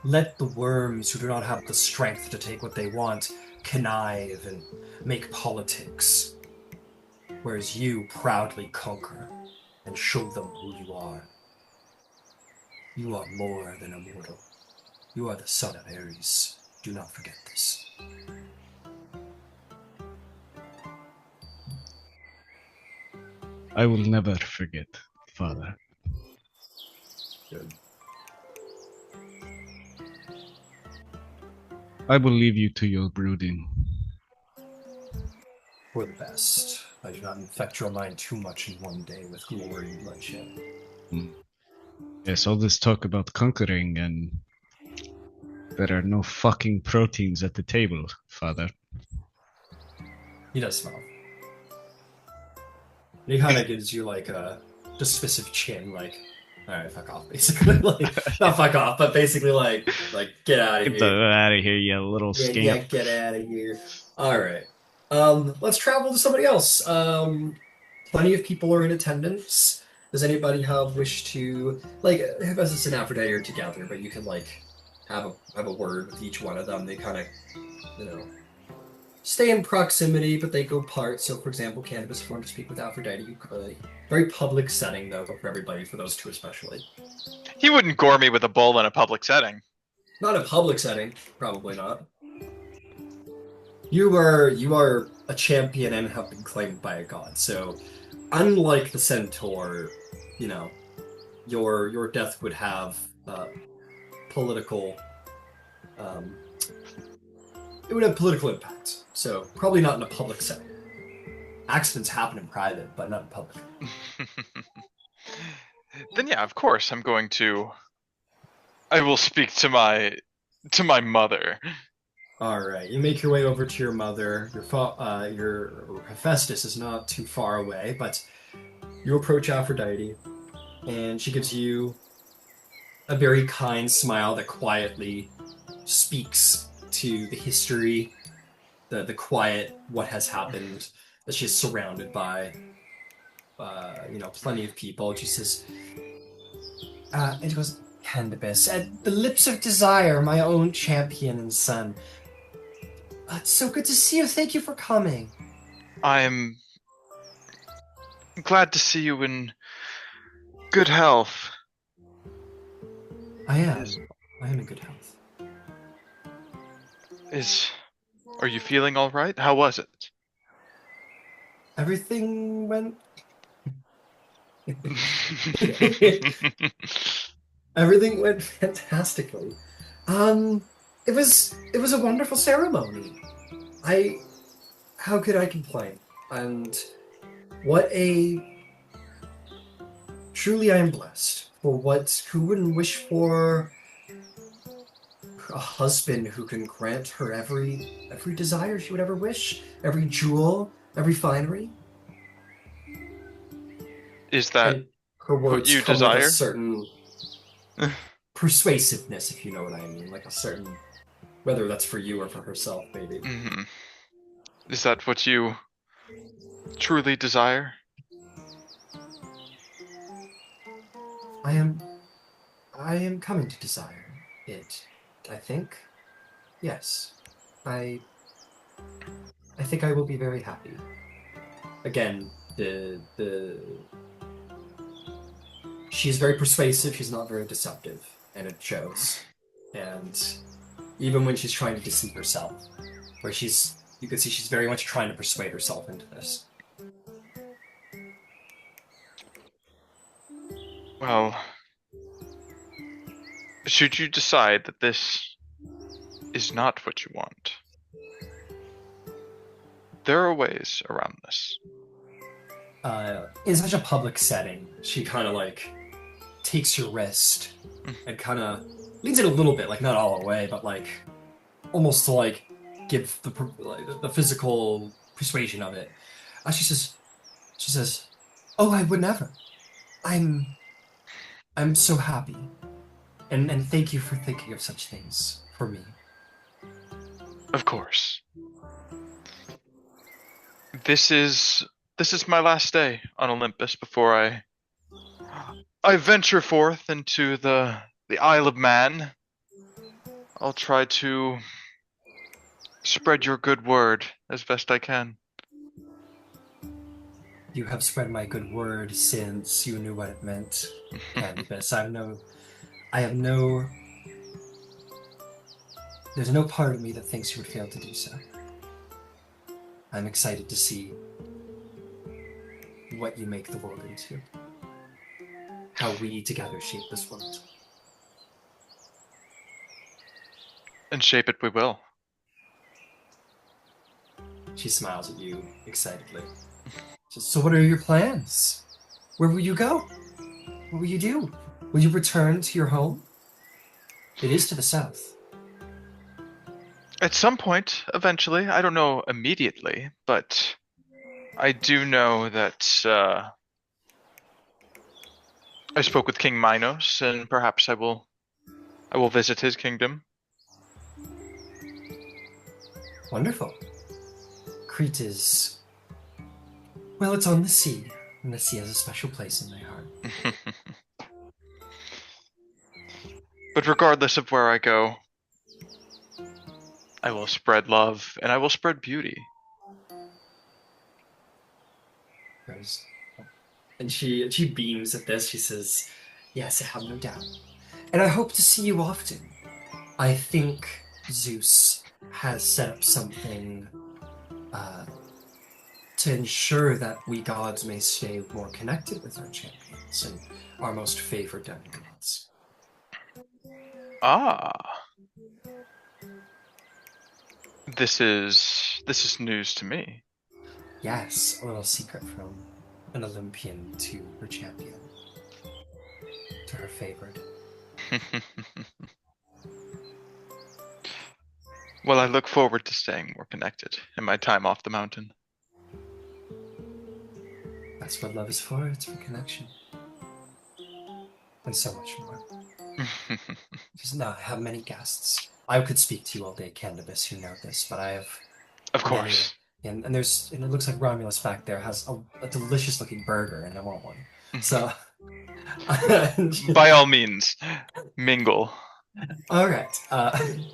Let the worms who do not have the strength to take what they want connive and make politics, whereas you proudly conquer and show them who you are. You are more than a mortal. You are the son of Ares. Do not forget this. I will never forget, Father. Good. I will leave you to your brooding. For the best. I do not infect your mind too much in one day with glory and bloodshed. Yes, all this talk about conquering, and there are no fucking proteins at the table, Father. He does smile. And he kind of gives you like a dismissive chin, like, alright, fuck off, basically. Like, not fuck off, but basically like get out of Get here. out of here, you little Yeah, scamp. get out of here. Alright. Let's travel to somebody else. Plenty of people are in attendance. Does anybody have wish to, like, as it's an Aphrodite or together, but you can like have a word with each one of them. They kind of, you know, stay in proximity, but they go apart. So, for example, Candybus, if you want to speak with Aphrodite, you could. Very public setting, though, for everybody, for those two especially. He wouldn't gore me with a bull in a public setting. Not a public setting, probably not. You are a champion and have been claimed by a god. So, unlike the centaur, you know, your death would have political. It would have political impact. So, probably not in a public setting. Accidents happen in private, but not in public. Then yeah, of course I'm going to. I will speak to my mother. All right, you make your way over to your mother. Your Hephaestus is not too far away, but you approach Aphrodite, and she gives you a very kind smile that quietly speaks to the history, the quiet, what has happened, that she's surrounded by, plenty of people. She says, it was Candybus, at the lips of desire, my own champion and son. It's so good to see you. Thank you for coming. I'm glad to see you in good health. I am. I am in good health. Are you feeling all right? How was it? Everything went. Everything went fantastically. It was a wonderful ceremony. How could I complain? And what a truly I am blessed for who wouldn't wish for a husband who can grant her every desire she would ever wish, every jewel, every finery. Is that And her what words you come with a desire? certain persuasiveness, if you know what I mean, like a certain, whether that's for you or for herself, maybe. Mm-hmm. Is that what you truly desire? I am coming to desire it. I think, yes. I think I will be very happy. Again, she's very persuasive. She's not very deceptive, and it shows. And even when she's trying to deceive herself, where you can see she's very much trying to persuade herself into this. Well, should you decide that this is not what you want, there are ways around this. In such a public setting, she kind of like takes your wrist and kind of leans it a little bit, like not all the way, but like almost to like give the physical persuasion of it. She says, "Oh, I would never. I'm so happy, and thank you for thinking of such things for me." Of course. This is my last day on Olympus before I venture forth into the Isle of Man. I'll try to spread your good word as best I can. You have spread my good word since you knew what it meant, Candybus. There's no part of me that thinks you would fail to do so. I'm excited to see what you make the world into. How we together shape this world. And shape it we will. She smiles at you excitedly. So what are your plans? Where will you go? What will you do? Will you return to your home? It is to the south. At some point, eventually. I don't know immediately, but I do know that I spoke with King Minos, and perhaps I will visit his kingdom. Wonderful. Crete is... well, it's on the sea, and the sea has a special place in my heart. But regardless of where I go, I will spread love, and I will spread beauty. And she beams at this. She says, "Yes, I have no doubt. And I hope to see you often. I think Zeus has set up something to ensure that we gods may stay more connected with our champions and our most favored demigods." Ah. This is news to me. Yes, a little secret from an Olympian to her champion. To her favored. Well, I look forward to staying more connected in my time off the mountain. That's what love is for. It's for connection. And so much more. Because now I have many guests. I could speak to you all day, Candybus, you know this, but I have... Of course. And it looks like Romulus back there has a delicious looking burger, and I want one. So... By all means, mingle. All right.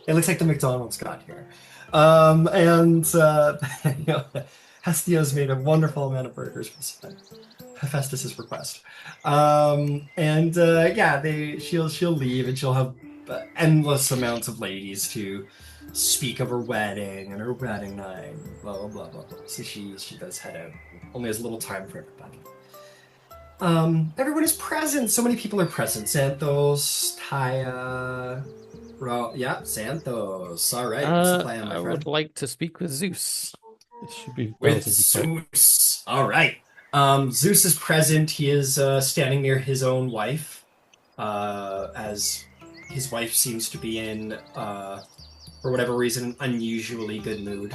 It looks like the McDonald's got here. Hestio's made a wonderful amount of burgers for this event. Festus's request. She'll leave and she'll have endless amounts of ladies to speak of her wedding and her wedding night, blah blah blah blah blah. So she does head out. Only has little time for everybody. Everyone is present. So many people are present. Xanthos, Thyia, yeah, Xanthos. All right, what's the plan, my I friend? would like to speak with Zeus. It should be With relatively quick. Zeus. All right. Zeus is present. He is standing near his own wife, as his wife seems to be in, for whatever reason, an unusually good mood.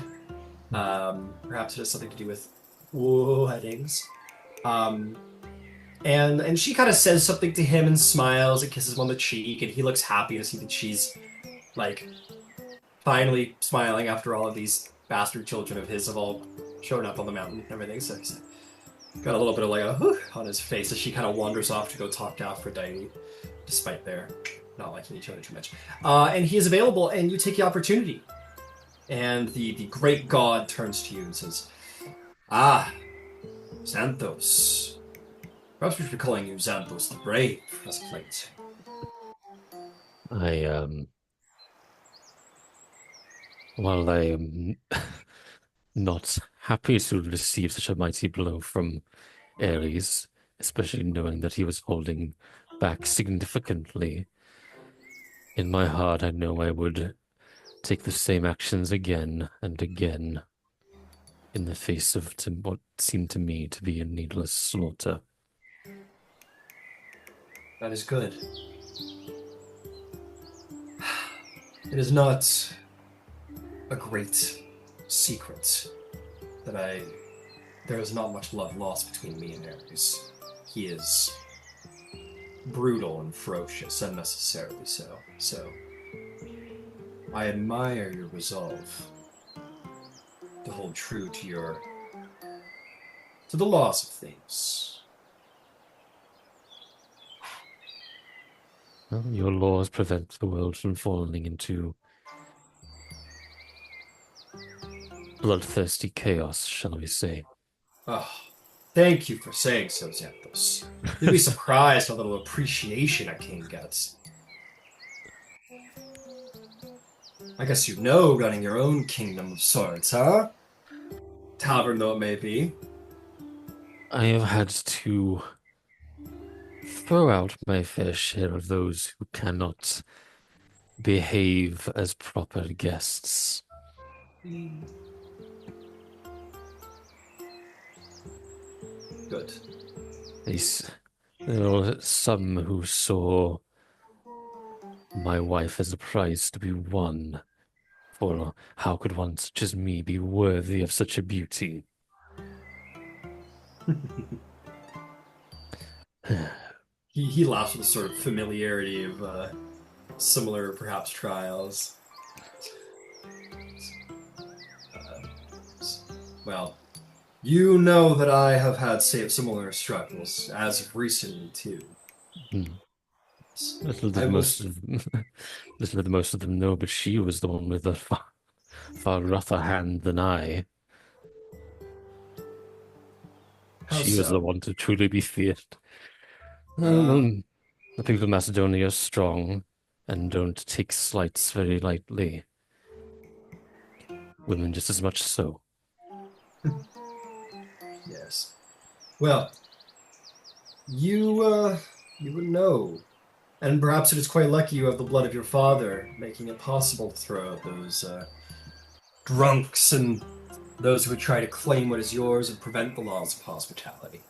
Perhaps it has something to do with weddings. And she kind of says something to him and smiles and kisses him on the cheek, and he looks happy to see that she's like finally smiling after all of these bastard children of his have all shown up on the mountain and everything. So he's got a little bit of like a whew on his face as she kind of wanders off to go talk to Aphrodite, despite their not liking each other too much. And he is available, and you take the opportunity. And the great god turns to you and says, "Ah, Xanthos. Perhaps we should be calling you Xanthos the Brave as of late." While I am not happy to receive such a mighty blow from Ares, especially knowing that he was holding back significantly, in my heart I know I would take the same actions again and again in the face of what seemed to me to be a needless slaughter. That is good. It is not a great secret that there is not much love lost between me and Ares. He is brutal and ferocious, unnecessarily so. So, I admire your resolve to hold true to the laws of things. Well, your laws prevent the world from falling into bloodthirsty chaos, shall we say. Oh, thank you for saying so, Xanthos. You'd be surprised how little appreciation a king gets. I guess you know running your own kingdom of sorts, huh? Tavern though it may be. I have had to throw out my fair share of those who cannot behave as proper guests. Good. There are some who saw my wife as a prize to be won, for how could one such as me be worthy of such a beauty? He laughs with a sort of familiarity of similar, perhaps, trials. Well, you know that I have had similar struggles as of recently too. Little did most of them know, but she was the one with a far rougher hand than I. She was the one to truly be feared. The people of Macedonia are strong and don't take slights very lightly. Women just as much so. Yes. Well, you would know. And perhaps it is quite lucky you have the blood of your father, making it possible to throw out those drunks and those who would try to claim what is yours and prevent the laws of hospitality.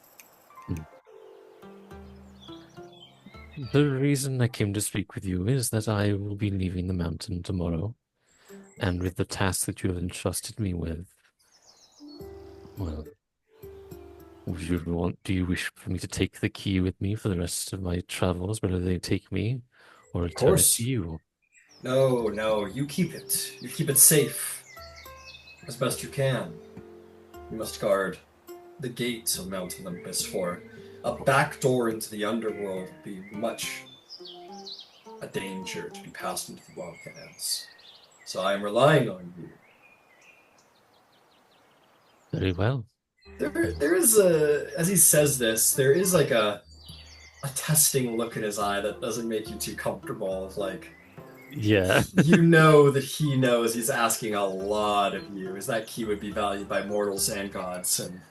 The reason I came to speak with you is that I will be leaving the mountain tomorrow, and with the task that you have entrusted me with, well, do you wish for me to take the key with me for the rest of my travels, whether they take me or return it to you? No, you keep it. You keep it safe as best you can. You must guard the gates of Mount Olympus, for a back door into the underworld would be much a danger to be passed into the wrong hands. So I am relying on you. Very well. There is as he says this, there is like a testing look in his eye that doesn't make you too comfortable. Of like, Yeah. You know that he knows he's asking a lot of you, is that key would be valued by mortals and gods, and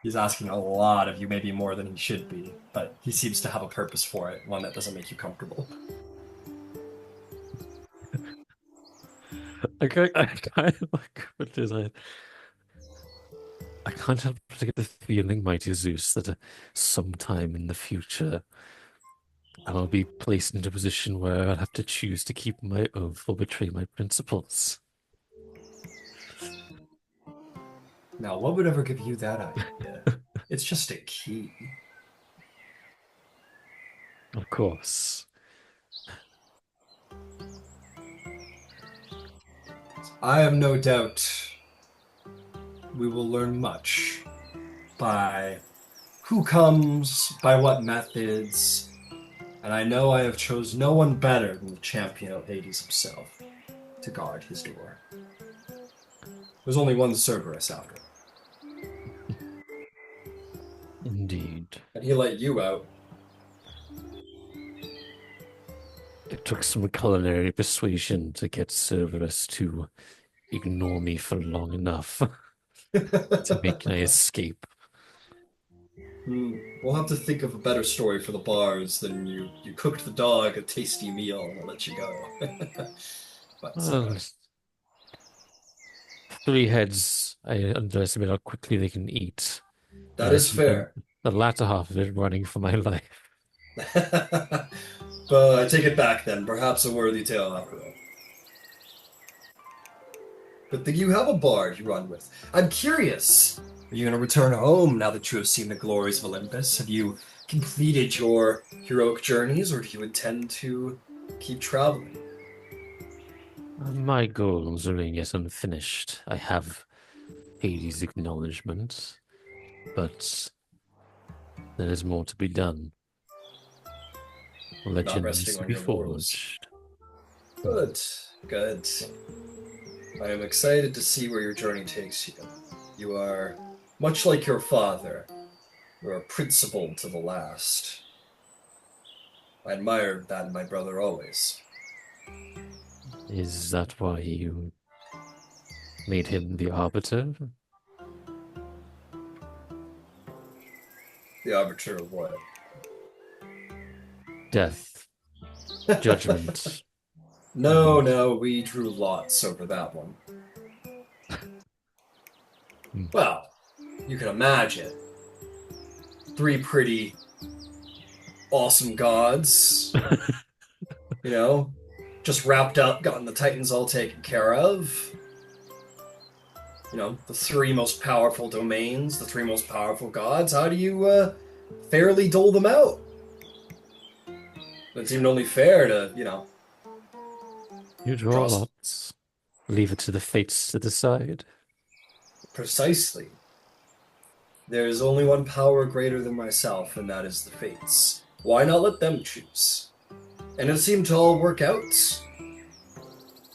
he's asking a lot of you, maybe more than he should be, but he seems to have a purpose for it, one that doesn't make you comfortable. I kind of like what is I can't help but get the feeling, mighty Zeus, that sometime in the future I will be placed into a position where I'll have to choose to keep my oath or betray my principles. Now, what would ever give you that idea? It's just a key. Of course. I have no doubt we will learn much by who comes, by what methods, and I know I have chose no one better than the champion of Hades himself to guard his door. There's only one Cerberus after all. Indeed. And he let you out. It took some culinary persuasion to get Cerberus to ignore me for long enough to make my escape. We'll have to think of a better story for the Bards than you cooked the dog a tasty meal and I'll let you go. But Well, 3 heads, I underestimate how quickly they can eat. that is fair. The latter half of it running for my life. But I take it back then. Perhaps a worthy tale after all. But do you have a bard you run with? I'm curious. Are you going to return home now that you have seen the glories of Olympus? Have you completed your heroic journeys, or do you intend to keep traveling? My goals remain yet unfinished. I have Hades' acknowledgement, but there is more to be done. Legends to be forged. Good, good. I am excited to see where your journey takes you. You are much like your father. You are principled to the last. I admired that in my brother always. Is that why you made him the arbiter? The arbiter of what? Death. Judgment. No, we drew lots over that one. Well, you can imagine. 3 pretty awesome gods. You know, just wrapped up, gotten the Titans all taken care of. You know, the 3 most powerful domains, the 3 most powerful gods. How do you fairly dole them out? It seemed only fair to, you know. You draw lots. Leave it to the fates to decide. Precisely. There is only one power greater than myself, and that is the fates. Why not let them choose? And it seemed to all work out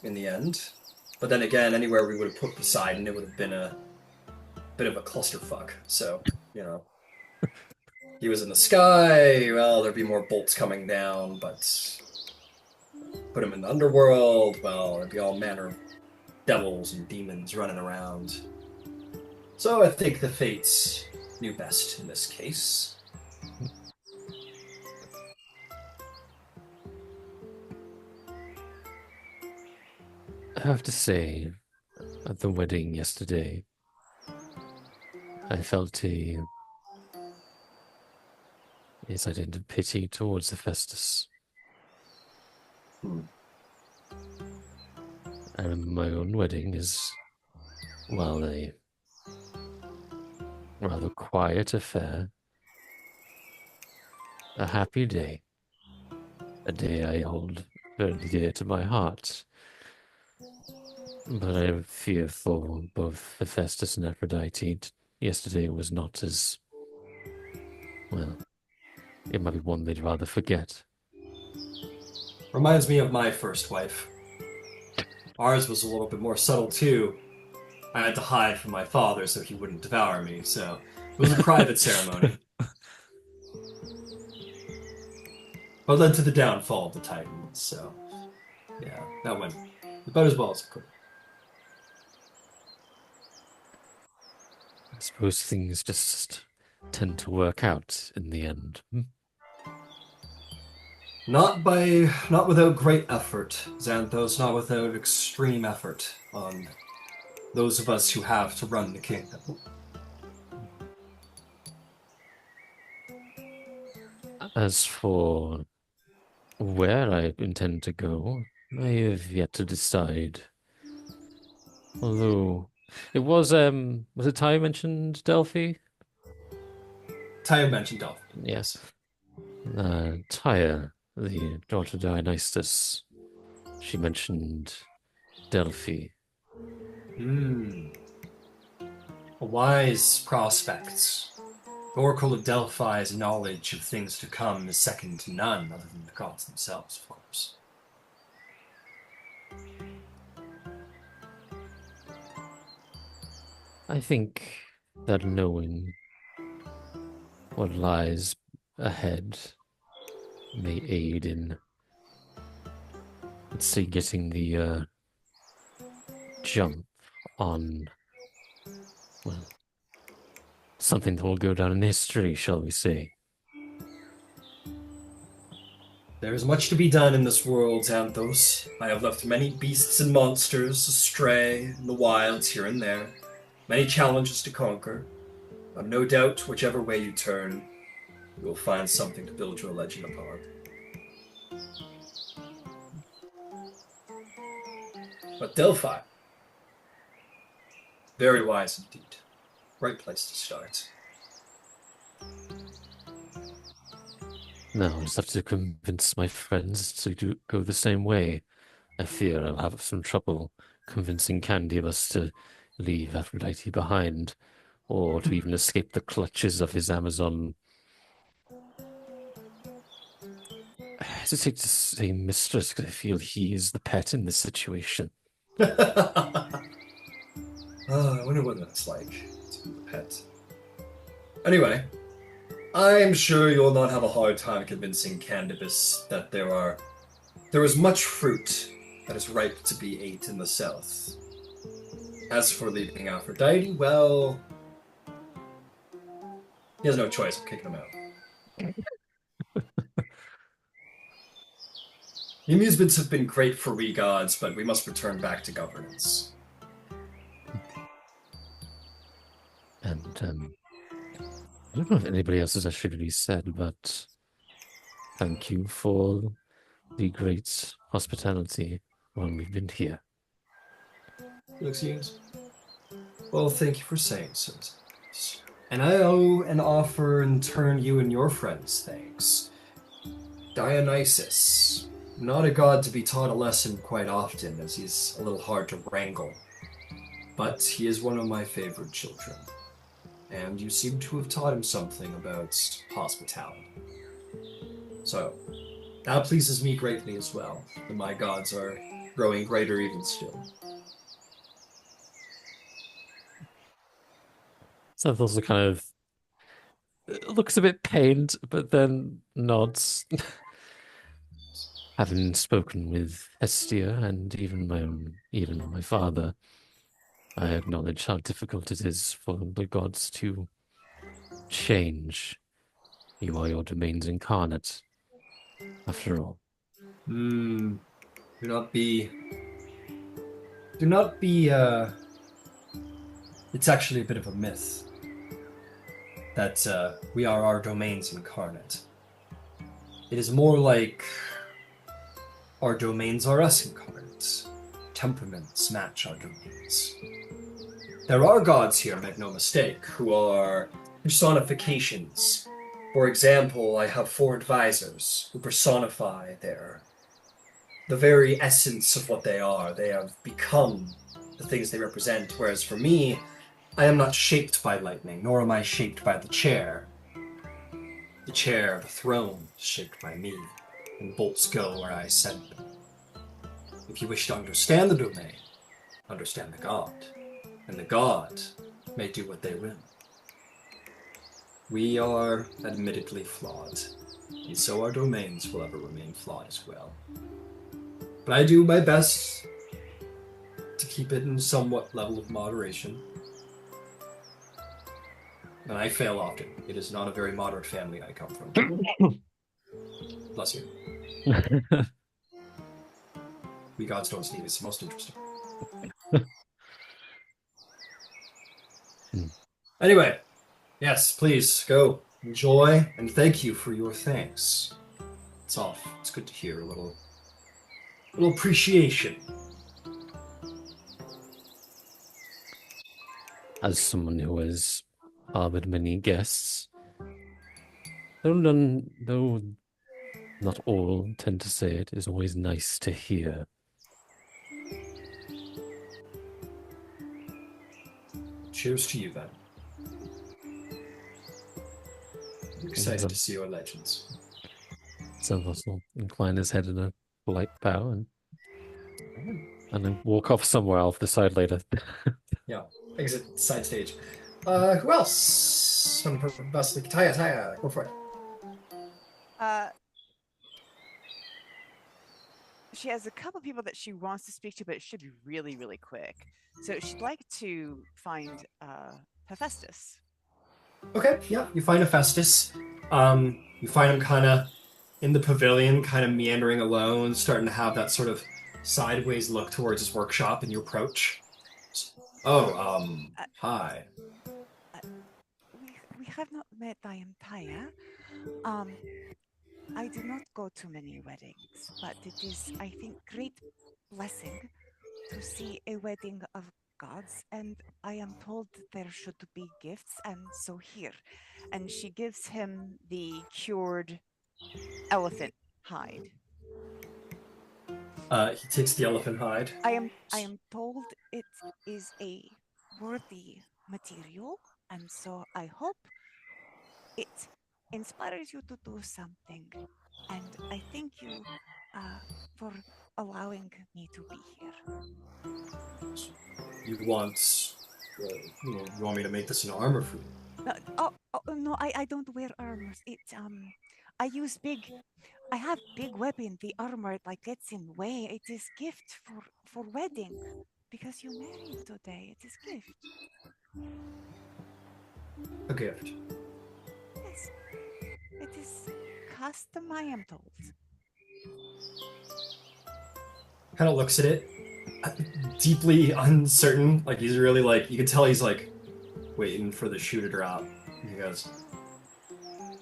in the end. But then again, anywhere we would have put Poseidon, it would have been a bit of a clusterfuck. So, you know. He was in the sky, well, there'd be more bolts coming down, but put him in the underworld, well, there'd be all manner of devils and demons running around. So I think the fates knew best in this case. I have to say, at the wedding yesterday, I felt I did pity towards Hephaestus. And my own wedding is, well, a rather quiet affair. A happy day. A day I hold very dear to my heart. But I fear for both Hephaestus and Aphrodite. Yesterday was not as, well, it might be one they'd rather forget. Reminds me of my first wife. Ours was a little bit more subtle too. I had to hide from my father so he wouldn't devour me, so it was a private ceremony. But led to the downfall of the Titans, so Yeah, that went about as well as it could. I suppose things just tend to work out in the end. Not without great effort, Xanthos, not without extreme effort on those of us who have to run the kingdom. As for where I intend to go, I have yet to decide. Although was it Ty mentioned Delphi? Thyia mentioned Delphi. Yes. Thyia, the daughter of Dionysus, she mentioned Delphi. A wise prospect. The Oracle of Delphi's knowledge of things to come is second to none other than the gods themselves, of course. I think that knowing what lies ahead may aid in, let's say, getting the jump on, well, something that will go down in history, shall we say. There is much to be done in this world, Xanthos. I have left many beasts and monsters astray in the wilds here and there. Many challenges to conquer. But no doubt, whichever way you turn, you will find something to build your legend upon. But Delphi, very wise indeed. Right place to start. Now I just have to convince my friends to go the same way. I fear I'll have some trouble convincing Candybus to leave Aphrodite behind, or to even escape the clutches of his Amazon. I hesitate to say mistress because I feel he is the pet in this situation. I wonder what that's like to be the pet. Anyway, I'm sure you'll not have a hard time convincing Candybus that there is much fruit that is ripe to be ate in the south. As for leaving Aphrodite, well, he has no choice of kicking him out. The amusements have been great for we gods, but we must return back to governance. And I don't know if anybody else has actually really said, but thank you for the great hospitality while we've been here. Yes. Well, thank you for saying so. And I owe an offer in turn you and your friends thanks. Dionysus, not a god to be taught a lesson quite often, as he's a little hard to wrangle. But he is one of my favorite children. And you seem to have taught him something about hospitality. So, that pleases me greatly as well, and my gods are growing greater even still. Xanthos kind of looks a bit pained, but then nods. Having spoken with Hestia and even my father, I acknowledge how difficult it is for the gods to change. You are your domain's incarnate, after all. Do not be, it's actually a bit of a myth that we are our domains incarnate. It is more like our domains are us incarnate. Temperaments match our domains. There are gods here, make no mistake, who are personifications. For example, I have 4 advisors who personify the very essence of what they are. They have become the things they represent, whereas for me, I am not shaped by lightning, nor am I shaped by the chair. The chair, the throne, is shaped by me, and bolts go where I send them. If you wish to understand the domain, understand the god, and the god may do what they will. We are admittedly flawed, and so our domains will ever remain flawed as well. but I do my best to keep it in somewhat level of moderation. And I fail often. It is not a very moderate family I come from. Bless you. We gods don't sneeze. It's most interesting. Anyway, yes, please go enjoy and thank you for your thanks. It's off. It's good to hear a little appreciation. As someone who has harbored many guests, though not all tend to say it, is always nice to hear. Cheers to you, then. I'm excited to see your legends. Xanthos will incline his head in a polite bow and then walk off somewhere off the side later. Yeah, exit side stage. Who else? Vasaliki. Thyia, go for it. She has a couple people that she wants to speak to, but it should be really, really quick. So she'd like to find Hephaestus. Okay, yeah, you find Hephaestus. You find him kind of in the pavilion, kind of meandering alone, starting to have that sort of sideways look towards his workshop, and you approach. Hi. We have not met. I am Thyia. I do not go to many weddings, but it is, I think, great blessing to see a wedding of gods, and I am told there should be gifts, and so here. And she gives him the cured elephant hide. He takes the elephant hide. I am told it is a worthy material, and so I hope it inspires you to do something. And I thank you for allowing me to be here. You want me to make this an armor for you? No, I don't wear armors. I have big weapon. The armor gets in way. It is gift for wedding. Because you married today. It is gift. A gift. Yes. It is custom, I am told. Kind of looks at it, deeply uncertain. Like he's really you can tell he's waiting for the shoe to drop. And he goes,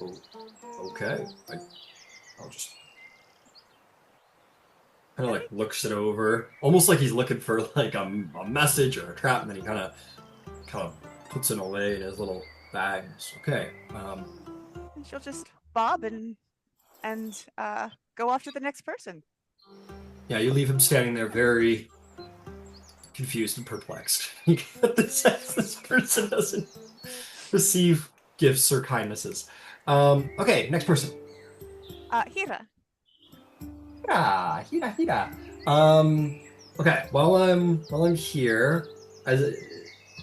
oh, okay. I'll just kind of looks it over, almost like he's looking for a message or a trap, and then he kind of puts it away in his little bags. Okay. And she'll just bob and go off to the next person. Yeah, you leave him standing there very confused and perplexed. You get the sense this person doesn't receive gifts or kindnesses. Okay, next person. Hira. Hira. Okay, while I'm here,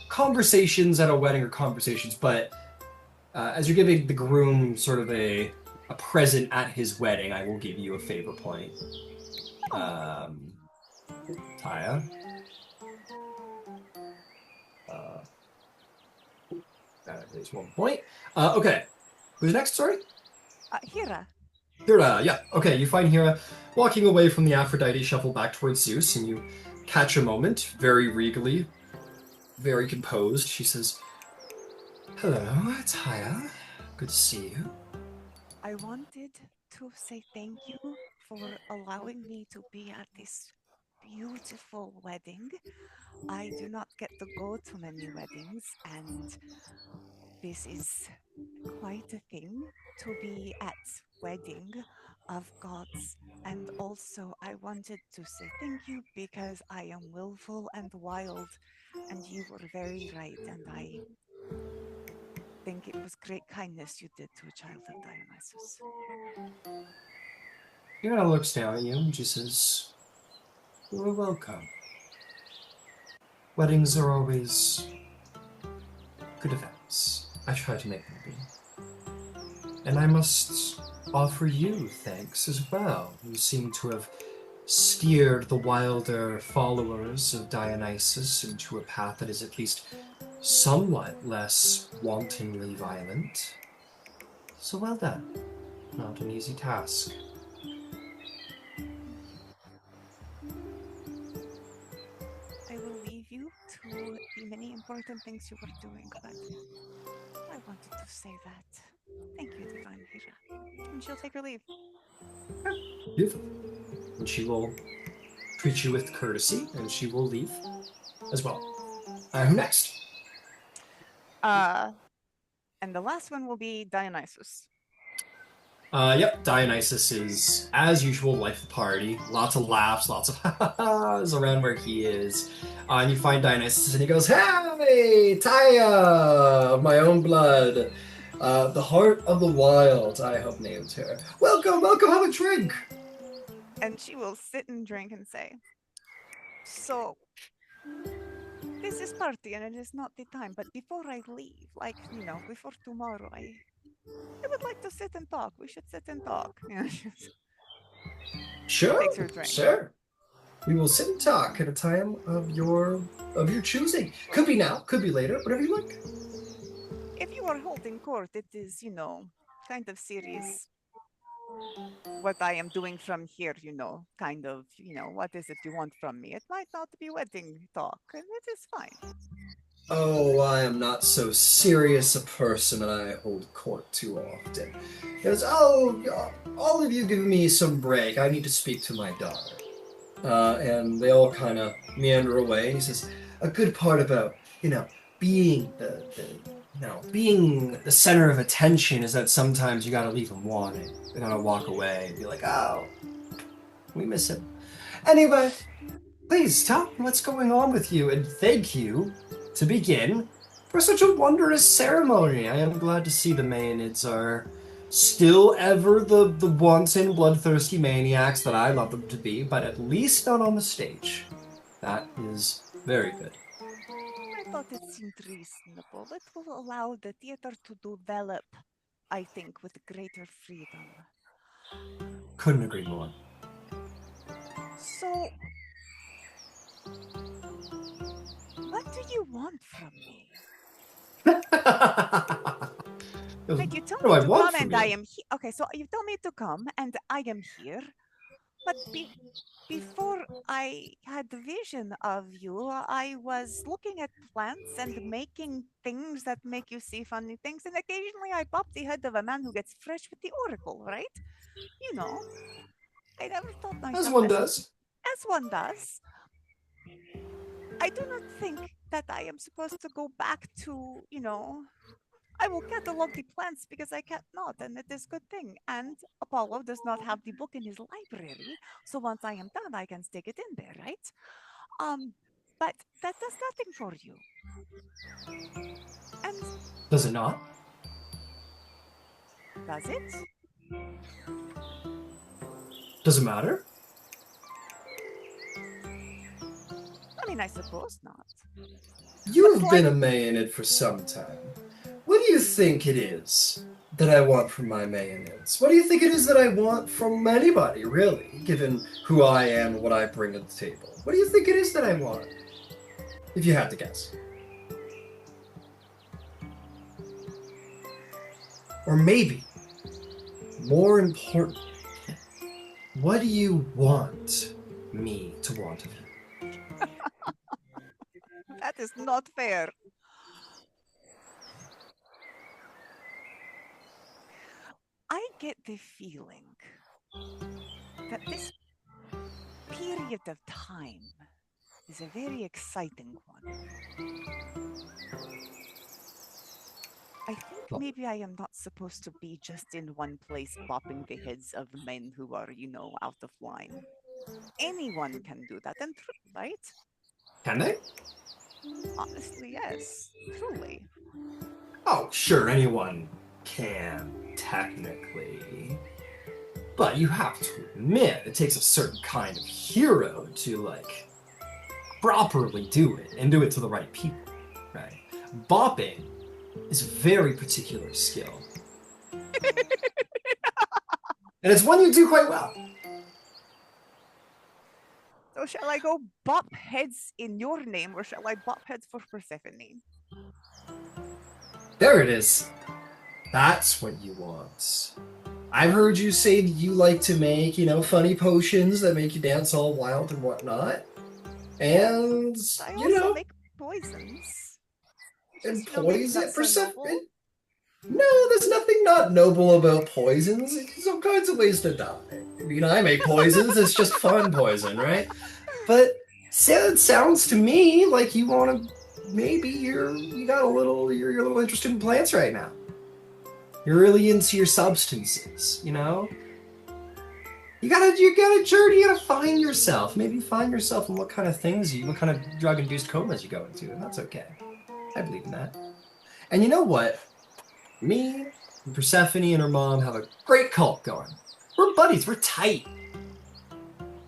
conversations at a wedding are conversations, but as you're giving the groom sort of a present at his wedding, I will give you a favor point. Thyia. That is 1 point. Okay. Who's next, sorry? Hira. Hira, yeah. Okay, you find Hira walking away from the Aphrodite shuffle back towards Zeus, and you catch a moment, very regally, very composed. She says, hello, Thyia. Good to see you. I wanted to say thank you for allowing me to be at this beautiful wedding. I do not get to go to many weddings, and this is quite a thing to be at wedding of gods. And also I wanted to say thank you because I am willful and wild, and you were very right, and I think it was great kindness you did to a child of Dionysus. Hira looks down at you and she says, you are welcome. Weddings are always good events. I try to make them be. And I must offer you thanks as well. You seem to have steered the wilder followers of Dionysus into a path that is at least somewhat less wantonly violent. So well done. Not an easy task. I will leave you to the many important things you were doing, but I wanted to say that. Thank you, Divine Hera. And she'll take her leave. Beautiful. And she will treat you with courtesy, and she will leave as well. Who next? And the last one will be Dionysus. Yep, Dionysus is, as usual, life of the party. Lots of laughs, lots of ha-has around where he is. And you find Dionysus, and he goes, "Hey, Thyia, of my own blood. The heart of the wild, I have named her. Welcome, have a drink." And she will sit and drink and say, "So, this is party and it is not the time, but before I leave, like, before tomorrow, I would like to sit and talk. We should sit and talk." Sure, Takes her drink. sure. We will sit and talk at a time of your choosing. Could be now, could be later, whatever you like. If you are holding court, it is, kind of serious. What I am doing from here, kind of, what is it you want from me? It might not be wedding talk, and it is fine. Oh, I am not so serious a person, and I hold court too often. Because, all of you give me some break. I need to speak to my daughter. And they all kind of meander away. He says, a good part about, being being the center of attention is that sometimes you gotta leave them wanting. They gotta walk away and be like, oh, we miss him. Anyway, please tell me what's going on with you, and thank you, to begin, for such a wondrous ceremony. I am glad to see the Maenads are still ever the wanton, bloodthirsty maniacs that I love them to be, but at least not on the stage. That is very good. I thought it seemed reasonable. It will allow the theater to develop, I think, with greater freedom. Couldn't agree more. So, what do you want from me? Like, you told me to come and I am here. Okay, so you told me to come and I am here. But before I had the vision of you, I was looking at plants and making things that make you see funny things. And occasionally I pop the head of a man who gets fresh with the oracle, right? I never thought myself As one does. As one does. I do not think that I am supposed to go back to, I will catalog the plants because I cannot, and it is a good thing. And Apollo does not have the book in his library, so once I am done, I can stick it in there, right? But that does nothing for you. And does it not? Does it? Does it matter? I mean, I suppose not. You've been a Maeanid for some time. What do you think it is that I want from my Maeanids? What do you think it is that I want from anybody, really, given who I am and what I bring to the table? What do you think it is that I want? If you had to guess. Or maybe, more importantly, what do you want me to want of you? That is not fair. I get the feeling that this period of time is a very exciting one. I think maybe I am not supposed to be just in one place bopping the heads of men who are, out of line. Anyone can do that, and right? Can they? Honestly, yes. Truly. Oh, sure, anyone can, technically. But you have to admit, it takes a certain kind of hero to, properly do it, and do it to the right people, right? Bopping is a very particular skill. And it's one you do quite well. So shall I go bop heads in your name, or shall I bop heads for Persephone? There it is. That's what you want. I've heard you say that you like to make, funny potions that make you dance all wild and whatnot. And, I also make poisons. and Just, maybe poison not so noble. Persephone. No, there's nothing not noble about poisons. There's all kinds of ways to die. I make poisons. It's just fun poison, right? But it sounds to me like you want to. Maybe you're a little interested in plants right now. You're really into your substances, You gotta journey. You gotta find yourself. Maybe find yourself in what kind of drug-induced comas you go into, and that's okay. I believe in that. And you know what? Me and Persephone and her mom have a great cult going. We're buddies. We're tight.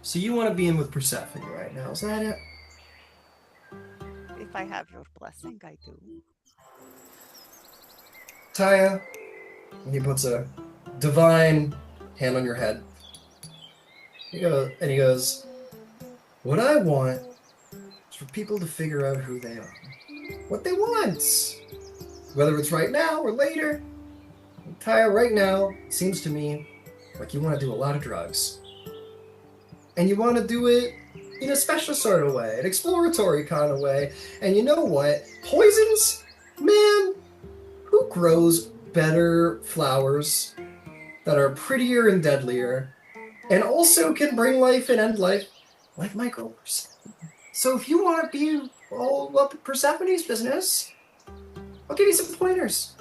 So you want to be in with Persephone right now? Is that it? If I have your blessing, I do. Thyia, he puts a divine hand on your head. He goes, what I want is for people to figure out who they are. What they want. Whether it's right now or later. Thyia, right now, it seems to me like you want to do a lot of drugs. And you want to do it in a special sort of way, an exploratory kind of way. And you know what? Poisons? Man, who grows better flowers that are prettier and deadlier and also can bring life and end life like my growers? So if you want to be all up in Persephone's business, I'll give you some pointers.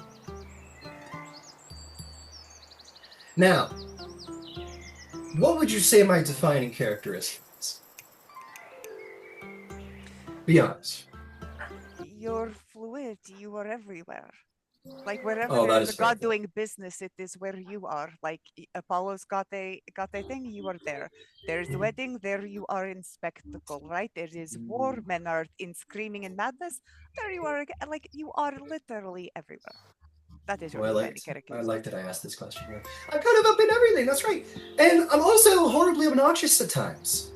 Now, what would you say my defining characteristic is? Be honest. You're fluid. You are everywhere. Like wherever Oh, that there's is a god fair. doing business, it is where you are. Like Apollo's got a thing, you are there. There's the wedding, there you are in spectacle, right? There is war, men are in screaming and madness. There you are, like you are literally everywhere. That is your defining I characteristic. like that I asked this question. I'm kind of up in everything, that's right. And I'm also horribly obnoxious at times.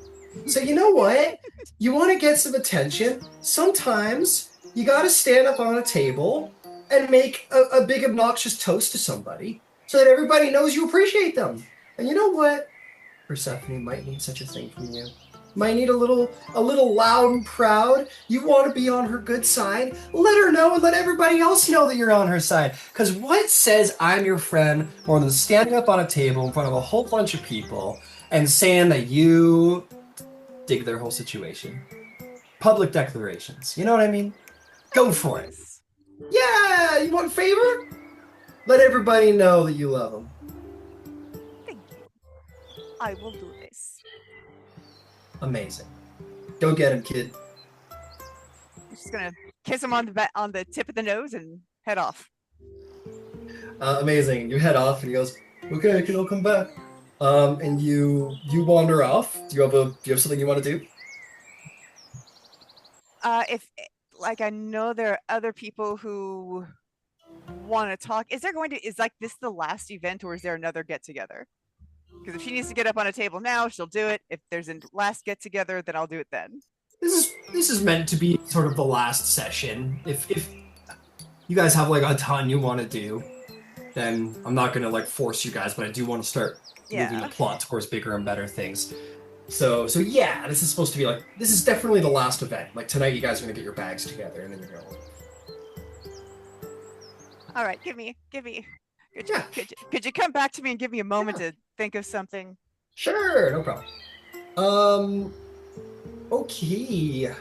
So you know what? You want to get some attention. Sometimes you got to stand up on a table and make a big obnoxious toast to somebody so that everybody knows you appreciate them. And you know what? Persephone might need such a thing from you. Might need a little loud and proud. You want to be on her good side. Let her know and let everybody else know that you're on her side. Because what says I'm your friend more than standing up on a table in front of a whole bunch of people and saying that you dig their whole situation? Public declarations. You know what I mean? Go for it. Yeah, you want a favor? Let everybody know that you love them. Thank you. I will do this. Amazing. Go get him, kid. I'm just gonna kiss him on the tip of the nose and head off. Amazing. You head off, and he goes, "Okay, kid, I'll come back." And you wander off. Do you have something you want to do? If I know there are other people who want to talk. Is this the last event, or is there another get together? Because if she needs to get up on a table now, she'll do it. If there's a last get together, then I'll do it then. This is meant to be sort of the last session. If you guys have a ton you want to do, then I'm not gonna force you guys, but I do want to start moving the plot towards bigger and better things. So yeah, this is supposed to be this is definitely the last event. Tonight, you guys are gonna get your bags together, and then you're gonna leave. All right, give me. Could you come back to me and give me a moment to think of something? Sure, no problem. Okay.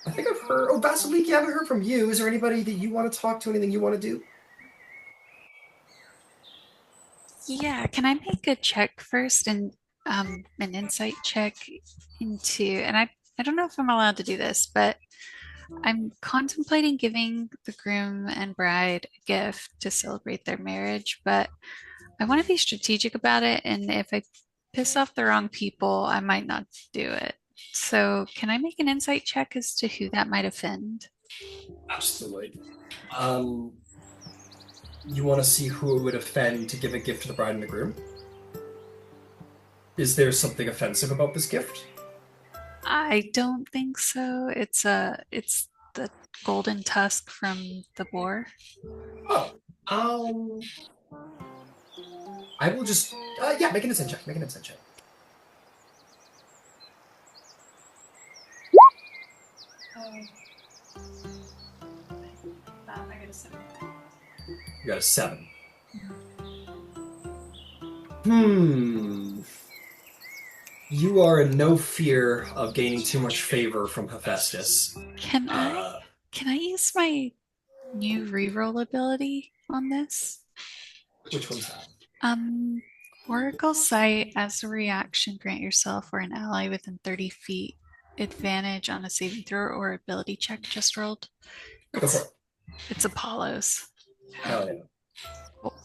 I think I've heard. Oh, Vasaliki, I haven't heard from you. Is there anybody that you want to talk to? Anything you want to do? Yeah, can I make a check first and an insight check into, and I don't know if I'm allowed to do this, but I'm contemplating giving the groom and bride a gift to celebrate their marriage, but I want to be strategic about it, and if I piss off the wrong people, I might not do it. So can I make an insight check as to who that might offend? Absolutely. You want to see who it would offend to give a gift to the bride and the groom? Is there something offensive about this gift? I don't think so. It's the golden tusk from the boar. Oh, I will just, yeah, make an insight check. Make an insight check. I get a 7. You got a 7. Hmm. You are in no fear of gaining too much favor from Hephaestus. Can I use my new reroll ability on this? Which one's that? Oracle Sight, as a reaction, grant yourself or an ally within 30 feet advantage on a saving throw or ability check just rolled. Go for it. It's Apollo's. Hell yeah. Cool.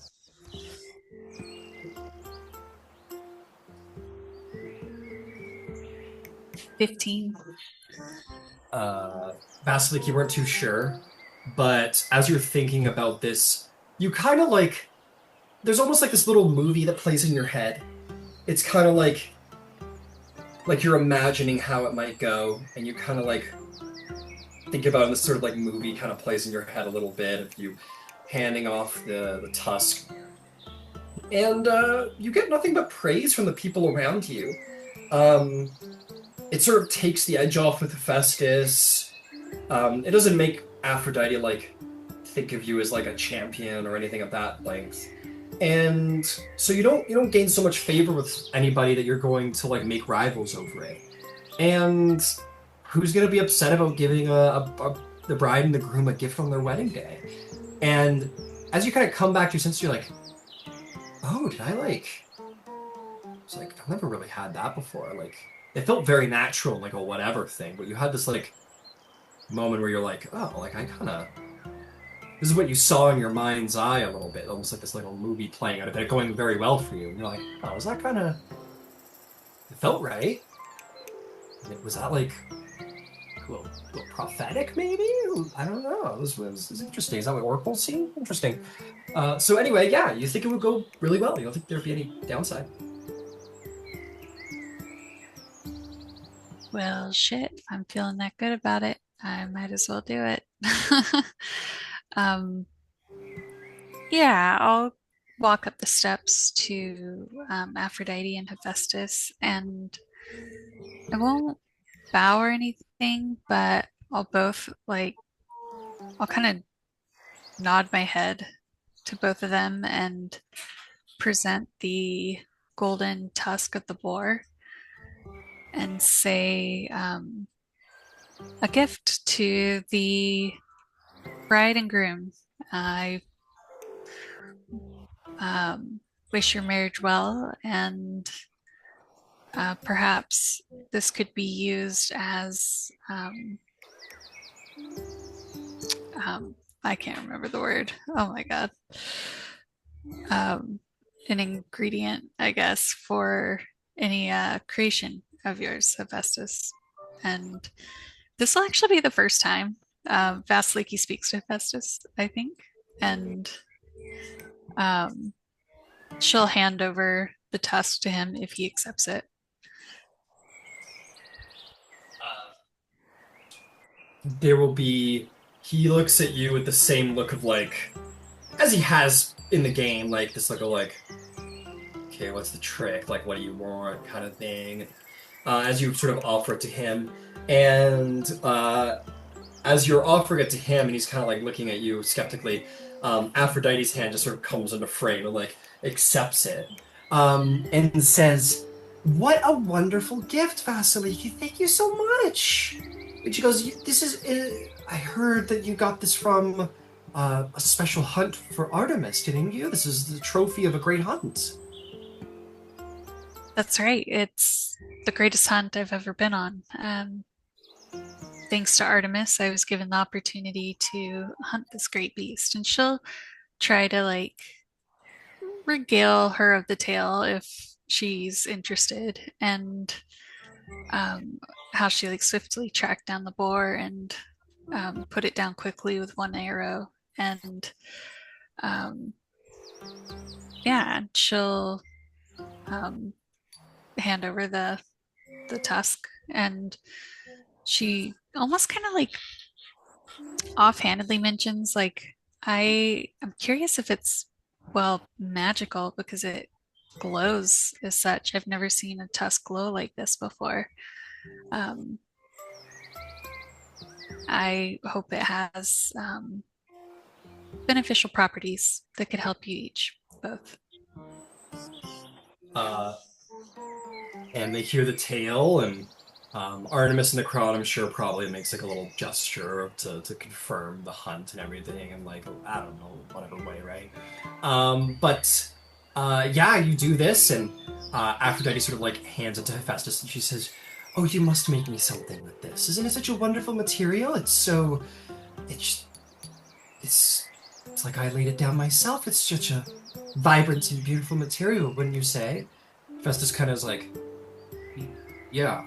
$15. Vasaliki, you weren't too sure, but as you're thinking about this, you kind of like, there's almost like this little movie that plays in your head. It's kind of like you're imagining how it might go, and you kind of like think about it, this sort of like movie kind of plays in your head a little bit of you handing off the tusk. And you get nothing but praise from the people around you. It sort of takes the edge off with Hephaestus. It doesn't make Aphrodite like think of you as like a champion or anything of that length. And so you don't gain so much favor with anybody that you're going to like make rivals over it. And who's going to be upset about giving the bride and the groom a gift on their wedding day? And as you kind of come back to your senses, you're like, oh, did I like... It's like, I've never really had that before. Like, it felt very natural, like a whatever thing, but you had this like moment where you're like, oh, like I kind of... This is what you saw in your mind's eye a little bit, almost like this little movie playing out of it, going very well for you. And you're like, oh, was that kind of... It felt right. Was that like a little prophetic, maybe? I don't know. This was interesting. Is that what Oracle's seen? Interesting. So anyway, yeah, you think it would go really well. You don't think there'd be any downside. Well, shit, if I'm feeling that good about it, I might as well do it. Yeah, I'll walk up the steps to Aphrodite and Hephaestus, and I won't bow or anything, but I'll kind of nod my head to both of them and present the golden tusk of the boar and say a gift to the bride and groom. I wish your marriage well, and perhaps this could be used as I can't remember the word. Oh my god. An ingredient, I guess, for any creation of yours, Hephaestus. And this will actually be the first time Vasaliki speaks to Hephaestus, I think. And she'll hand over the tusk to him if he accepts it. There will be... He looks at you with the same look of like, as he has in the game, like this look of like, okay, what's the trick? Like, what do you want? Kind of thing. As you sort of offer it to him, and as you're offering it to him, and he's kind of like looking at you skeptically, Aphrodite's hand just sort of comes into frame and like accepts it, and says, "What a wonderful gift, Vasaliki! Thank you so much." And she goes, "This is. I heard that you got this from a special hunt for Artemis, didn't you? This is the trophy of a great hunt." That's right. It's the greatest hunt I've ever been on. Thanks to Artemis, I was given the opportunity to hunt this great beast, and she'll try to like regale her of the tale if she's interested, and how she like swiftly tracked down the boar and put it down quickly with one arrow, and yeah, she'll hand over the tusk, and she almost kind of like offhandedly mentions like I'm curious if it's magical because it glows as such. I've never seen a tusk glow like this before. Um, I hope it has beneficial properties that could help you each both. And they hear the tale, and Artemis in the crowd, I'm sure, probably makes like a little gesture to confirm the hunt and everything, and like, I don't know, whatever way, right? But yeah, you do this, and Aphrodite sort of like hands it to Hephaestus, and she says, "Oh, you must make me something with this. Isn't it such a wonderful material? It's it's like I laid it down myself. It's such a vibrant and beautiful material, wouldn't you say?" Festus kind of is like, "Yeah,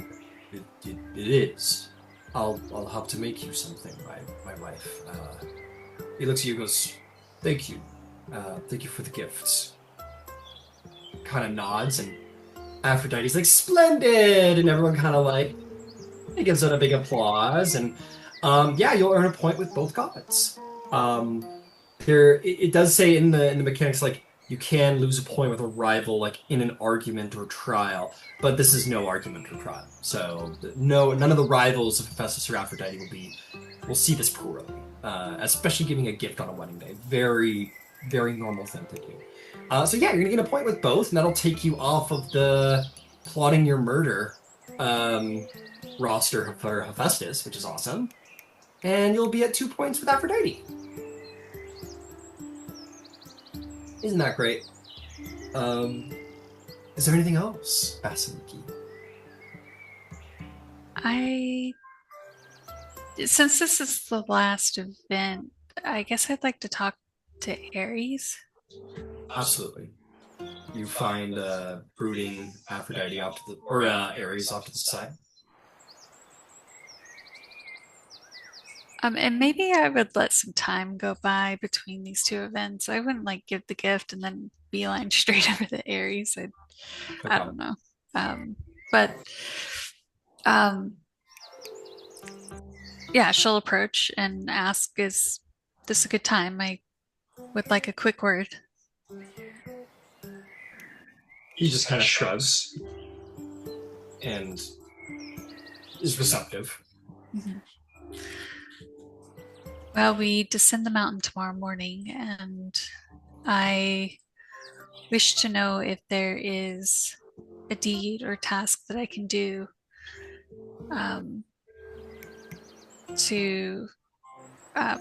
it is. I'll help to make you something, my wife." He looks at you and goes, "Thank you. Thank you for the gifts." Kind of nods, and Aphrodite's like, "Splendid!" And everyone kind of like gives it a big applause. And yeah, you'll earn a point with both gods. It does say in the mechanics, like, you can lose a point with a rival, like in an argument or trial, but this is no argument or trial. So none of the rivals of Hephaestus or Aphrodite will see this poorly, especially giving a gift on a wedding day. Very, very normal thing to do. So yeah, you're gonna get a point with both, and that'll take you off of the plotting your murder roster for Hephaestus, which is awesome. And you'll be at 2 points with Aphrodite. Isn't that great? Is there anything else, Vasaliki? Since this is the last event, I guess I'd like to talk to Ares. Absolutely. You find brooding Aphrodite off to Ares off to the side. And maybe I would let some time go by between these two events. I wouldn't like give the gift and then beeline straight over to Ares. I don't know. But yeah, she'll approach and ask, "Is this a good time? I would like a quick word." He just kind of shrugs and is receptive. Mm-hmm. Well, we descend the mountain tomorrow morning, and I wish to know if there is a deed or task that I can do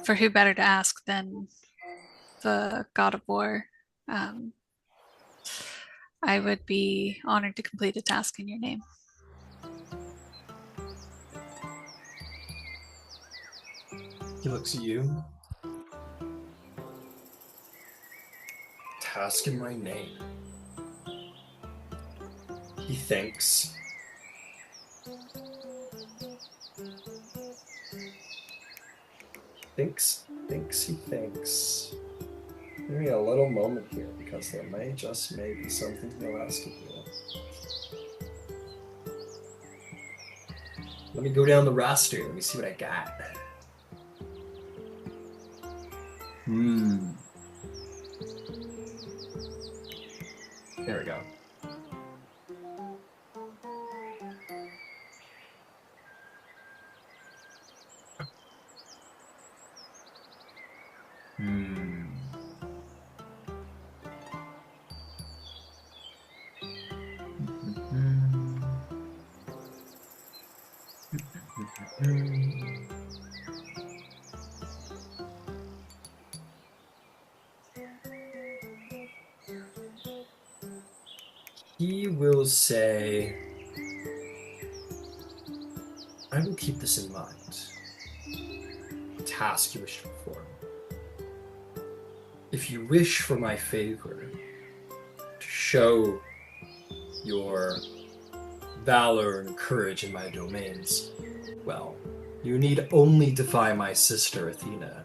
for who better to ask than the god of war. I would be honored to complete a task in your name. He looks at you. Task in my name. He thinks. He thinks. Give me a little moment here, because there may be something he'll ask of you. Let me go down the roster. Let me see what I got. There we go. He will say, "I will keep this in mind. Task you wish to perform. If you wish for my favor, to show your valor and courage in my domains, well, you need only defy my sister Athena.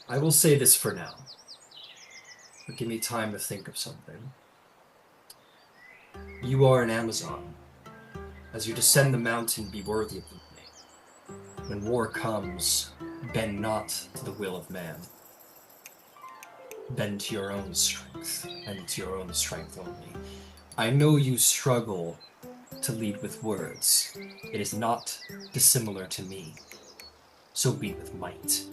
I will say this for now, but give me time to think of something. You are an Amazon. As you descend the mountain, be worthy of the name. When war comes, bend not to the will of man. Bend to your own strength, and to your own strength only. I know you struggle to lead with words. It is not dissimilar to me. So lead with might.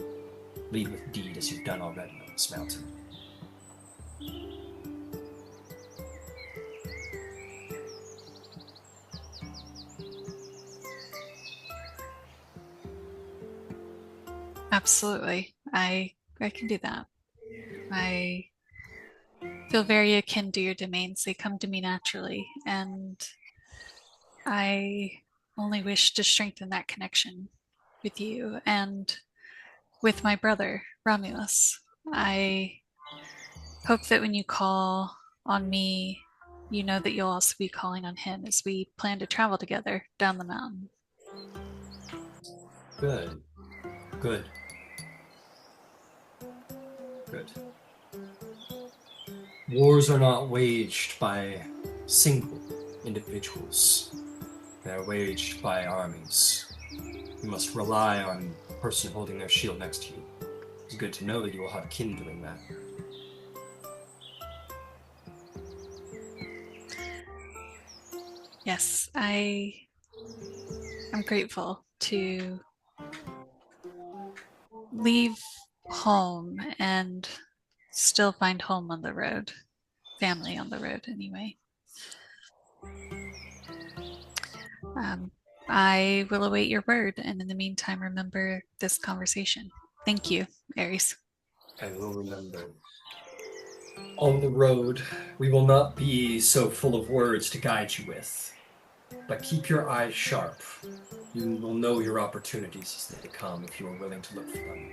Lead with deed as you've done already on this mountain. Absolutely. I can do that. I feel very akin to your domains. They come to me naturally, and I only wish to strengthen that connection with you and with my brother, Romulus. I hope that when you call on me, you know that you'll also be calling on him as we plan to travel together down the mountain. Good. Good. Good. Wars are not waged by single individuals. They are waged by armies. You must rely on the person holding their shield next to you. It's good to know that you will have kin doing that. Yes, I'm grateful to leave home and still find home on the road, family on the road anyway. I will await your word, and in the meantime, remember this conversation. Thank you, Ares. I will remember. On the road, we will not be so full of words to guide you with, but keep your eyes sharp. You will know your opportunities as they come if you are willing to look for them.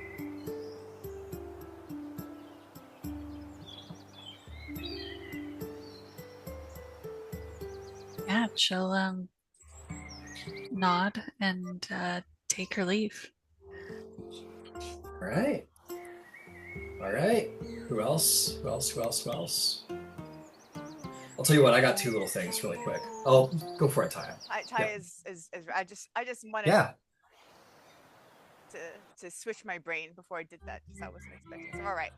Yeah, she'll nod and take her leave. All right. All right. Who else? Who else? Who else? Who else? I'll tell you what. I got two little things really quick. Oh, go for it, Thyia. Thyia is I just wanted Yeah. to switch my brain before I did that because I wasn't expecting. So all right,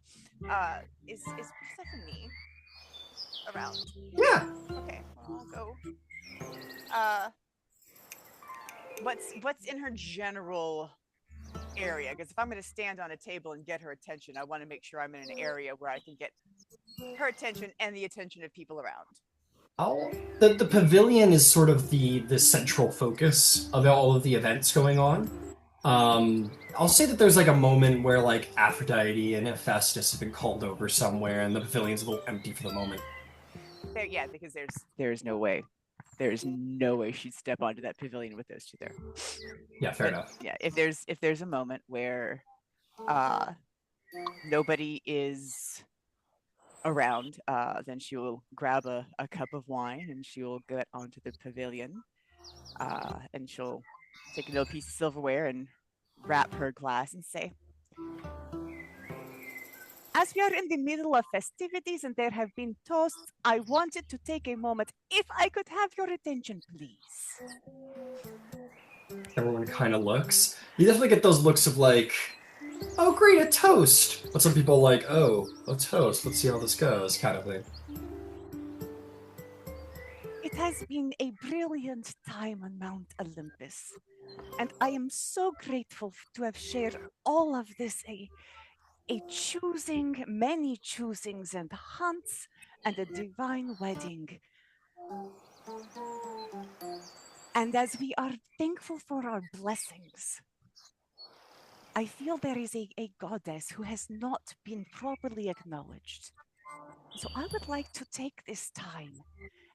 is Persephone around? Yeah. Okay, well, I'll go. What's in her general area? Because if I'm going to stand on a table and get her attention, I want to make sure I'm in an area where I can get her attention and the attention of people around. The pavilion is sort of the central focus of all of the events going on. I'll say that there's like a moment where like Aphrodite and Hephaestus have been called over somewhere, and the pavilion's a little empty for the moment. Yeah, because there's no way. There's no way she'd step onto that pavilion with those two there. Yeah, fair enough. Yeah, if there's a moment where nobody is around, then she will grab a cup of wine and she will get onto the pavilion, and she'll take a little piece of silverware and wrap her glass and say, as we are in the middle of festivities and there have been toasts, I wanted to take a moment. If I could have your attention, please. Everyone kind of looks. You definitely get those looks of like, oh great, a toast. But some people are like, oh, a toast. Let's see how this goes, kind of thing. It has been a brilliant time on Mount Olympus, and I am so grateful to have shared all of this, many choosings and hunts, and a divine wedding. And as we are thankful for our blessings, I feel there is a goddess who has not been properly acknowledged. So I would like to take this time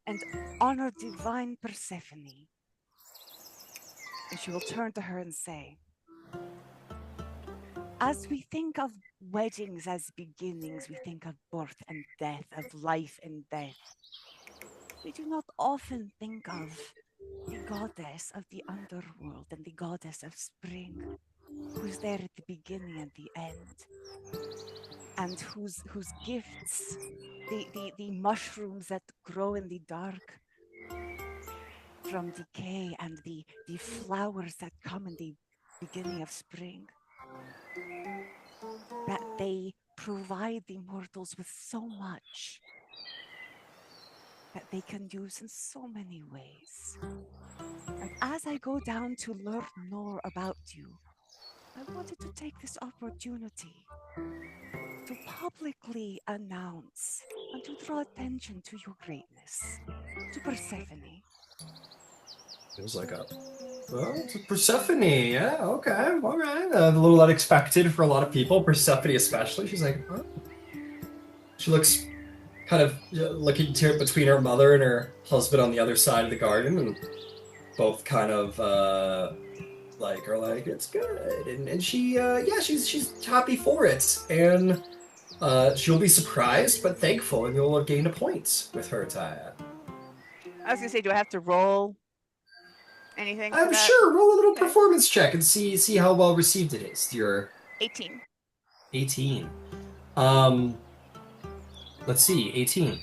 and honor divine Persephone. And she will turn to her and say, as we think of weddings as beginnings, we think of birth and death, of life and death. We do not often think of the goddess of the underworld and the goddess of spring, who's there at the beginning and the end, and whose gifts, the mushrooms that grow in the dark, from decay and the flowers that come in the beginning of spring. That they provide the mortals with so much that they can use in so many ways. And as I go down to learn more about you, I wanted to take this opportunity to publicly announce and to draw attention to your greatness, to Persephone. It was like it's a Persephone, yeah, okay, all right. A little unexpected for a lot of people, Persephone especially. She's like, huh? She looks kind of looking between her mother and her husband on the other side of the garden, and both kind of are like, it's good. And she, she's happy for it. And she'll be surprised but thankful, and you'll gain a point with her, Thyia. I was gonna say, do I have to roll anything? I'm sure. Roll a little performance check and see how well received it is. You're 18. 18. Let's see, 18.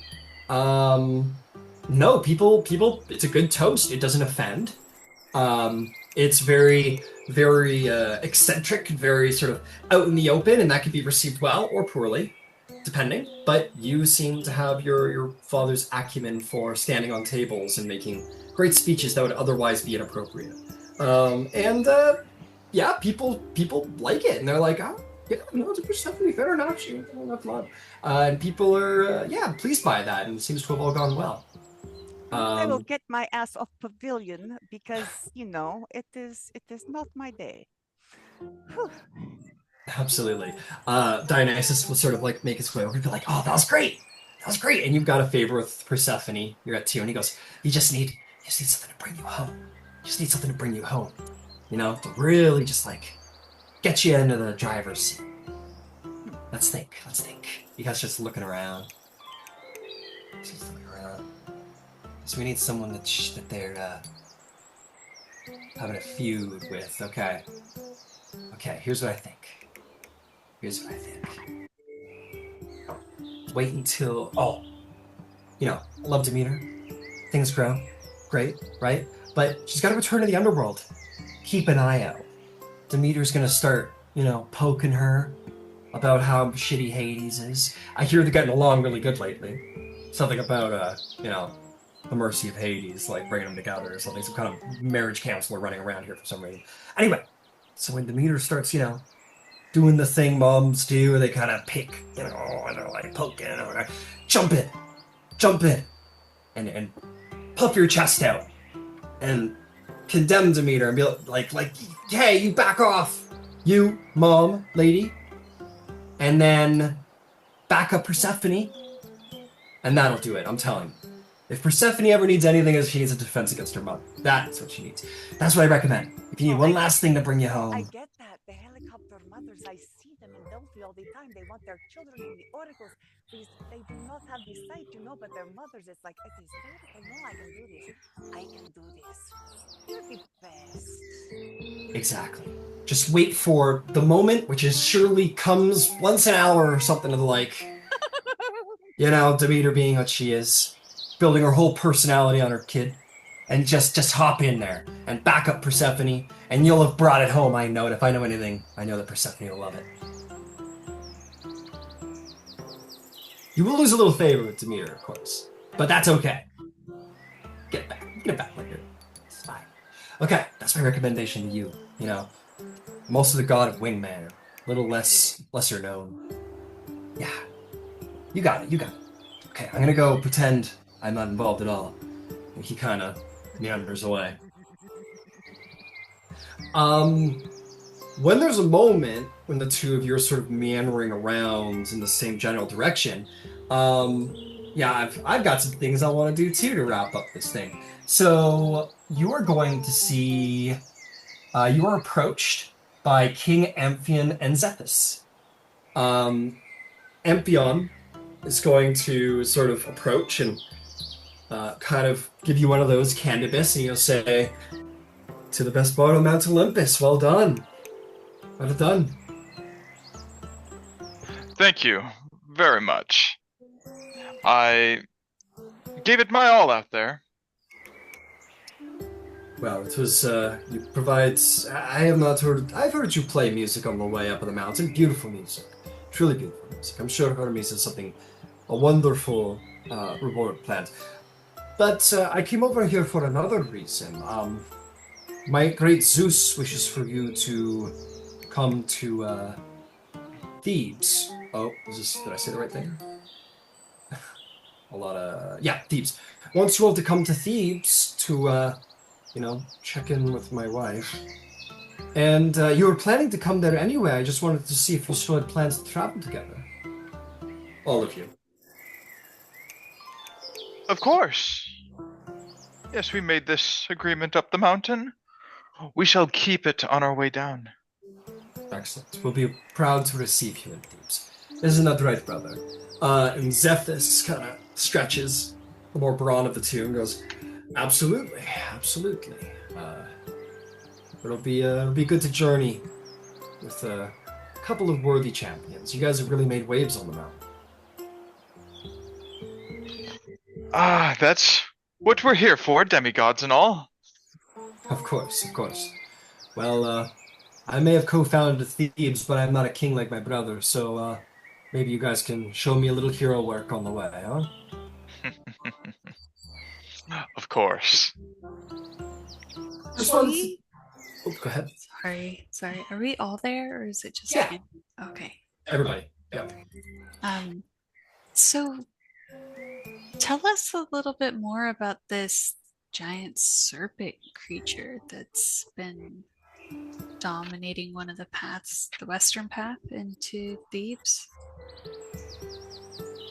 No, people. It's a good toast. It doesn't offend. It's very, very eccentric, very sort of out in the open, and that can be received well or poorly, depending. But you seem to have your father's acumen for standing on tables and making great speeches that would otherwise be inappropriate. Yeah, people like it, and they're like, oh, yeah, no, it's a Persephone, fair enough. She has enough love, and people are pleased by that, and it seems to have all gone well. I will get my ass off pavilion because it is not my day. Whew. Absolutely. Dionysus will sort of like make his way over and be like, oh, that was great. And you've got a favor with Persephone. You're at 2, and he goes, you just need something to bring you home. To really just like get you into the driver's seat. Let's think. You guys just looking around. So we need someone that they're having a feud with. Okay, here's what I think. Wait until, love to meet her. Things grow. Great, right? But she's got to return to the underworld. Keep an eye out. Demeter's gonna start, poking her about how shitty Hades is. I hear they're getting along really good lately. Something about, the mercy of Hades, like bringing them together or something. Some kind of marriage counselor running around here for some reason. Anyway, so when Demeter starts, doing the thing moms do, where they kind of pick, and they're like poking, or jump in, and puff your chest out, and condemn Demeter, and be like, hey, you back off, you mom lady, and then back up Persephone, and that'll do it. I'm telling you. If Persephone ever needs anything, she needs a defense against her mother. That's what she needs. That's what I recommend. If you need one last thing to bring you home. I get that. The helicopter mothers, I see them in Delphi all the time. They want their children in the oracles. They do not have the sight, but their mothers, it's like, it is there. I know I can do this. You're the best. Exactly. Just wait for the moment, which is surely comes once an hour or something of the like. Demeter being what she is. Building her whole personality on her kid, and just hop in there and back up Persephone, and you'll have brought it home. I know it. If I know anything, I know that Persephone will love it. You will lose a little favor with Demeter, of course, but that's okay. Get back later. It's fine. Okay, that's my recommendation to you. I'm also the god of Wingman, a little lesser known. Yeah, you got it. Okay, I'm gonna go pretend I'm not involved at all. And he kind of meanders away. When there's a moment when the two of you are sort of meandering around in the same general direction, I've got some things I want to do too to wrap up this thing. So you are going to see, you are approached by King Amphion and Xanthos. Amphion is going to sort of approach and kind of give you one of those Candybus, and you'll say, to the best bard on Mount Olympus, well done. Well done. Thank you very much. I gave it my all out there. Well, it was, you provide, I have not heard, I've heard you play music on the way up the mountain. Beautiful music. Truly beautiful music. I'm sure Hermes has something, a wonderful, reward planned. But, I came over here for another reason. My great Zeus wishes for you to come to, Thebes. Oh, did I say the right thing? A lot of, yeah, Thebes. Wants you all to come to Thebes to, check in with my wife. And you were planning to come there anyway. I just wanted to see if you still had plans to travel together. All of you. Of course. Yes, we made this agreement up the mountain. We shall keep it on our way down. Excellent. We'll be proud to receive you in Thebes. Isn't that right, brother? And Xanthos kind of stretches, the more brawn of the two, and goes, absolutely, absolutely. It'll be good to journey with a couple of worthy champions. You guys have really made waves on the mountain. Ah, that's what we're here for, demigods and all. Of course, of course. Well, I may have co-founded Thebes, but I'm not a king like my brother, so maybe you guys can show me a little hero work on the way, huh? Of course. Just wanted to... Oh, go ahead. Sorry. Are we all there, or is it just Yeah. him? Okay. Everybody. Yeah. So tell us a little bit more about this giant serpent creature that's been dominating one of the paths, the western path into Thebes.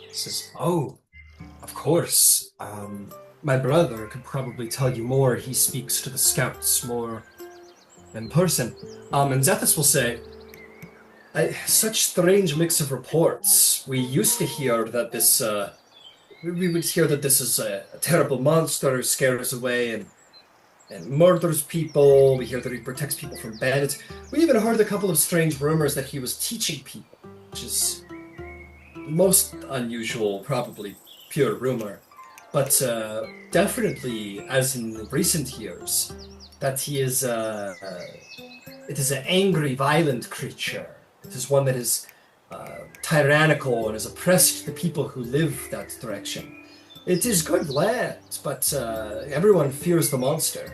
He says, oh, of course. My brother could probably tell you more. He speaks to the scouts more in person. And Xanthos will say, such strange mix of reports. We used to hear that this, we would hear that this is a terrible monster who scares away and murders people. We hear that he protects people from bandits. We even heard a couple of strange rumors that he was teaching people, which is most unusual, probably pure rumor. But definitely, as in recent years, that he is it is an angry, violent creature. It is one that is tyrannical and has oppressed the people who live that direction. It is good land, but everyone fears the monster.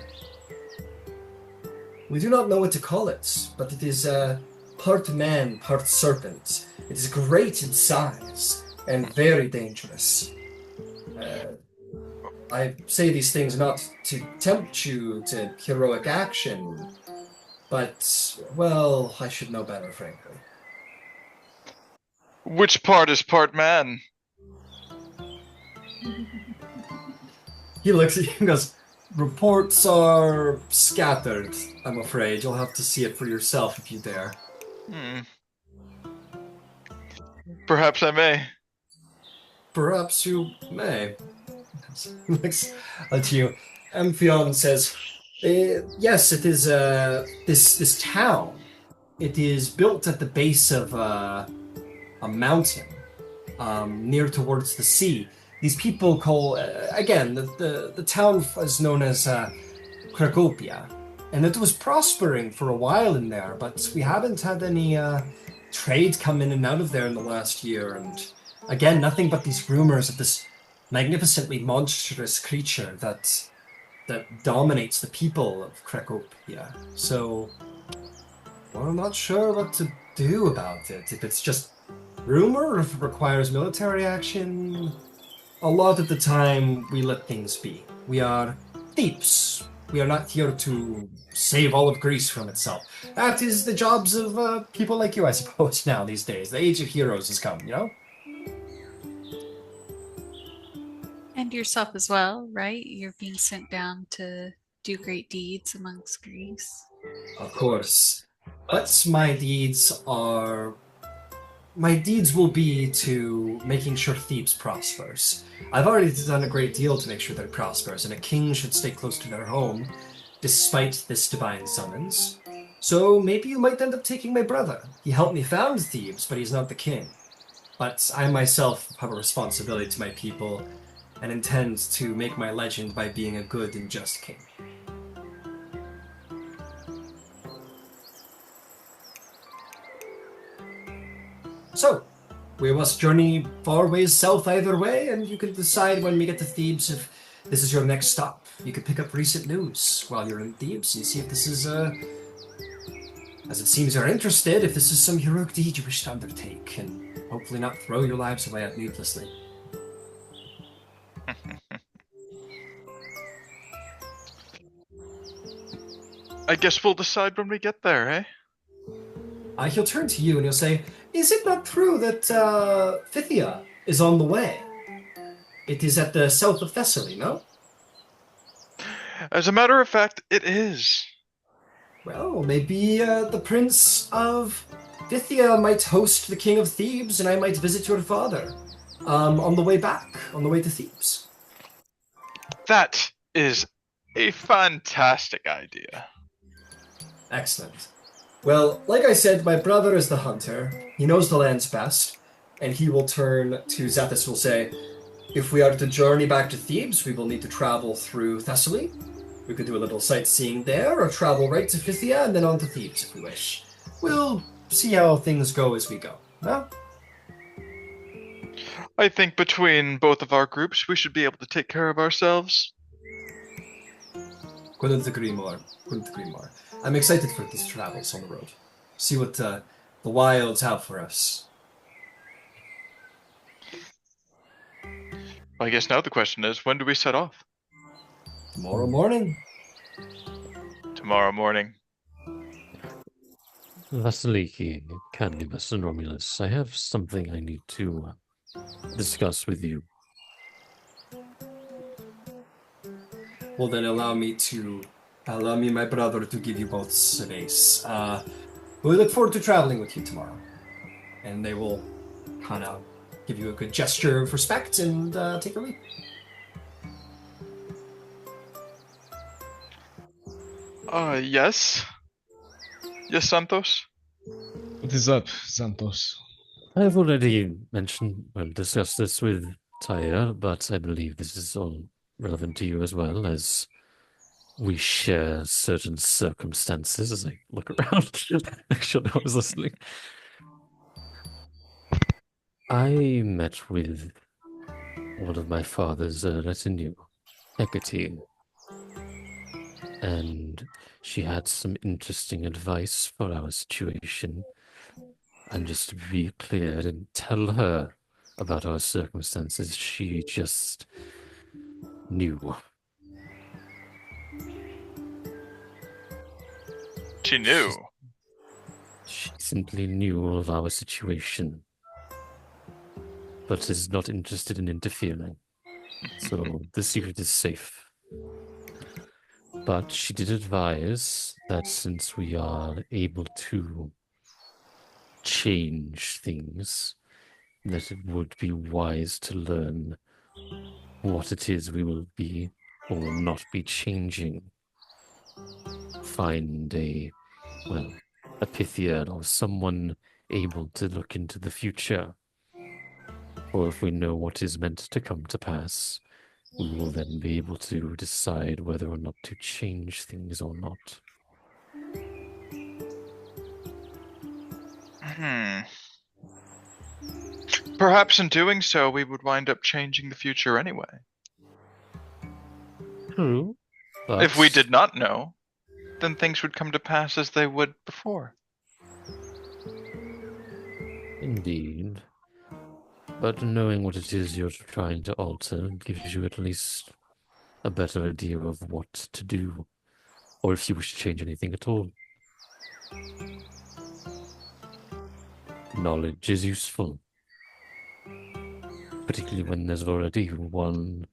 We do not know what to call it, but it is part man, part serpent. It is great in size and very dangerous. I say these things not to tempt you to heroic action, but, well, I should know better, frankly. Which part is part man? He looks at you and goes, reports are scattered, I'm afraid. You'll have to see it for yourself if you dare. Perhaps I may. Perhaps you may. He looks at you. Amphion says, yes, it is this town. It is built at the base of a mountain near towards the sea. These people call, again, the town is known as Cracopia. And it was prospering for a while in there, but we haven't had any trade come in and out of there in the last year. And again, nothing but these rumors of this magnificently monstrous creature that dominates the people of Cracopia. So, well, I'm not sure what to do about it. If it's just rumor or if it requires military action. A lot of the time, we let things be. We are thieves. We are not here to save all of Greece from itself. That is the jobs of people like you, I suppose, now these days. The age of heroes has come, you know? And yourself as well, right? You're being sent down to do great deeds amongst Greece. Of course. But my deeds will be to making sure Thebes prospers. I've already done a great deal to make sure that it prospers, and a king should stay close to their home, despite this divine summons. So maybe you might end up taking my brother. He helped me found Thebes, but he's not the king. But I myself have a responsibility to my people, and intend to make my legend by being a good and just king. So, we must journey far ways south either way, and you can decide when we get to Thebes if this is your next stop. You could pick up recent news while you're in Thebes and see if this is, as it seems you're interested, if this is some heroic deed you wish to undertake, and hopefully not throw your lives away needlessly. I guess we'll decide when we get there, eh? He'll turn to you and he'll say, "Is it not true that Thyia is on the way? It is at the south of Thessaly, no?" As a matter of fact, it is. Well, maybe the Prince of Thyia might host the King of Thebes, and I might visit your father on the way back, on the way to Thebes. That is a fantastic idea. Excellent. Well, like I said, my brother is the hunter. He knows the lands best, and he will turn to Xanthos and will say, "If we are to journey back to Thebes, we will need to travel through Thessaly. We could do a little sightseeing there, or travel right to Thyia and then on to Thebes if we wish. We'll see how things go as we go. No? I think between both of our groups, we should be able to take care of ourselves. Couldn't agree more. Couldn't agree more. I'm excited for these travels on the road. See what the wilds have for us. I guess now the question is, when do we set off? Tomorrow morning. Tomorrow morning. Vasaliki, Candybus, and Romulus, I have something I need to discuss with you. Well, then allow me, my brother, to give you both space. We look forward to traveling with you tomorrow. And they will kind of give you a good gesture of respect and take a leave. Yes. Yes, Xanthos? What is up, Xanthos? I've already discussed this with Thyia, but I believe this is all relevant to you as well, as we share certain circumstances. As I look around, make sure no one's listening. I met with one of my father's retinue, Hecate, and she had some interesting advice for our situation. And just to be clear, I didn't tell her about our circumstances. She just knew. She knew. She simply knew of our situation, but is not interested in interfering. So the secret is safe. But she did advise that since we are able to change things, that it would be wise to learn what it is we will be or will not be changing. Find a Pythian or someone able to look into the future. Or if we know what is meant to come to pass, we will then be able to decide whether or not to change things or not. Perhaps in doing so, we would wind up changing the future anyway. True. But If we did not know, then things would come to pass as they would before. Indeed. But knowing what it is you're trying to alter gives you at least a better idea of what to do, or if you wish to change anything at all. Knowledge is useful, particularly when there's already one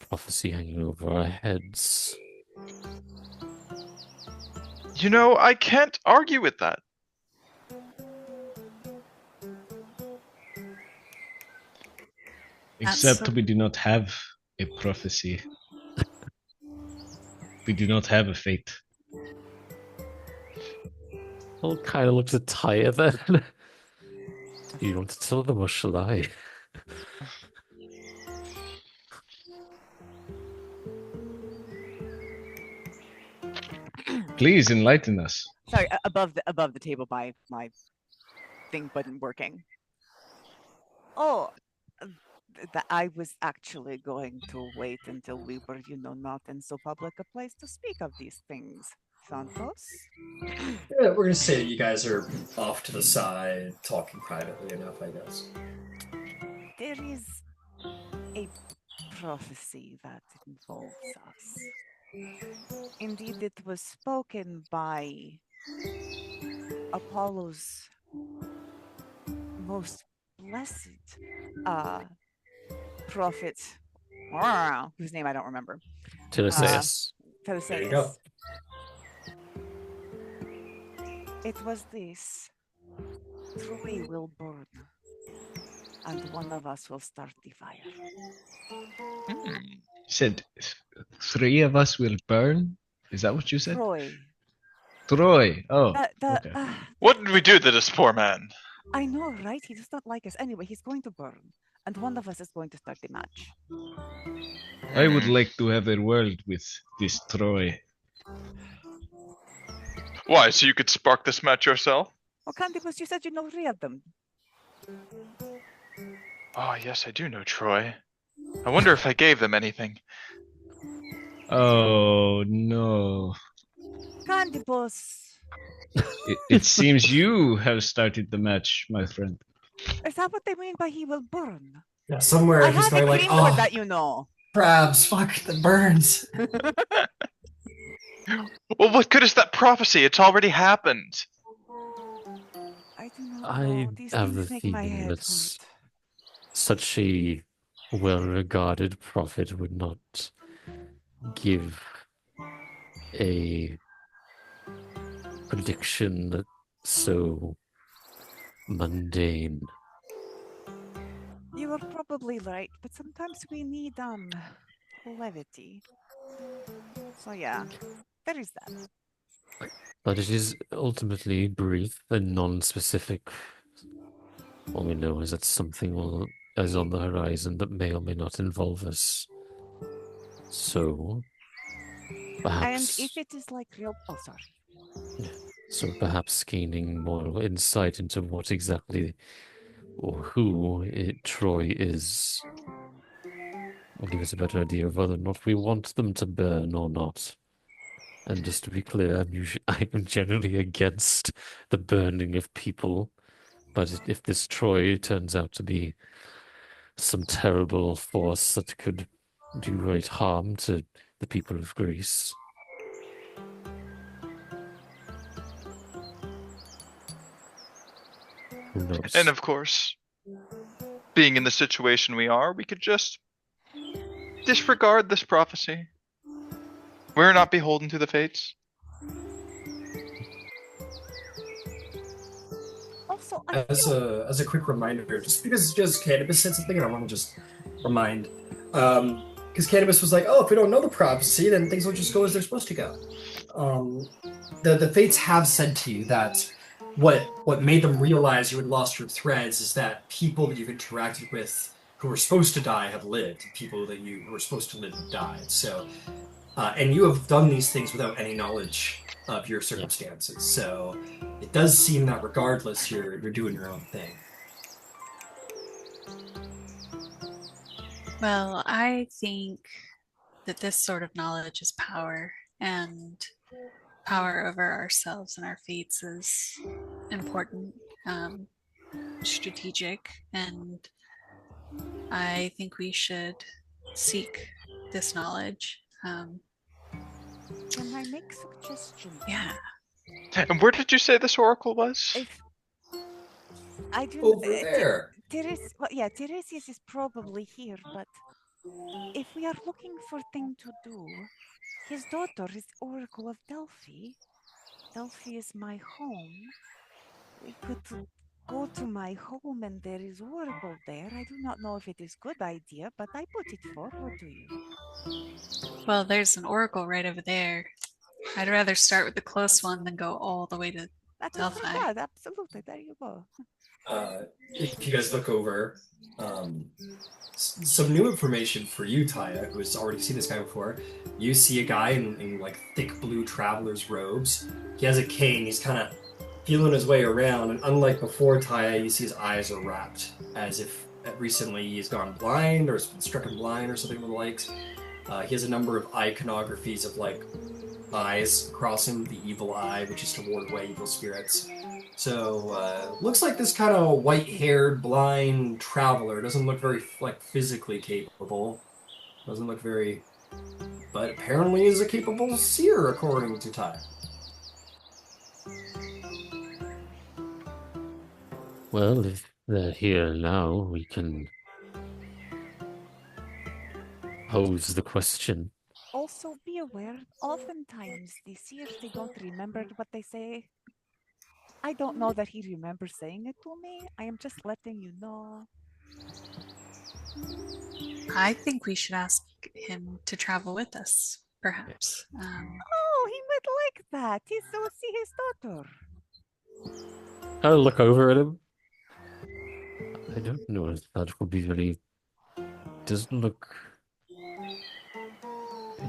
prophecy hanging over our heads. You know, I can't argue with that. Except we do not have a prophecy. We do not have a fate. I'll kind of look at Thyia then. Do you want to tell them or shall I? Please enlighten us. Sorry, above the table, my thing wasn't working. Oh, I was actually going to wait until we were, not in so public a place to speak of these things. Xanthos? Yeah, we're gonna say that you guys are off to the side, talking privately enough, I guess. There is a prophecy that involves us. Indeed, it was spoken by Apollo's most blessed prophet, whose name I don't remember. Teleseus. There you Theseus. go. It was this. Troy will burn, and one of us will start the fire. You said 3 of us will burn? Is that what you said? Troy. Troy. Oh, okay. What did we do to this poor man? I know, right? He does not like us. Anyway, he's going to burn, and one of us is going to start the match. I would like to have a word with this Troy. Why, so you could spark this match yourself? Well, Candybus, you said you know 3 of them. Oh, yes, I do know Troy. I wonder if I gave them anything. Oh, no. Candybus! It seems you have started the match, my friend. Is that what they mean by he will burn? Yeah, somewhere I he's had a going like, dream for oh, that, you know. crabs, fuck, the burns. Well, what good is that prophecy? It's already happened. I do not I know. These have the things make my feeling head that hurt. such a well-regarded prophet would not give a prediction that's so mundane. You are probably right, but sometimes we need levity. So yeah, there is that. But it is ultimately brief and non-specific. All we know is that something is on the horizon that may or may not involve us. So, perhaps... And if it is like real... Oh, sorry. So perhaps gaining more insight into what exactly or who Troy is will give us a better idea of whether or not we want them to burn or not. And just to be clear, I am generally against the burning of people, but if this Troy turns out to be some terrible force that could do great harm to the people of Greece... Who knows? And of course, being in the situation we are, we could just disregard this prophecy. We're not beholden to the fates. Also, As a quick reminder, just because Candybus said something, and I want to just remind, because Candybus was like, "Oh, if we don't know the prophecy, then things will just go as they're supposed to go." The fates have said to you that what made them realize you had lost your threads is that people that you've interacted with who were supposed to die have lived. People that you who were supposed to live have died. So, and you have done these things without any knowledge of your circumstances. So, it does seem that regardless, you're doing your own thing. Well, I think that this sort of knowledge is power, and power over ourselves and our fates is important, strategic, and I think we should seek this knowledge. Can I make suggestions? Yeah. And where did you say this oracle was? If I do Over there. Tiresias is probably here, but if we are looking for thing to do, his daughter is Oracle of Delphi. Delphi is my home. We could go to my home and there is Oracle there. I do not know if it is good idea, but I put it forward to you. Well, there's an oracle right over there. I'd rather start with the close one than go all the way to That's Delphi. bad, absolutely. There you go. If you guys look over, some new information for you, Thyia, who has already seen this guy before. You see a guy in like thick blue traveler's robes. He has a cane. He's kind of feeling his way around, and unlike before, Thyia, you see his eyes are wrapped as if recently he's gone blind or has been stricken blind or something of the likes. He has a number of iconographies of like eyes across him, the evil eye, which is to ward away evil spirits. So looks like this kind of white-haired blind traveler doesn't look very like physically capable. Doesn't look very, but apparently is a capable seer according to Thyia. Well, if they're here now, we can pose the question. Also, be aware, oftentimes the seers, they don't remember what they say. I don't know that he remembers saying it to me. I am just letting you know. I think we should ask him to travel with us, perhaps. Oh, he might like that. He's so see his daughter. I'll look over at him. I don't know if that would be very... Doesn't look...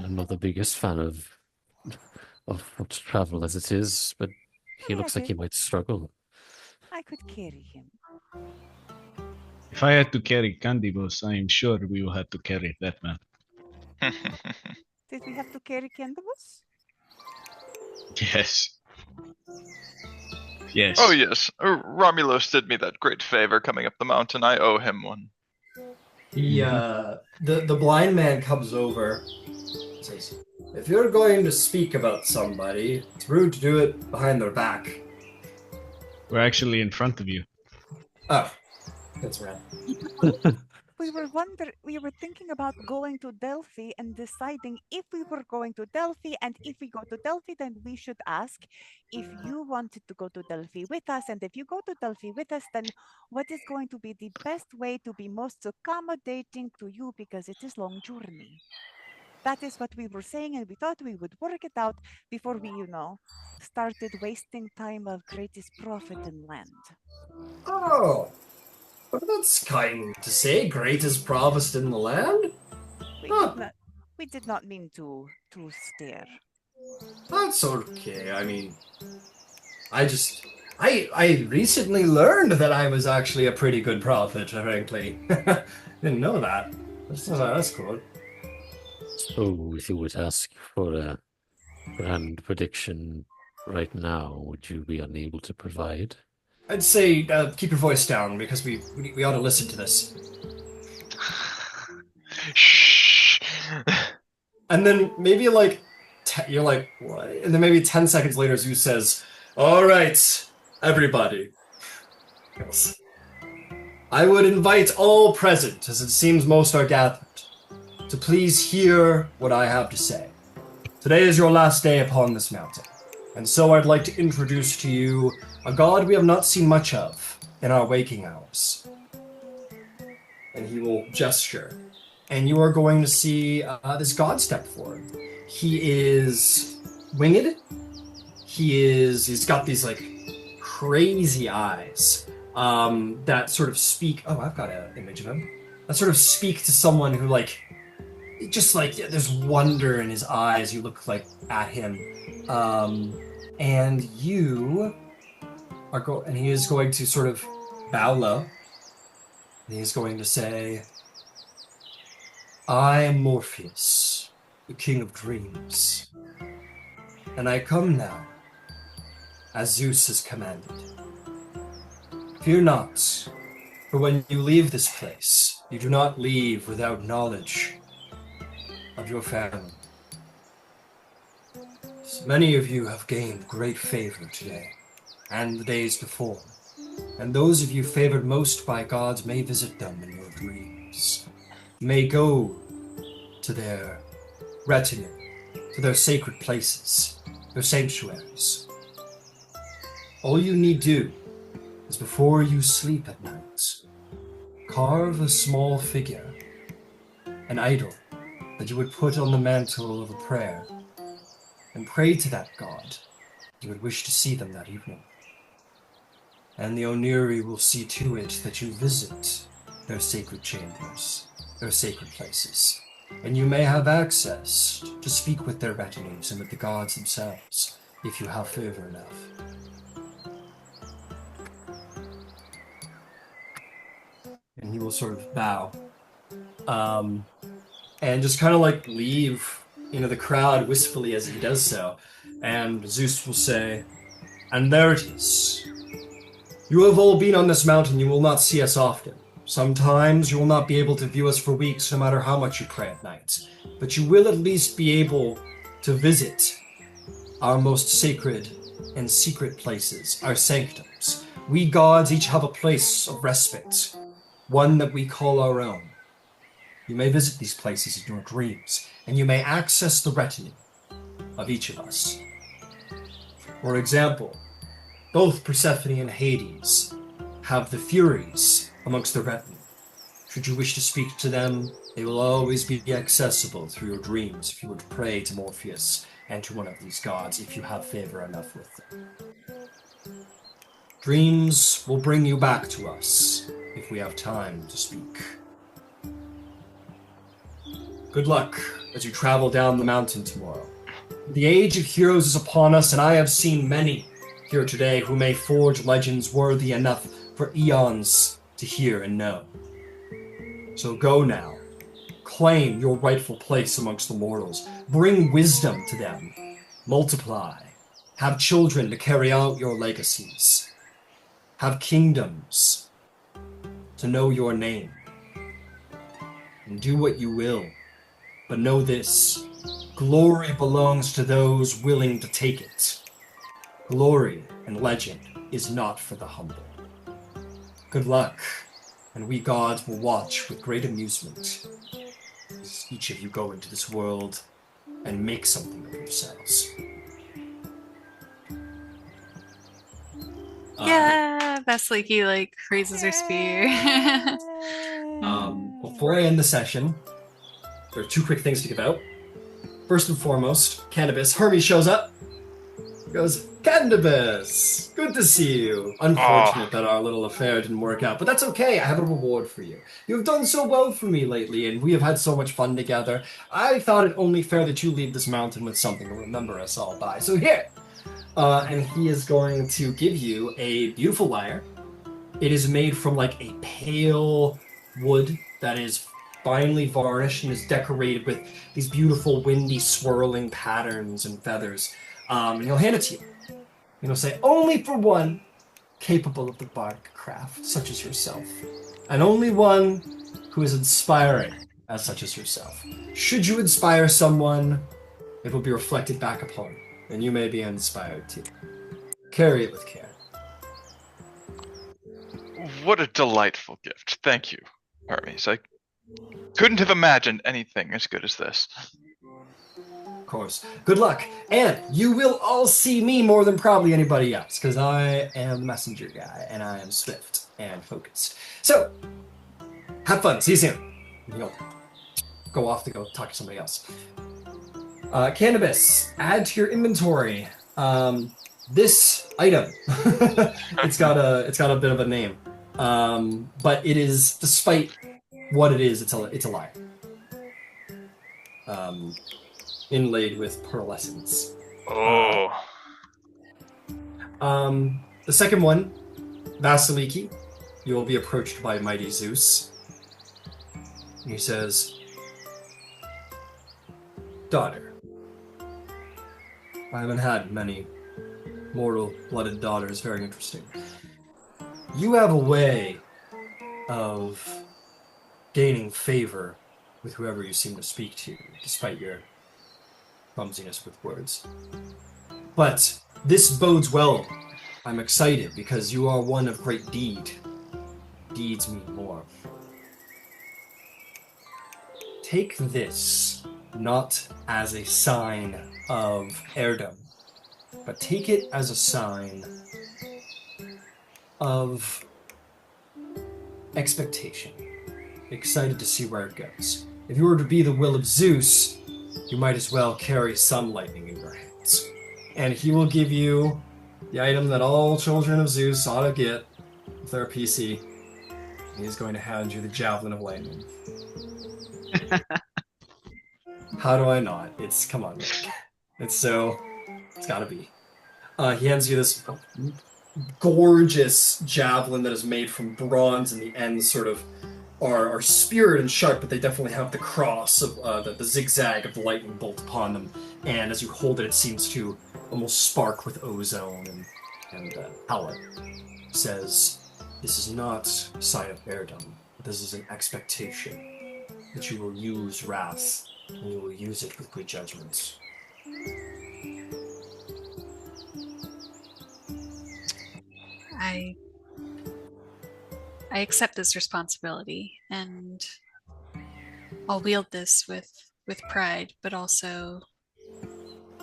I'm not the biggest fan of travel as it is, but he looks like he might struggle. I could carry him. If I had to carry Candybus, I am sure we will have to carry that man. Did we have to carry Candybus? Yes. Yes. Oh yes, Romulos did me that great favor coming up the mountain. I owe him one. The blind man comes over and says, "If you're going to speak about somebody, it's rude to do it behind their back." We're actually in front of you. Oh, that's right. We were thinking about going to Delphi and deciding if we were going to Delphi, and if we go to Delphi, then we should ask if you wanted to go to Delphi with us, and if you go to Delphi with us, then what is going to be the best way to be most accommodating to you, because it is long journey. That is what we were saying, and we thought we would work it out before we, started wasting time of greatest profit in land. Oh, well, that's kind to say. Greatest provost in the land? We did not mean to stare. That's okay. I mean, I recently learned that I was actually a pretty good prophet, frankly. Didn't know that. That's cool. So, if you would ask for a grand prediction right now, would you be unable to provide? I'd say keep your voice down, because we ought to listen to this. Shh. And then maybe you're like, what? And then maybe 10 seconds later, Zeus says, "All right, everybody. Yes. I would invite all present, as it seems most are gathered, to please hear what I have to say. Today is your last day upon this mountain, and so I'd like to introduce to you a god we have not seen much of in our waking hours." And he will gesture, and you are going to see this god step forward. He is winged. He's got these like crazy eyes that sort of speak. Oh, I've got an image of him. That sort of speak to someone who there's wonder in his eyes. You look at him, and you are and he is going to sort of bow low. And he is going to say, "I am Morpheus, the king of dreams, and I come now, as Zeus has commanded. Fear not, for when you leave this place, you do not leave without knowledge of your family. Many of you have gained great favor today, and the days before, and those of you favored most by gods may visit them in your dreams, may go to their retinue, to their sacred places, their sanctuaries. All you need do is before you sleep at night, carve a small figure, an idol, that you would put on the mantle of a prayer, and pray to that god you would wish to see them that evening. And the Oniri will see to it that you visit their sacred chambers, their sacred places, and you may have access to speak with their retinues and with the gods themselves, if you have favor enough." And he will sort of bow. And just kind of like leave, the crowd wistfully as he does so. And Zeus will say, "And there it is. You have all been on this mountain, you will not see us often. Sometimes you will not be able to view us for weeks, no matter how much you pray at night. But you will at least be able to visit our most sacred and secret places, our sanctums. We gods each have a place of respite, one that we call our own. You may visit these places in your dreams, and you may access the retinue of each of us. For example, both Persephone and Hades have the Furies amongst their retinue. Should you wish to speak to them, they will always be accessible through your dreams if you would pray to Morpheus and to one of these gods if you have favor enough with them. Dreams will bring you back to us if we have time to speak. Good luck as you travel down the mountain tomorrow. The age of heroes is upon us, and I have seen many here today who may forge legends worthy enough for eons to hear and know. So go now. Claim your rightful place amongst the mortals. Bring wisdom to them. Multiply. Have children to carry out your legacies. Have kingdoms to know your name. And do what you will. But know this, glory belongs to those willing to take it. Glory and legend is not for the humble. Good luck, and we gods will watch with great amusement as each of you go into this world and make something of yourselves. Yeah, Vasaliki raises her spear. Before I end the session, there are two quick things to give out. First and foremost, Candybus. Hermes shows up. He goes, "Candybus, good to see you. Unfortunate that our little affair didn't work out, but that's okay. I have a reward for you. You have done so well for me lately, and we have had so much fun together. I thought it only fair that you leave this mountain with something to remember us all by. So here." And he is going to give you a beautiful lyre. It is made from a pale wood that is finely varnished and is decorated with these beautiful windy swirling patterns and feathers. And he'll hand it to you. And he'll say, "Only for one capable of the bardic craft, such as yourself. And only one who is inspiring, as such as yourself. Should you inspire someone, it will be reflected back upon you, and you may be inspired too. Carry it with care." What a delightful gift. Thank you, Hermes. I couldn't have imagined anything as good as this. Of course. Good luck. And you will all see me more than probably anybody else, because I am the messenger guy, and I am swift and focused. So, have fun. See you soon. You'll go off to go talk to somebody else. Candybus, add to your inventory this item. it's got a bit of a name, but it is, despite what it is, it's a lie. Inlaid with pearlescence. Oh. The second one, Vasaliki, you will be approached by mighty Zeus. And he says, "Daughter, I haven't had many mortal-blooded daughters. Very interesting. You have a way of gaining favor with whoever you seem to speak to, despite your clumsiness with words. But this bodes well. I'm excited because you are one of great deed. Deeds mean more. Take this not as a sign of heirdom, but take it as a sign of expectation. Excited to see where it goes. If you were to be the will of Zeus, you might as well carry some lightning in your hands. And he will give you the item that all children of Zeus ought to get if they're a PC. He's going to hand you the Javelin of Lightning. How do I not? Come on, Nick. It's gotta be. He hands you this gorgeous javelin that is made from bronze, and the ends sort of are speared and sharp, but they definitely have the cross of the zigzag of the lightning bolt upon them. And as you hold it, it seems to almost spark with ozone and power. Says, "This is not a sign of heirdom. This is an expectation that you will use wrath, and you will use it with good judgment." I accept this responsibility, and I'll wield this with pride, but also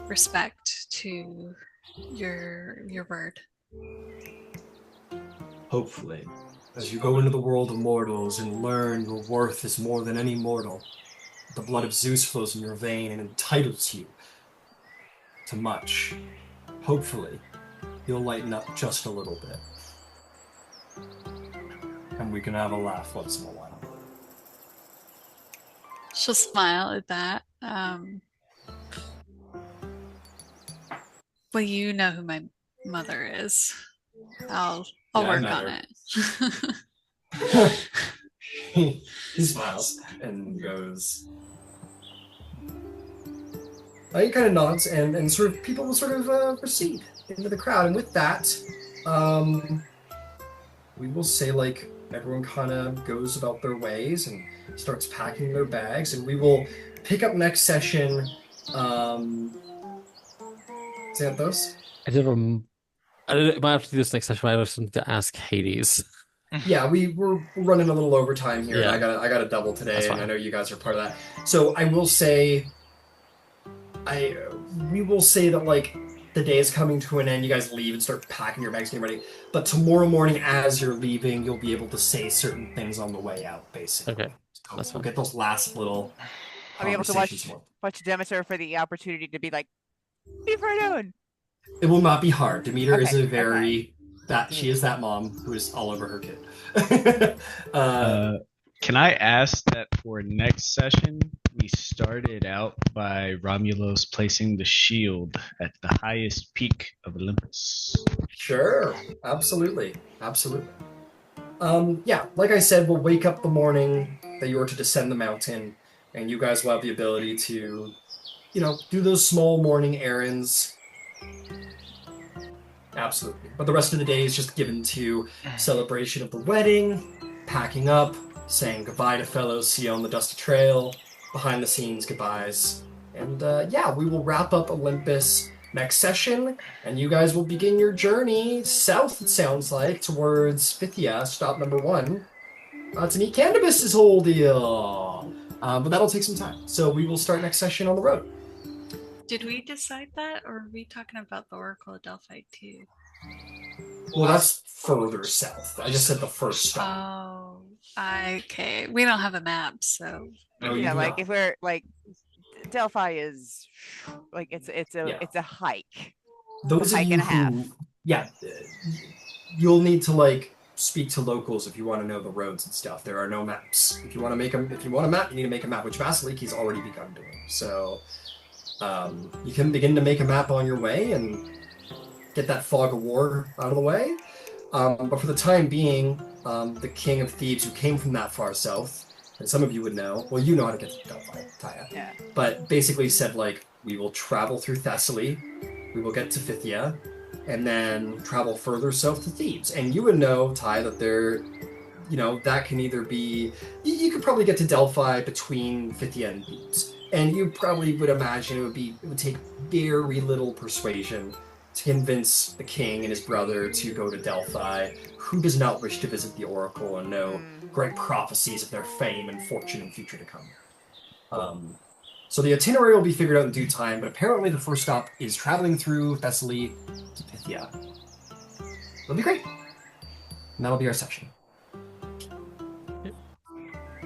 respect to your word. Hopefully, as you go into the world of mortals and learn your worth is more than any mortal, the blood of Zeus flows in your vein and entitles you to much. Hopefully, you'll lighten up just a little bit. And we can have a laugh once in a while. She'll smile at that. Well, you know who my mother is. I'll work on it. He smiles and goes. He kind of nods, and sort of people will sort of proceed into the crowd. And with that, we will say like everyone kind of goes about their ways and starts packing their bags, and we will pick up next session. Xanthos? I might have to do this next session. I have something to ask Hades. Yeah, we're running a little overtime here, Yeah. and I got a double today, That's and fine. I know you guys are part of that. So I will say, we will say that like the day is coming to an end. You guys leave and start packing your bags, getting ready. But tomorrow morning, as you're leaving, you'll be able to say certain things on the way out, basically. Okay, So that's we'll fine. get those last little I'll be able to conversations more. watch Demeter for the opportunity to be like, "What are you doing?" It will not be hard. Demeter is Okay, a very she is that mom who is all over her kid. Can I ask that for next session, we started out by Romulos placing the shield at the highest peak of Olympus? Sure, absolutely. Yeah, like I said, we'll wake up the morning that you are to descend the mountain, and you guys will have the ability to, do those small morning errands. Absolutely. But the rest of the day is just given to celebration of the wedding, packing up, saying goodbye to fellows, see you on the dusty trail, behind the scenes goodbyes. And we will wrap up Olympus next session, and you guys will begin your journey south, it sounds like, towards Thyia, stop number 1, to meet Candybus' whole deal. But that'll take some time. So we will start next session on the road. Did we decide that, or are we talking about the Oracle of Delphi too? Well, that's further south. I just said the first stop. Oh, okay. We don't have a map, so No, Yeah, you like not. if we're like Delphi is like it's a hike. Those of hike you and a half. who, you'll need to like speak to locals if you want to know the roads and stuff. There are no maps. If you want a map, you need to make a map, which Vasaliki's already begun doing. So you can begin to make a map on your way and get that fog of war out of the way. But for the time being, the king of Thebes, who came from that far south, and some of you would know, well, you know how to get to Delphi, Thyia. Yeah. But basically said, like, we will travel through Thessaly, we will get to Thyia, and then travel further south to Thebes. And you would know, Ty, that there, that can either be, you could probably get to Delphi between Thyia and Thebes. And you probably would imagine it would take very little persuasion to convince the king and his brother to go to Delphi. Who does not wish to visit the Oracle and know great prophecies of their fame and fortune and future to come? So the itinerary will be figured out in due time, but apparently the first stop is traveling through Thessaly to Thyia. It'll be great. And that'll be our session.